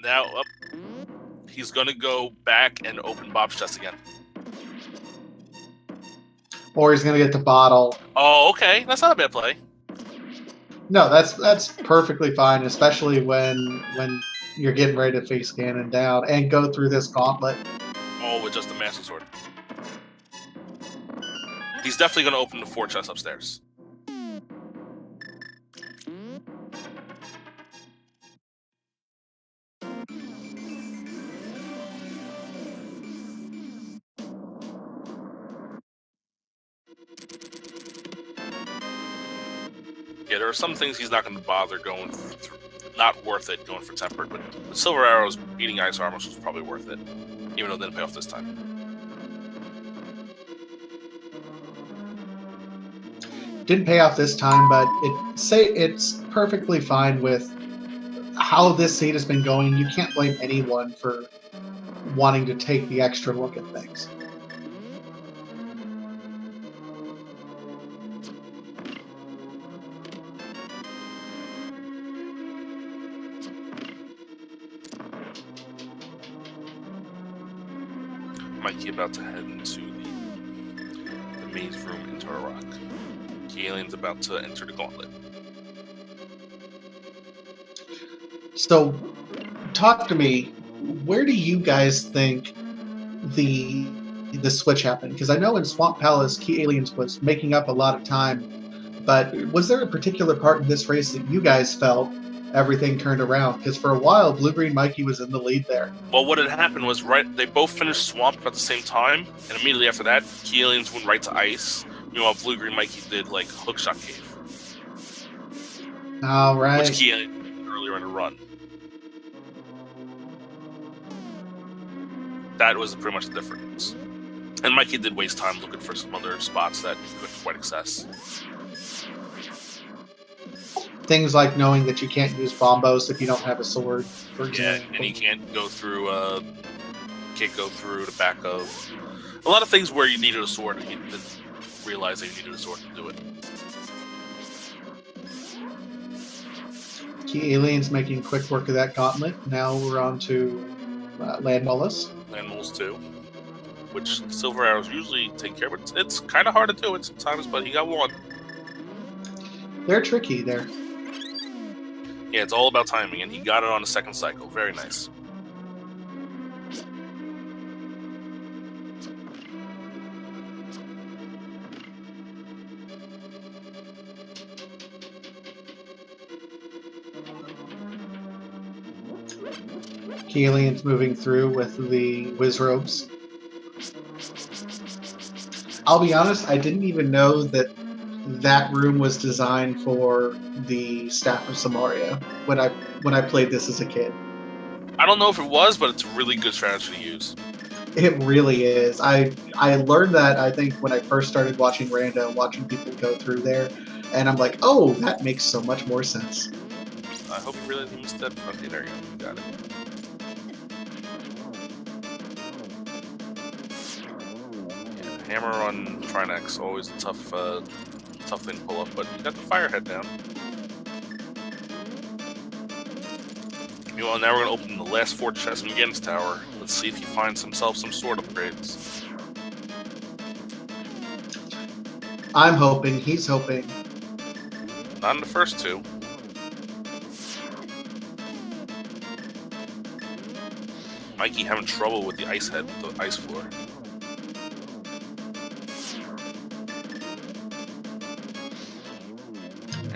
Now, he's going to go back and open Bob's chest again. Or he's going to get the bottle. Oh, okay. That's not a bad play. No, that's perfectly fine, especially when you're getting ready to face Ganon down and go through this gauntlet. Oh, with just the Master Sword. He's definitely going to open the 4 chests upstairs. Yeah, there are some things he's not going to bother going through. Not worth it going for tempered, but with silver arrows beating ice armor was probably worth it, even though it didn't pay off this time. Didn't pay off this time, but it's perfectly fine with how this seed has been going. You can't blame anyone for wanting to take the extra look at things. Mikey about to head into the maze room into a rock. KiAliens about to enter the gauntlet. So, talk to me. Where do you guys think the switch happened? Because I know in Swamp Palace, KiAliens was making up a lot of time, but was there a particular part in this race that you guys felt everything turned around? Because for a while, BlueGreenMikey was in the lead there. Well, what had happened was they both finished Swamp at the same time, and immediately after that, KiAliens went right to Ice. Meanwhile, BlueGreenMikey did like Hookshot Cave. All right. Which KiAliens did earlier in the run. That was pretty much the difference. And Mikey did waste time looking for some other spots that he couldn't quite access. Things like knowing that you can't use bombos if you don't have a sword, for example. And you can't go through the back of a lot of things where you needed a sword and you didn't realize that you needed a sword to do it. KiAliens making quick work of that gauntlet. Now we're on to Land Mollusk. Land Moles 2, which silver arrows usually take care of. It's kind of hard to do it sometimes, but he got one. They're tricky there. Yeah, it's all about timing, and he got it on the second cycle. Very nice. KiAliens moving through with the whiz robes. I'll be honest, I didn't even know that room was designed for the Staff of Samaria when I played this as a kid. I don't know if it was, but it's a really good strategy to use. It really is. I learned that, I think, when I first started watching Rando and watching people go through there, and I'm like, oh, that makes so much more sense. I hope you realize you missed that. Okay, there you go. You got it. Yeah, hammer on Trinex, always a tough thing to pull up, but you got the firehead down. Meanwhile, now we're going to open the last 4 chests in Gen's Tower. Let's see if he finds himself some sword upgrades. I'm hoping, he's hoping. Not in the first 2. Mikey having trouble with the ice head, the ice floor.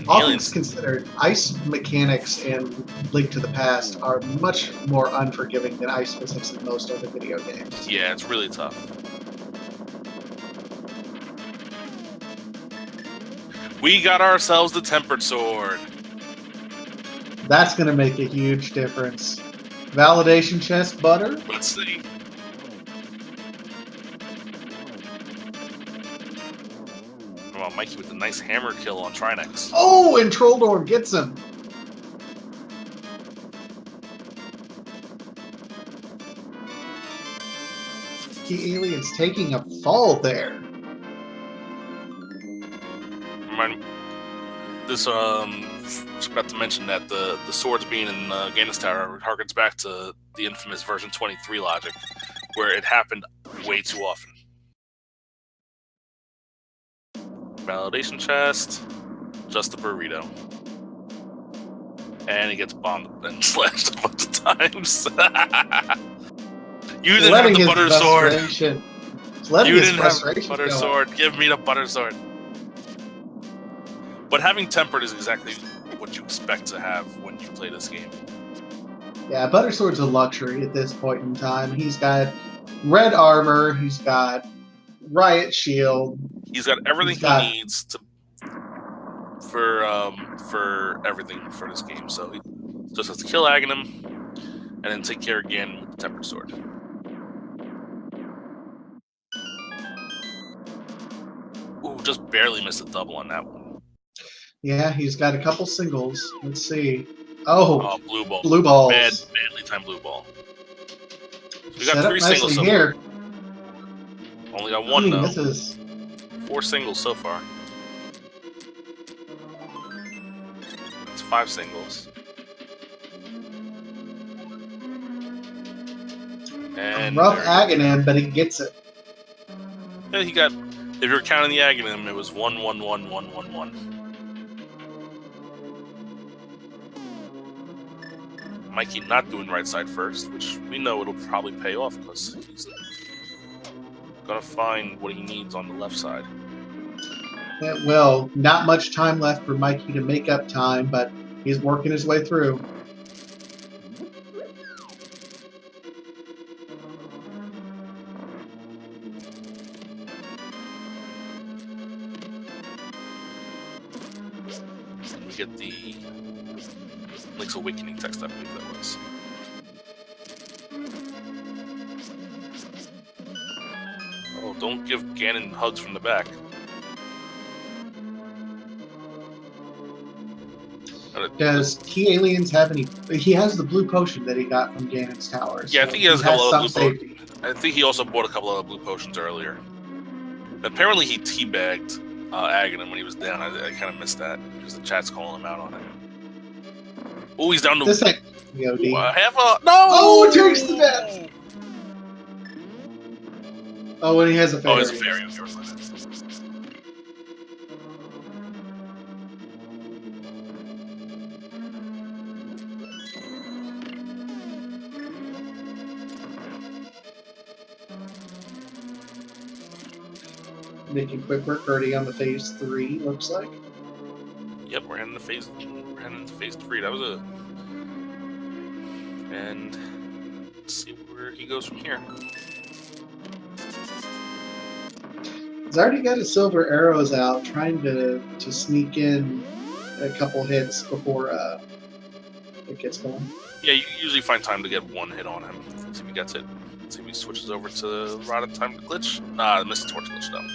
All things considered, ice mechanics in Link to the Past are much more unforgiving than ice physics in most other video games. Yeah, it's really tough. We got ourselves the Tempered Sword. That's going to make a huge difference. Validation chest, Butter? Let's see. Oh, Mikey with a nice hammer kill on Trinex. Oh, and Trolldor gets him. KiAliens taking a fall there. This was about to mention that the swords being in Gen's Tower harkens back to the infamous version 23 logic, where it happened way too often. Validation chest, just a burrito. And he gets bombed and slashed a bunch of times. You didn't have the butter sword. You didn't have the butter sword. Give me the butter sword. But having tempered is exactly what you expect to have when you play this game. Yeah, butter sword's a luxury at this point in time. He's got red armor. He's got riot shield. He's got everything he needs for everything for this game. So he just has to kill Aghanim and then take care of Ganon with the Tempered Sword. Ooh, just barely missed a double on that one. Yeah, he's got a couple singles. Let's see. Oh, blue ball. blue balls. Badly timed blue ball. So we got Set up 3 singles nicely so here. far. Only got 1 though. Misses. 4 singles so far. That's 5 singles. And Rough Aghanim, but he gets it. yeah, he got. If you're counting the Aghanim, it was 1, 1, 1, 1, 1, 1. Mikey not doing right side first, which we know it'll probably pay off because he's gonna find what he needs on the left side. Yeah, well, not much time left for Mikey to make up time, but he's working his way through. And we get the Link's Awakening text, I believe that was. Oh, don't give Ganon hugs from the back. Does KiAliens have any? He has the blue potion that he got from Ganon's tower. Yeah, I think he has a couple some of blue safety. I think he also bought a couple of blue potions earlier. Apparently he teabagged Aghanim when he was down. I kind of missed that because the chat's calling him out on it. Oh, he's down to This ain't Yodi. half a no. Oh, it takes the bet. Oh, and he has a fairy. Oh, it's a fairy. Okay, we're fine. Making quick work already on the phase 3, looks like. Yep, we're heading into phase 3. That was a and let's see where he goes from here. He's already got his silver arrows out, trying to sneak in a couple hits before it gets going. Yeah, you usually find time to get 1 hit on him. Let's see if he gets it. Let's see if he switches over to Rod in time to glitch. Nah, missed the torch glitch though.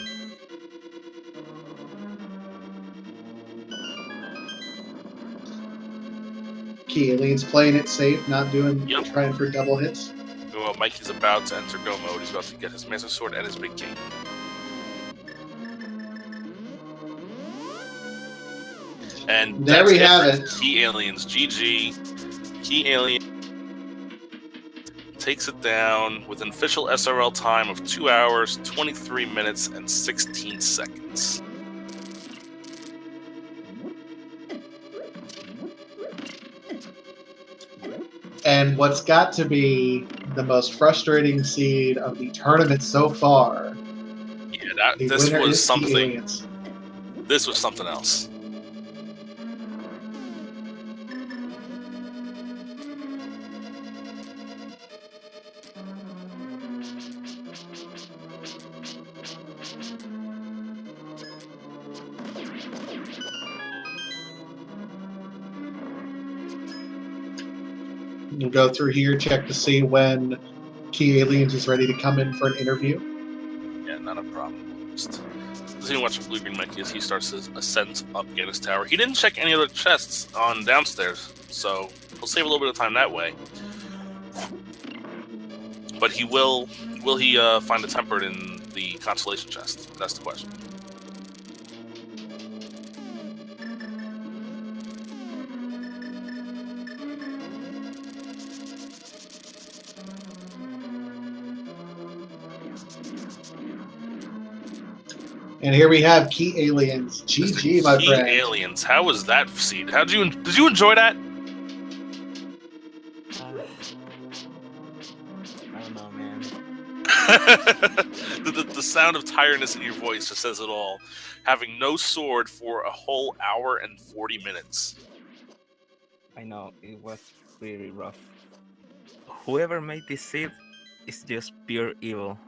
KiAliens playing it safe, not doing Yep. trying for double hits. Well, Mikey's about to enter go mode. He's about to get his Master Sword and his big king. And There that's we have for it. KiAliens, GG. KiAliens takes it down with an official SRL time of 2 hours, 23 minutes, and 16 seconds. And what's got to be the most frustrating seed of the tournament so far. Yeah, The this winner was is something. KiAliens. This was something else. We'll go through here, check to see when KiAliens is ready to come in for an interview. Yeah, not a problem. Just even watching BlueGreenMikey as he starts his ascent up Ganon's tower. He didn't check any other chests on downstairs, so he'll save a little bit of time that way. But he will he find a tempered in the constellation chest? That's the question. And here we have KiAliens. GG, my friend. KiAliens. How was that seed? Did you enjoy that? I don't know, man. the sound of tiredness in your voice just says it all. Having no sword for a whole hour and 40 minutes. I know, it was pretty rough. Whoever made this seed is just pure evil.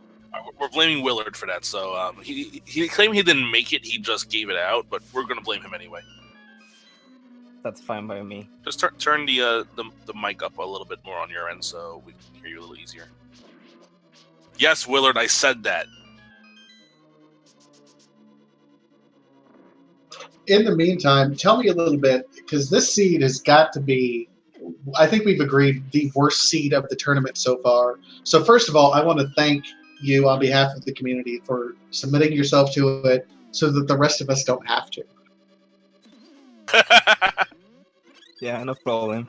We're blaming Willard for that, so he claimed he didn't make it, he just gave it out, but we're going to blame him anyway. That's fine by me. Just turn the mic up a little bit more on your end so we can hear you a little easier. Yes, Willard, I said that. In the meantime, tell me a little bit, because this seed has got to be, I think we've agreed, the worst seed of the tournament so far. So first of all, I want to thank you on behalf of the community for submitting yourself to it so that the rest of us don't have to. Yeah, no problem.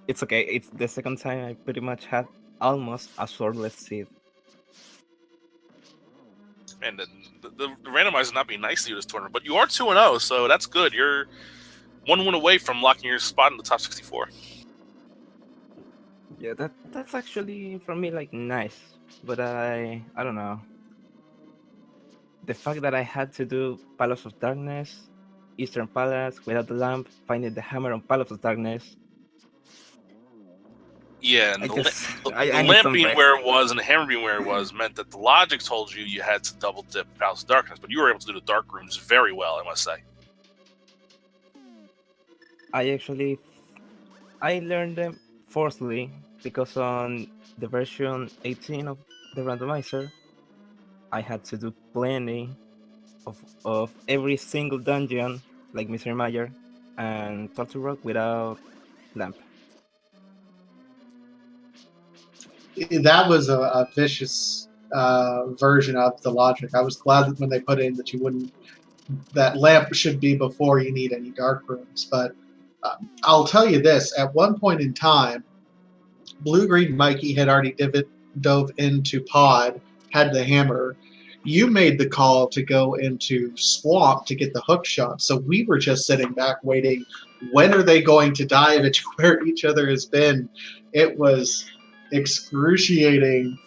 It's okay. It's the second time I pretty much had almost a swordless seed. Man, the randomizer not being nice to you this tournament, but you are 2-0, so that's good. You're 1 win away from locking your spot in the top 64. Yeah, that's actually for me like nice, but I don't know. The fact that I had to do Palace of Darkness, Eastern Palace without the lamp, finding the hammer on Palace of Darkness. Yeah, and I the need lamp some being rest. where it was and the hammer being where it was meant that the logic told you had to double dip Palace of Darkness, but you were able to do the dark rooms very well, I must say. I learned them forcefully because on the version 18 of the randomizer, I had to do plenty of every single dungeon, like Mr. Mayer and Torture Rock without lamp. That was a vicious version of the logic. I was glad that when they put in that you wouldn't, that lamp should be before you need any dark rooms. But I'll tell you this: at one point in time, BlueGreenMikey had already dove into Pod, had the hammer. You made the call to go into Swamp to get the hook shot. So we were just sitting back waiting. When are they going to dive into where each other has been? It was excruciating.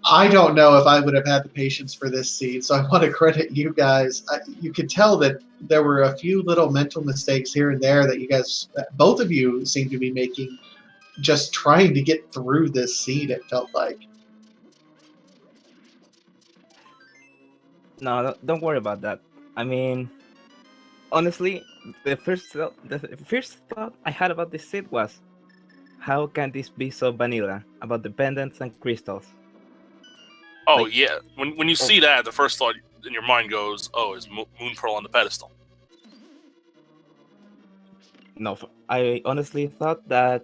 I don't know if I would have had the patience for this seed, so I want to credit you guys. You could tell that there were a few little mental mistakes here and there that you guys, both of you, seem to be making, just trying to get through this seed. It felt like. No, don't worry about that. I mean, honestly, the first thought I had about this set was, how can this be so vanilla about the pendants and crystals? Oh, Like- yeah. When you see that, the first thought in your mind goes, oh, is Moon Pearl on the pedestal? No, I honestly thought that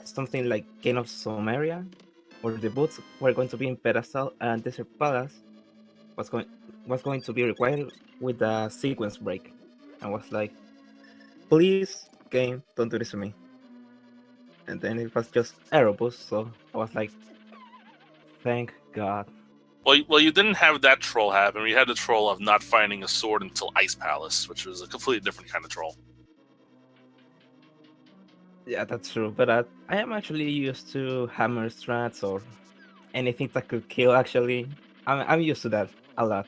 something like King of Sumeria or the boots were going to be in pedestal and Desert Palace was going to be required with a sequence break. I was like, please, game, don't do this to me. And then it was just Erebus, so I was like, thank God. Well, you didn't have that troll happen. You had the troll of not finding a sword until Ice Palace, which was a completely different kind of troll. Yeah, that's true. But I am actually used to hammer strats or anything that could kill. Actually, I'm used to that a lot.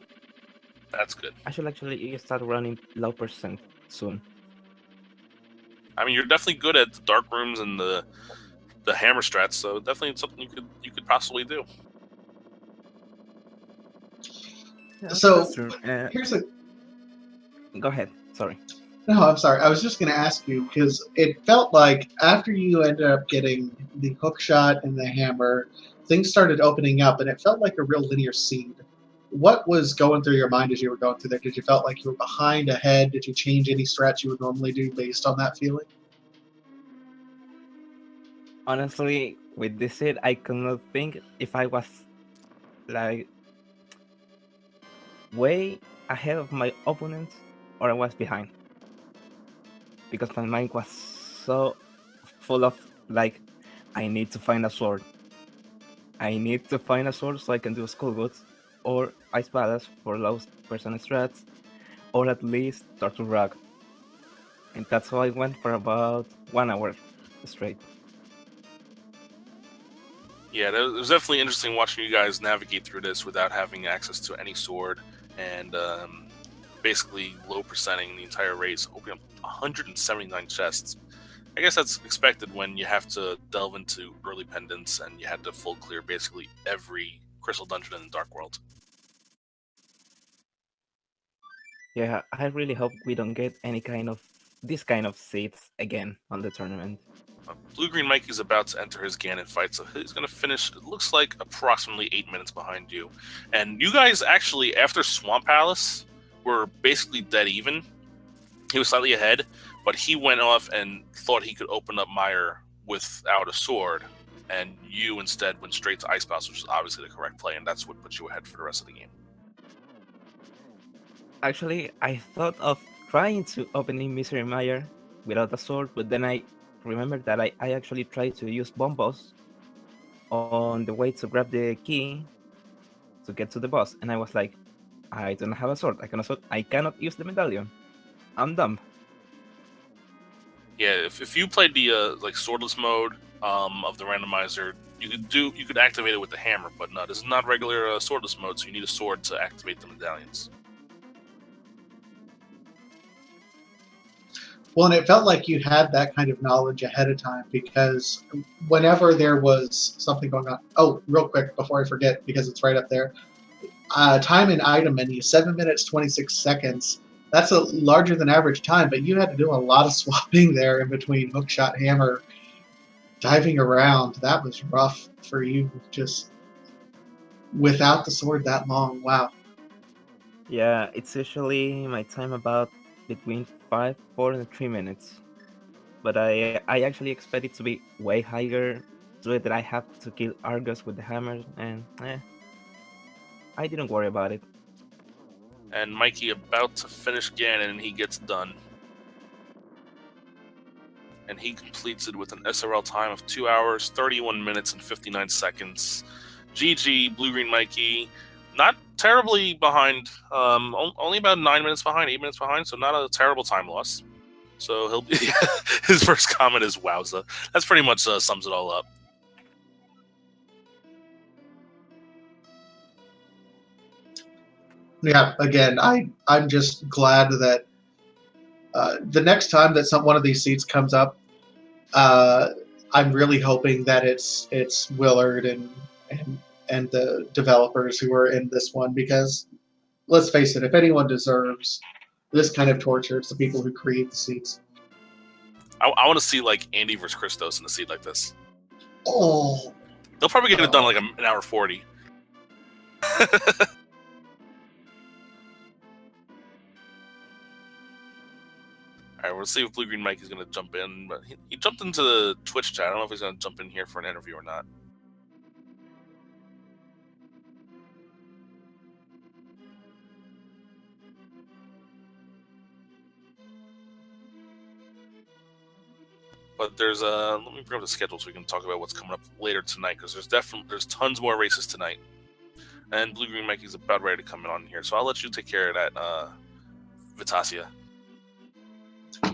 That's good. I should actually start running low percent soon. I mean, you're definitely good at the dark rooms and the hammer strats, so definitely something you could possibly do. Yeah, So, that's true. here's a. Go ahead. Sorry. No, I'm sorry. I was just going to ask you because it felt like after you ended up getting the hook shot and the hammer, things started opening up, and it felt like a real linear seed. What was going through your mind as you were going through there? Did you felt like you were behind, ahead? Did you change any strats you would normally do based on that feeling? Honestly, with this set, I could not think if I was like way ahead of my opponents or I was behind. Because my mind was so full of like, I need to find a sword. I need to find a sword so I can do Skull Boots or Ice Palace for low person strats, or at least Turtle Rock. And that's how I went for about 1 hour straight. Yeah, it was definitely interesting watching you guys navigate through this without having access to any sword and basically low percenting the entire race, opening up 179 chests. I guess that's expected when you have to delve into early pendants and you had to full clear basically every crystal dungeon in the Dark World. Yeah, I really hope we don't get any kind of this kind of seats again on the tournament. BlueGreenMikey is about to enter his Ganon fight, so he's going to finish, it looks like, approximately 8 minutes behind you. And you guys actually, after Swamp Palace, were basically dead even. He was slightly ahead, but he went off and thought he could open up Meyer without a sword, and you instead went straight to Ice Palace, which is obviously the correct play, and that's what put you ahead for the rest of the game. Actually, I thought of trying to open in Misery Mire without a sword, but then I remembered that I actually tried to use bombos on the way to grab the key to get to the boss, and I was like, I don't have a sword. I cannot use the medallion. I'm dumb. Yeah, if you played the like swordless mode of the randomizer, you could activate it with the hammer, but no, this is not regular swordless mode, so you need a sword to activate the medallions. Well, and it felt like you had that kind of knowledge ahead of time, because whenever there was something going on. Oh, real quick before I forget, because it's right up there. Time and item menu, 7 minutes 26 seconds. That's a larger than average time, but you had to do a lot of swapping there in between hookshot, hammer, diving around. That was rough for you, just without the sword that long. Wow. Yeah, it's usually my time about between 5, 4, and 3 minutes. But I actually expect it to be way higher, so that I have to kill Argus with the hammer, and I didn't worry about it. And Mikey about to finish Ganon, and he gets done. And he completes it with an SRL time of 2 hours, 31 minutes, and 59 seconds. GG, BlueGreenMikey. Not terribly behind, only about 9 minutes behind, 8 minutes behind, so not a terrible time loss. So he'll be his first comment is wowza. That's pretty much sums it all up. Yeah, again, I'm just glad that the next time that one of these seats comes up, I'm really hoping that it's Willard and the developers who are in this one, because let's face it, if anyone deserves this kind of torture, it's the people who create the seats. I want to see like Andy versus Christos in a seat like this. Oh, they'll probably get it done like an hour 40. All right, we'll see if BlueGreenMikey is going to jump in. But he jumped into the Twitch chat. I don't know if he's going to jump in here for an interview or not. But there's let me bring up the schedule so we can talk about what's coming up later tonight, because there's tons more races tonight, and BlueGreenMikey is about ready to come in on here. So I'll let you take care of that, Vitasia.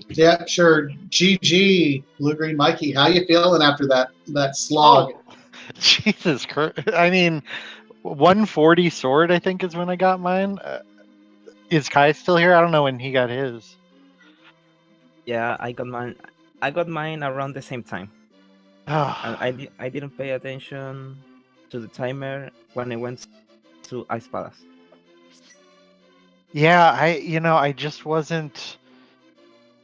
Yeah, sure. GG, BlueGreenMikey. How you feeling after that slog? Oh, Jesus Christ! I mean, 140 sword, I think, is when I got mine. Is Kai still here? I don't know when he got his. Yeah, I got mine around the same time. I didn't pay attention to the timer when I went to Ice Palace. Yeah, I just wasn't.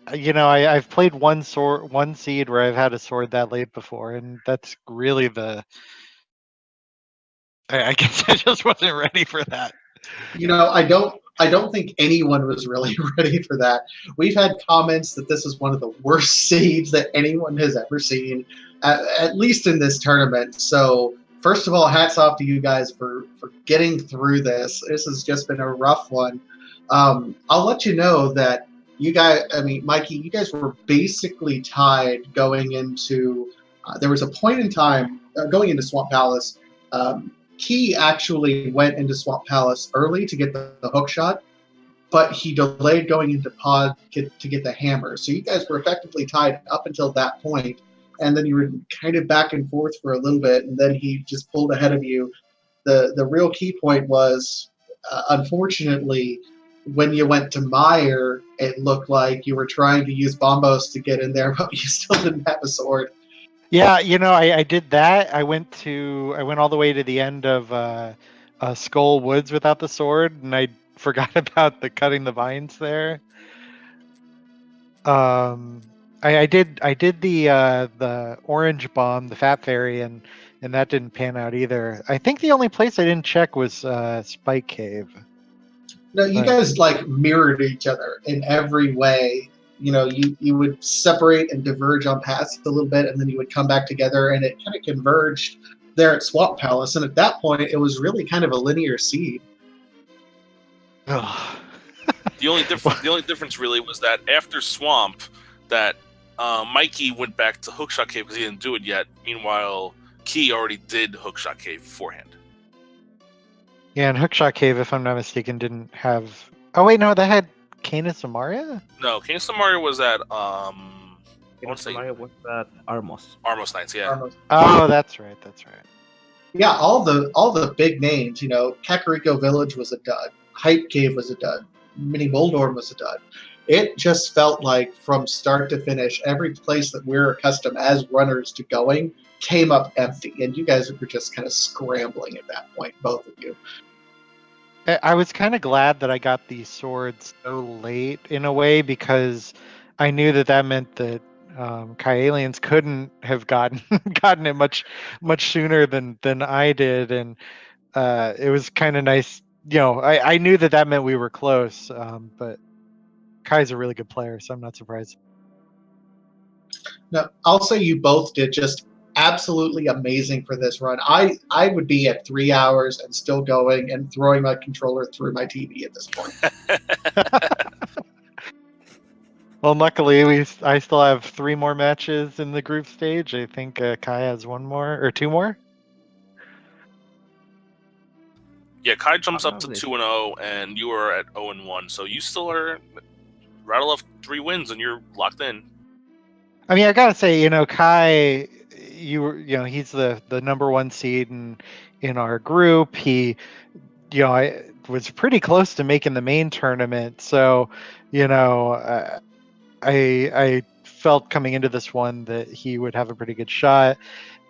I've played one seed where I've had a sword that late before, and that's really I guess I just wasn't ready for that. I don't think anyone was really ready for that. We've had comments that this is one of the worst seeds that anyone has ever seen, at least in this tournament. So first of all, hats off to you guys for getting through this. This has just been a rough one. I'll let you know that you guys, Mikey, you guys were basically tied going into, there was a point in time going into Swamp Palace. Ki actually went into Swamp Palace early to get the hook shot, but he delayed going into Pod to get the hammer. So you guys were effectively tied up until that point, and then you were kind of back and forth for a little bit, and then he just pulled ahead of you. The real key point was, unfortunately, when you went to Meyer, it looked like you were trying to use bombos to get in there, but you still didn't have a sword. Yeah, I did that. I went all the way to the end of Skull Woods without the sword, and I forgot about the cutting the vines there. I did the orange bomb, the Fat Fairy, and that didn't pan out either. I think the only place I didn't check was Spike Cave. No, you Right. guys like mirrored each other in every way. You know, you would separate and diverge on paths a little bit, and then you would come back together, and it kind of converged there at Swamp Palace. And at that point, it was really kind of a linear seed. Ugh. The only difference really was that after Swamp, that Mikey went back to Hookshot Cave because he didn't do it yet. Meanwhile, Ki already did Hookshot Cave beforehand. Yeah, and Hookshot Cave, if I'm not mistaken, didn't have. Oh wait, no, that had Canis Amaria. No, King of Samaria was at I want to say Mario was at Armos. Armos Knights, yeah. Almost. Oh, that's right. That's right. Yeah, all the big names. You know, Kakariko Village was a dud. Hype Cave was a dud. Mini Moldorm was a dud. It just felt like from start to finish, every place that we're accustomed as runners to going came up empty, and you guys were just kind of scrambling at that point, both of you. I was kind of glad that I got these swords so late in a way, because I knew that meant that KiAliens couldn't have gotten it much sooner than I did, and it was kind of nice. You know, I knew that meant we were close, but Kai's a really good player, so I'm not surprised. Now, I'll say you both did just absolutely amazing for this run. I would be at 3 hours and still going and throwing my controller through my TV at this point. Well, luckily I still have 3 more matches in the group stage. I think Kai has 1 more or 2 more. Yeah, Kai jumps up to Probably. 2-0, and you are at 0-1. So you still are rattle off 3 wins, and you're locked in. I mean, I gotta say, you know, Kai, he's the number 1 seed in our group. He, I was pretty close to making the main tournament. So, I felt coming into this one that he would have a pretty good shot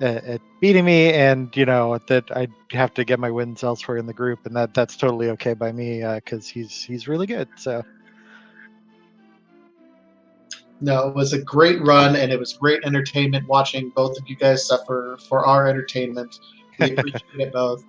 at beating me, and that I'd have to get my wins elsewhere in the group, and that's totally okay by me, because he's really good. So. No, it was a great run, and it was great entertainment watching both of you guys suffer for our entertainment. We appreciate it both.